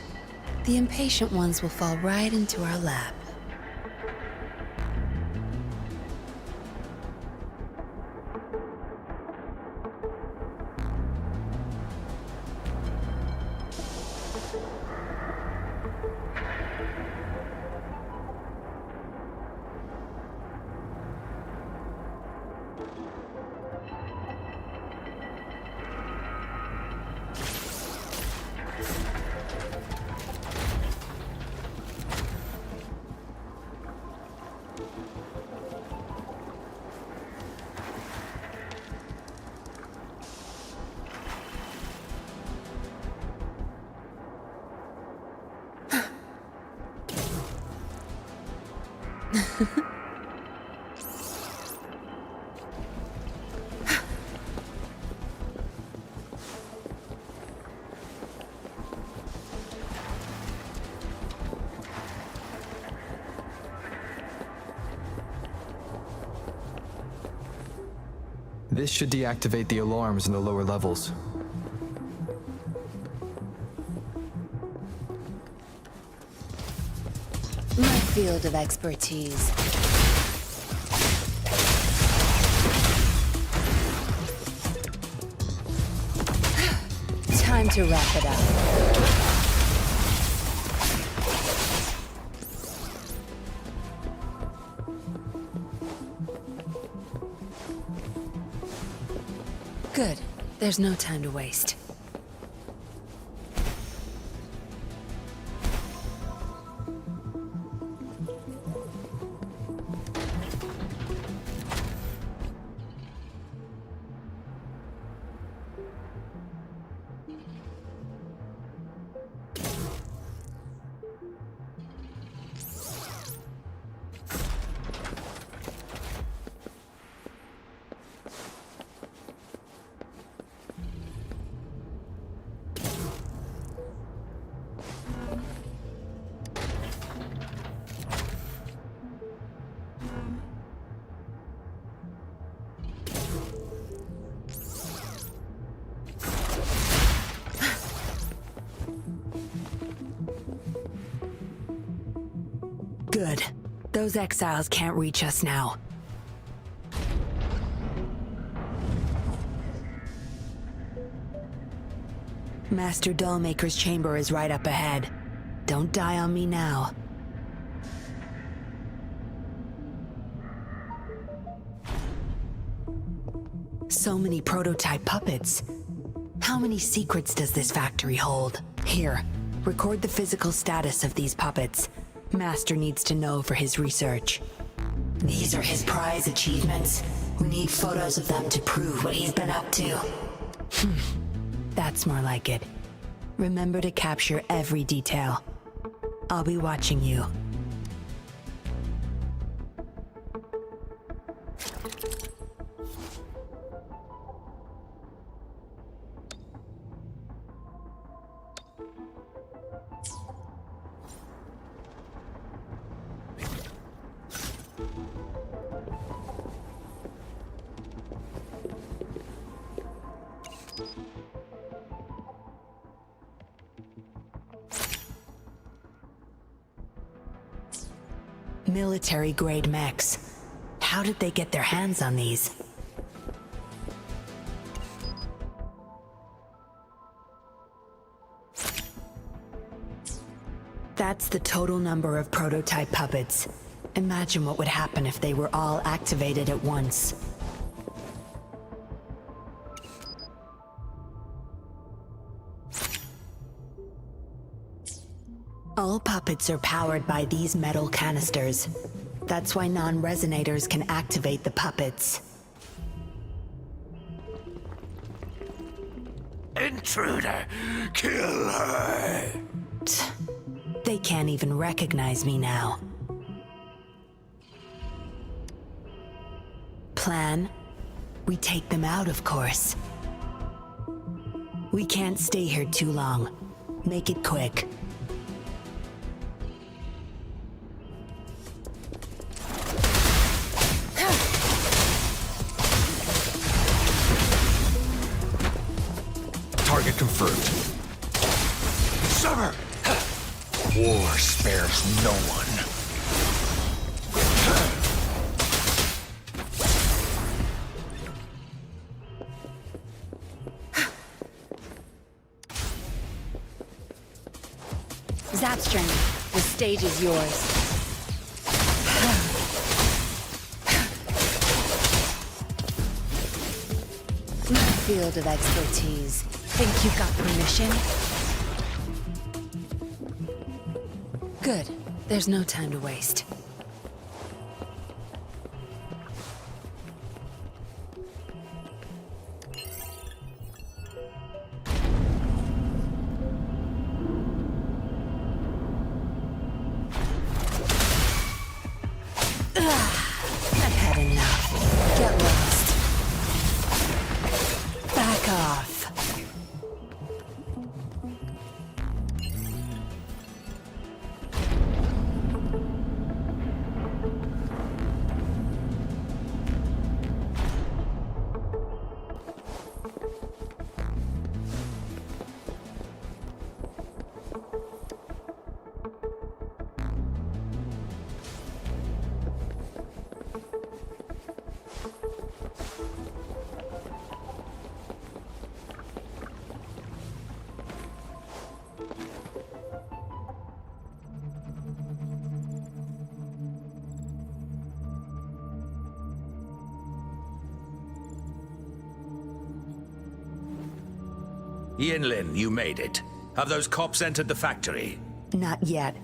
The impatient ones will fall right into our lap. This should deactivate the alarms in the lower levels. My field of expertise. Time to wrap it up. Good. There's no time to waste. Good. Those exiles can't reach us now. Master Dollmaker's chamber is right up ahead. Don't die on me now. So many prototype puppets. How many secrets does this factory hold? Here, record the physical status of these puppets. Master needs to know for his research. These are his prize achievements. We need photos of them to prove what he's been up to. That's more like it. Remember to capture every detail. I'll be watching you. Military-grade mechs. How did they get their hands on these? That's the total number of prototype puppets. Imagine what would happen if they were all activated at once. All puppets are powered by these metal canisters. That's why non-resonators can activate the puppets. Intruder! Kill her! They can't even recognize me now. Plan? We take them out, of course. We can't stay here too long. Make it quick. Target confirmed. Sever! War spares no one. Zapstring, the stage is yours. My field of expertise. Think you got permission? Good. There's no time to waste. I've had enough. Get lost. Back off. Yinlin, you made it. Have those cops entered the factory? Not yet.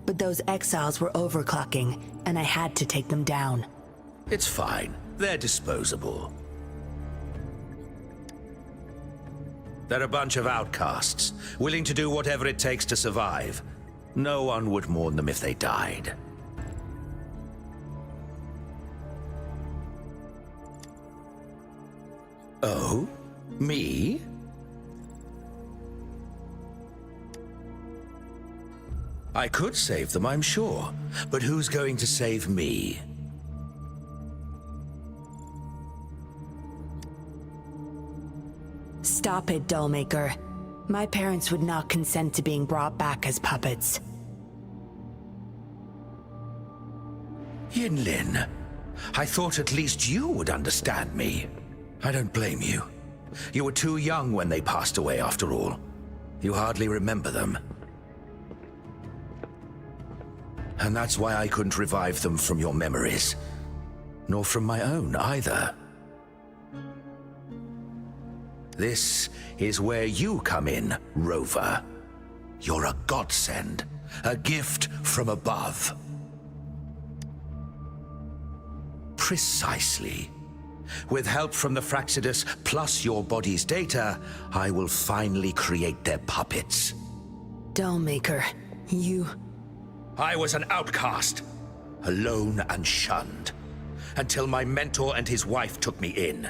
But those exiles were overclocking, and I had to take them down. It's fine. They're disposable. They're a bunch of outcasts, willing to do whatever it takes to survive. No one would mourn them if they died. Oh? Me? I could save them, I'm sure. But who's going to save me? Stop it, Dollmaker. My parents would not consent to being brought back as puppets. Yinlin, I thought at least you would understand me. I don't blame you. You were too young when they passed away, after all. You hardly remember them. And that's why I couldn't revive them from your memories. Nor from my own, either. This is where you come in, Rover. You're a godsend, a gift from above. Precisely. With help from the Fraxidus plus your body's data, I will finally create their puppets. Dollmaker, you... I was an outcast, alone and shunned, until my mentor and his wife took me in.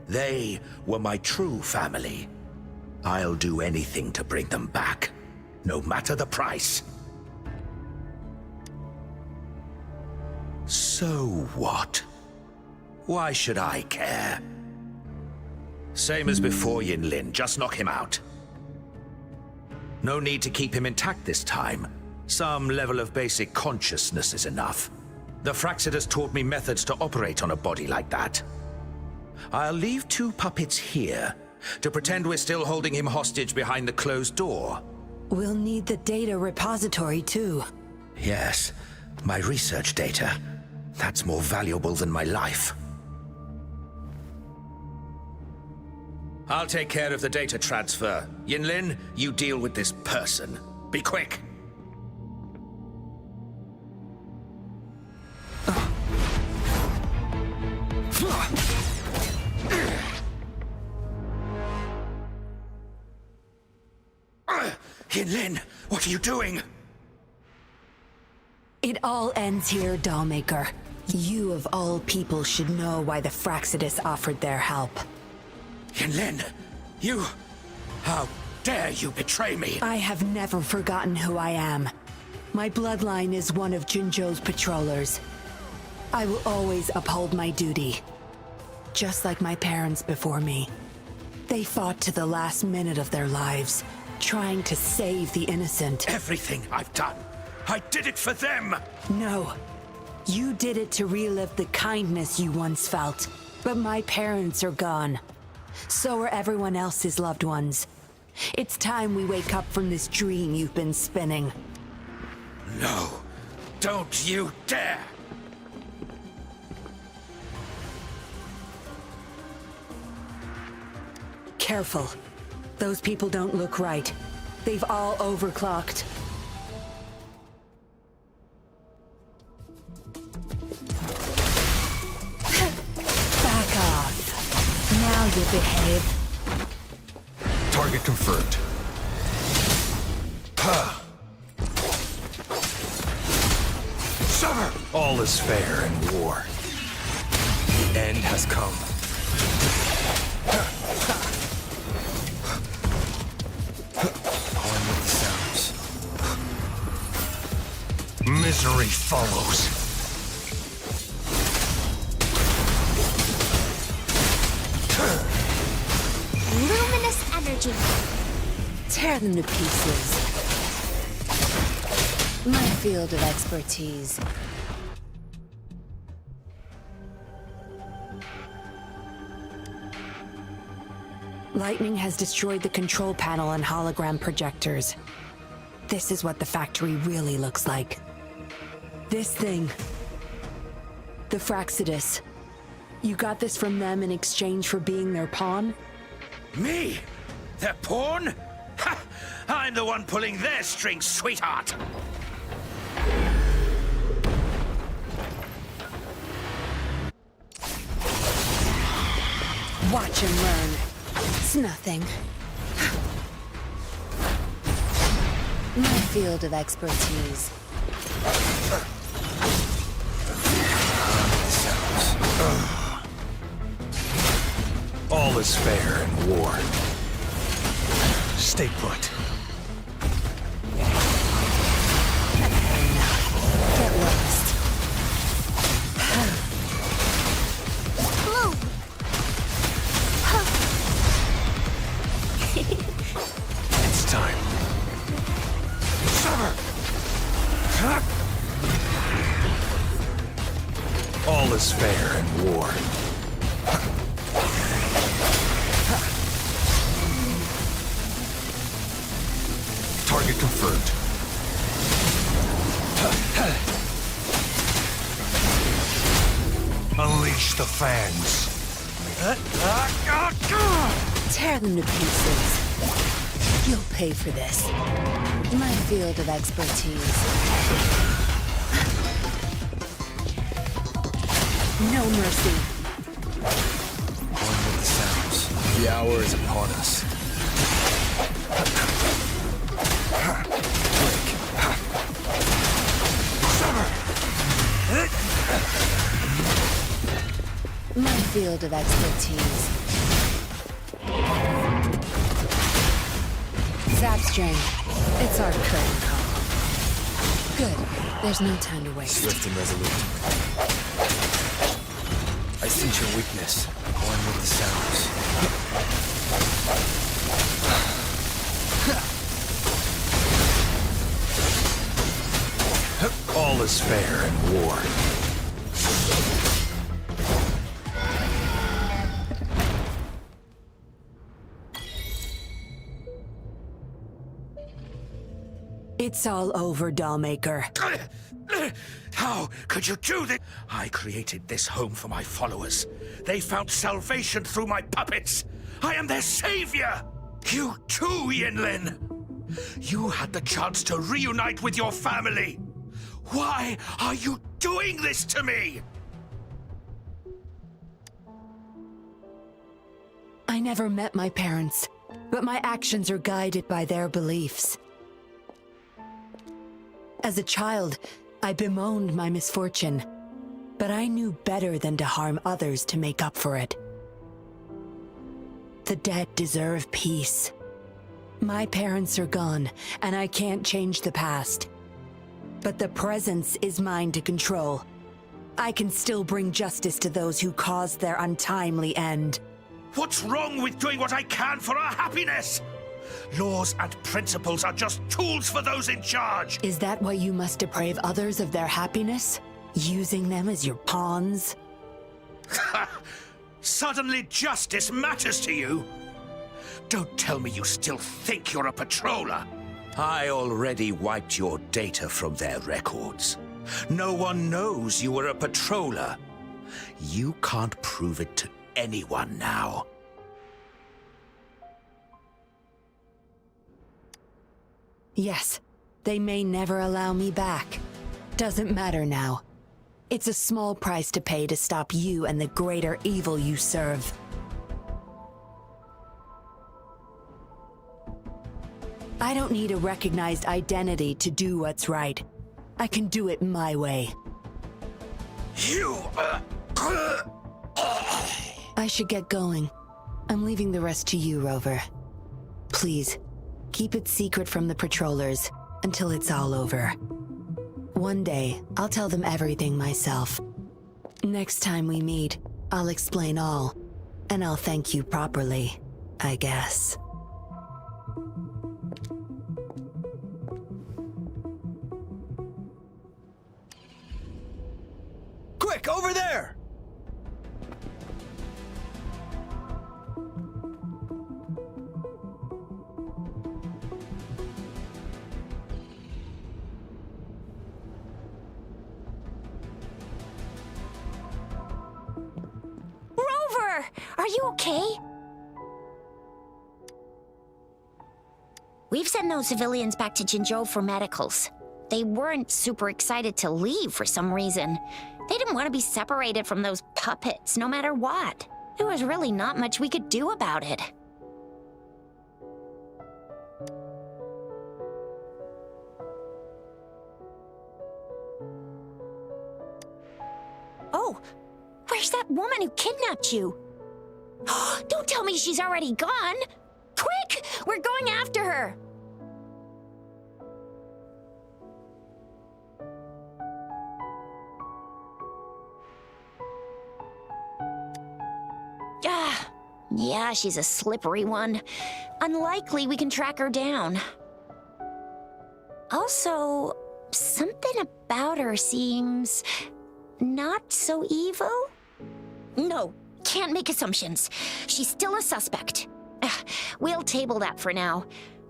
They were my true family. I'll do anything to bring them back, no matter the price. So what? Why should I care? Same as before, Yinlin, just knock him out. No need to keep him intact this time. Some level of basic consciousness is enough. The Fraxidus taught me methods to operate on a body like that. I'll leave 2 puppets here, to pretend we're still holding him hostage behind the closed door. We'll need the data repository, too. Yes, my research data. That's more valuable than my life. I'll take care of the data transfer. Yinlin, you deal with this person. Be quick! Yinlin, what are you doing? It all ends here, Dollmaker. You of all people should know why the Fraxidus offered their help. Yinlin, you... How dare you betray me? I have never forgotten who I am. My bloodline is one of Jinzhou's patrollers. I will always uphold my duty. Just like my parents before me. They fought to the last minute of their lives, trying to save the innocent. Everything I've done, I did it for them! No. You did it to relive the kindness you once felt. But my parents are gone. So are everyone else's loved ones. It's time we wake up from this dream you've been spinning. No, don't you dare! Careful. Those people don't look right. They've all overclocked. Back off. Now you behave. Target confirmed. Sever! All is fair in war. The end has come. On with the sounds. Misery follows. Luminous energy. Tear them to pieces. My field of expertise. Lightning has destroyed the control panel and hologram projectors. This is what the factory really looks like. This thing. The Fraxidus. You got this from them in exchange for being their pawn? Me? Their pawn? Ha! I'm the one pulling their strings, sweetheart! Watch and learn. It's nothing. My field of expertise. All is fair in war. Stay put. Get lost. Blue. It's time. Sever! All is fair in war. Target confirmed. Unleash the fans. Tear them to pieces. You'll pay for this. My field of expertise. No mercy. On with the sounds. The hour is upon us. My field of expertise. Zap string. It's our curtain call. Good. There's no time to waste. Swift and resolute. I sense your weakness. On with the sounds. All is fair in war. It's all over, Dollmaker. How could you do this? I created this home for my followers. They found salvation through my puppets. I am their savior. You too, Yinlin. You had the chance to reunite with your family. Why are you doing this to me? I never met my parents, but my actions are guided by their beliefs. As a child, I bemoaned my misfortune, but I knew better than to harm others to make up for it. The dead deserve peace. My parents are gone, and I can't change the past. But the present is mine to control. I can still bring justice to those who caused their untimely end. What's wrong with doing what I can for our happiness? Laws and principles are just tools for those in charge. Is that why you must deprave others of their happiness? Using them as your pawns? Suddenly justice matters to you? Don't tell me you still think you're a patroller. I already wiped your data from their records. No one knows you were a patroller. You can't prove it to anyone now. Yes, they may never allow me back. Doesn't matter now. It's a small price to pay to stop you and the greater evil you serve. I don't need a recognized identity to do what's right. I can do it my way. I should get going. I'm leaving the rest to you, Rover. Please, keep it secret from the patrollers until it's all over. One day, I'll tell them everything myself. Next time we meet, I'll explain all, and I'll thank you properly, I guess. Quick, over there! Rover! Are you okay? We've sent those civilians back to Jinzhou for medicals. They weren't super excited to leave for some reason. They didn't want to be separated from those puppets, no matter what. There was really not much we could do about it. Oh, where's that woman who kidnapped you? Don't tell me she's already gone! Quick! We're going after her! Yeah, she's a slippery one. Unlikely we can track her down. Also, something about her seems not so evil? No, can't make assumptions. She's still a suspect. We'll table that for now.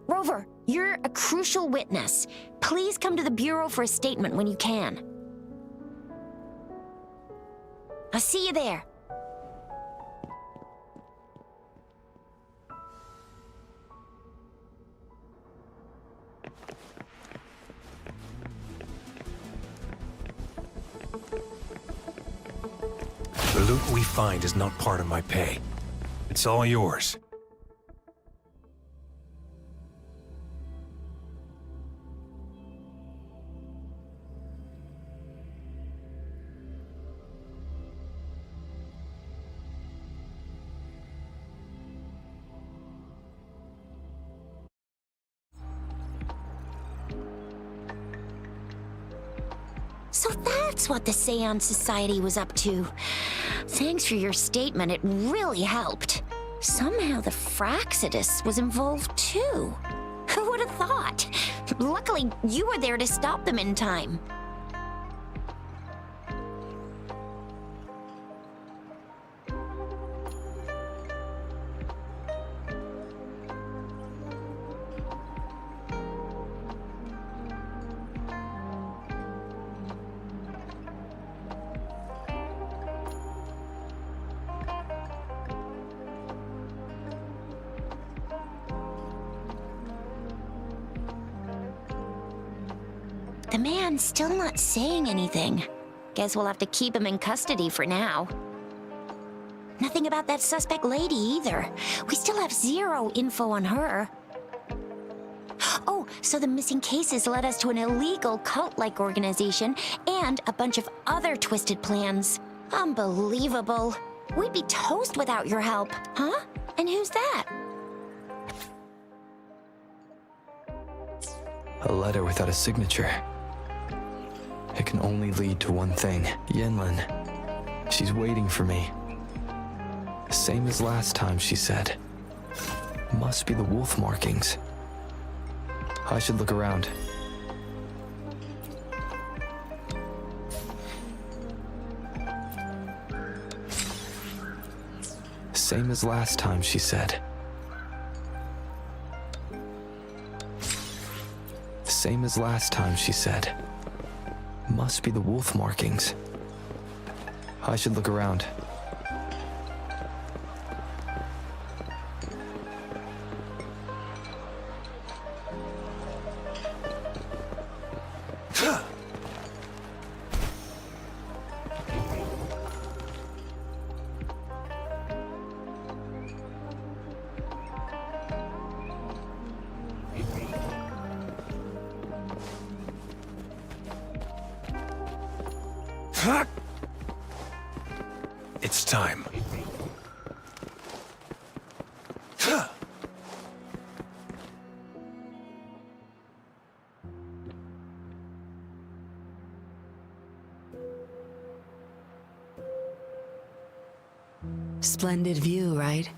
Rover, you're a crucial witness. Please come to the Bureau for a statement when you can. I'll see you there. The loot we find is not part of my pay. It's all yours. So that's what the Seance Society was up to. Thanks for your statement, it really helped. Somehow the Fraxidus was involved too. Who would have thought? Luckily, you were there to stop them in time. The man's still not saying anything. Guess we'll have to keep him in custody for now. Nothing about that suspect lady either. We still have zero info on her. Oh, so the missing cases led us to an illegal cult-like organization and a bunch of other twisted plans. Unbelievable. We'd be toast without your help, huh? And who's that? A letter without a signature. It can only lead to one thing. Yinlin. She's waiting for me. Same as last time, she said. Must be the wolf markings. I should look around. Same as last time, she said. Same as last time, she said. Must be the wolf markings. I should look around. It's time. Splendid view, right?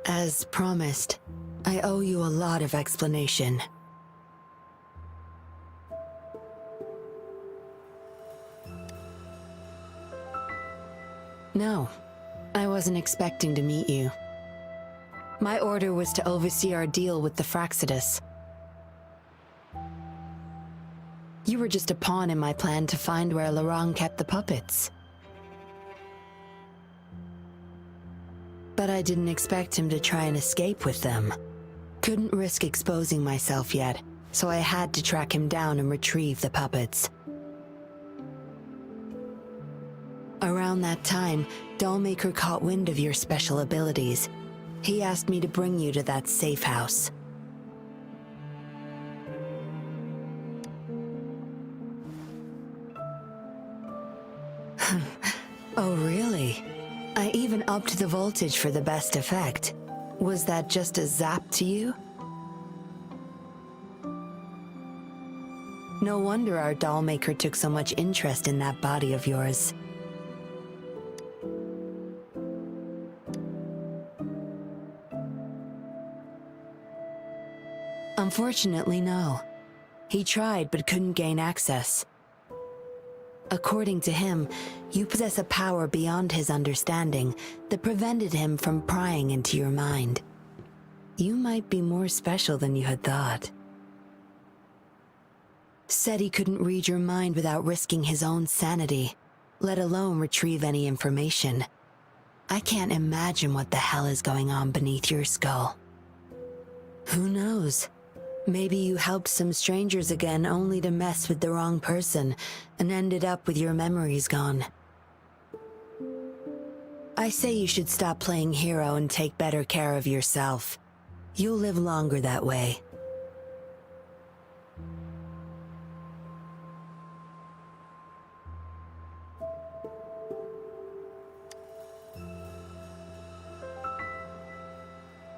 As promised, I owe you a lot of explanation. No, I wasn't expecting to meet you. My order was to oversee our deal with the Fraxidus. You were just a pawn in my plan to find where Laurent kept the puppets. But I didn't expect him to try and escape with them. Couldn't risk exposing myself yet, so I had to track him down and retrieve the puppets. Around that time, Dollmaker caught wind of your special abilities. He asked me to bring you to that safe house. Oh, really? I even upped the voltage for the best effect. Was that just a zap to you? No wonder our dollmaker took so much interest in that body of yours. Unfortunately, no. He tried but couldn't gain access. According to him, you possess a power beyond his understanding that prevented him from prying into your mind. You might be more special than you had thought. Said he couldn't read your mind without risking his own sanity, let alone retrieve any information. I can't imagine what the hell is going on beneath your skull. Who knows? Maybe you helped some strangers again only to mess with the wrong person and ended up with your memories gone. I say you should stop playing hero and take better care of yourself. You'll live longer that way.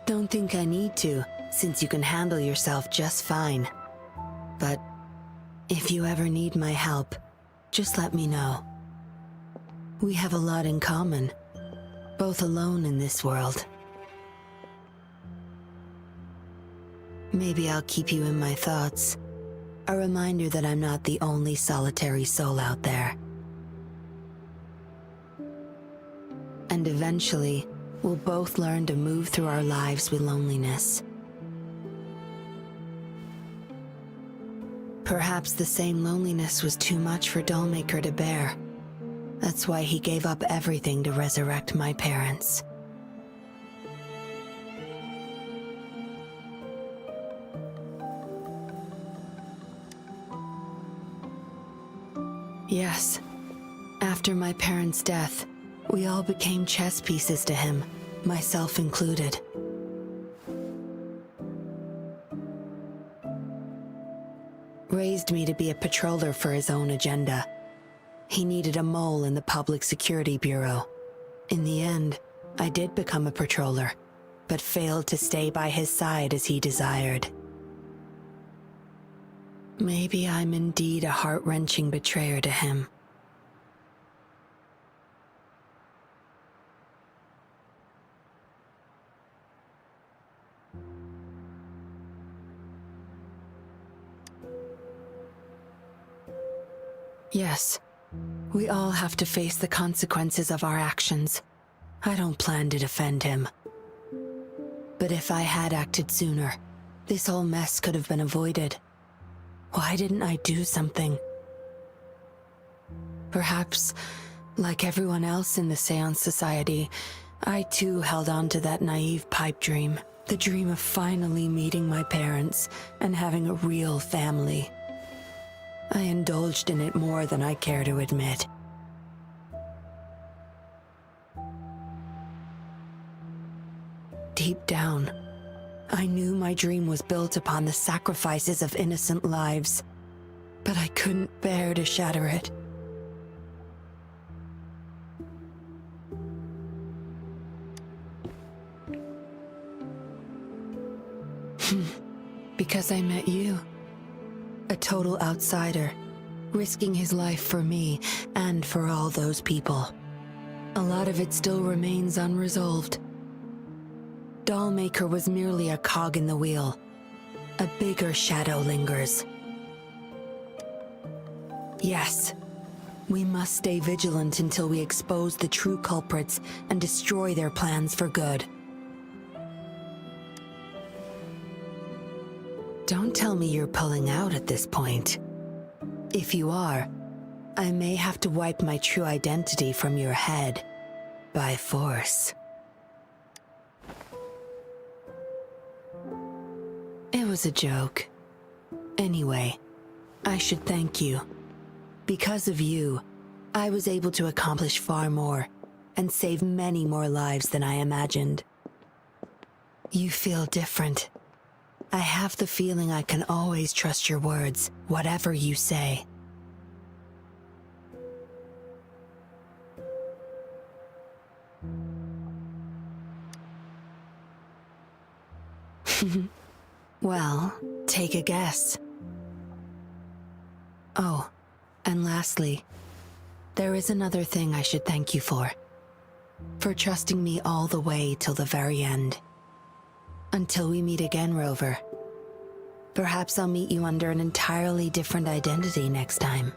Don't think I need to, since you can handle yourself just fine. But if you ever need my help, just let me know. We have a lot in common, both alone in this world. Maybe I'll keep you in my thoughts, a reminder that I'm not the only solitary soul out there. And eventually, we'll both learn to move through our lives with loneliness. Perhaps the same loneliness was too much for Dollmaker to bear. That's why he gave up everything to resurrect my parents. Yes, after my parents' death, we all became chess pieces to him, myself included. Raised me to be a patroller for his own agenda. He needed a mole in the Public Security Bureau. In the end, I did become a patroller, but failed to stay by his side as he desired. Maybe I'm indeed a heart-wrenching betrayer to him. Yes, we all have to face the consequences of our actions. I don't plan to defend him. But if I had acted sooner, this whole mess could have been avoided. Why didn't I do something? Perhaps, like everyone else in the Seance Society, I too held on to that naive pipe dream. The dream of finally meeting my parents and having a real family. I indulged in it more than I care to admit. Deep down, I knew my dream was built upon the sacrifices of innocent lives, but I couldn't bear to shatter it. Because I met you. A total outsider, risking his life for me and for all those people. A lot of it still remains unresolved. Dollmaker was merely a cog in the wheel. A bigger shadow lingers. Yes, we must stay vigilant until we expose the true culprits and destroy their plans for good. Don't tell me you're pulling out at this point. If you are, I may have to wipe my true identity from your head by force. It was a joke. Anyway, I should thank you. Because of you, I was able to accomplish far more and save many more lives than I imagined. You feel different. I have the feeling I can always trust your words, whatever you say. Well, take a guess. Oh, and lastly, there is another thing I should thank you for. For trusting me all the way till the very end. Until we meet again, Rover. Perhaps I'll meet you under an entirely different identity next time.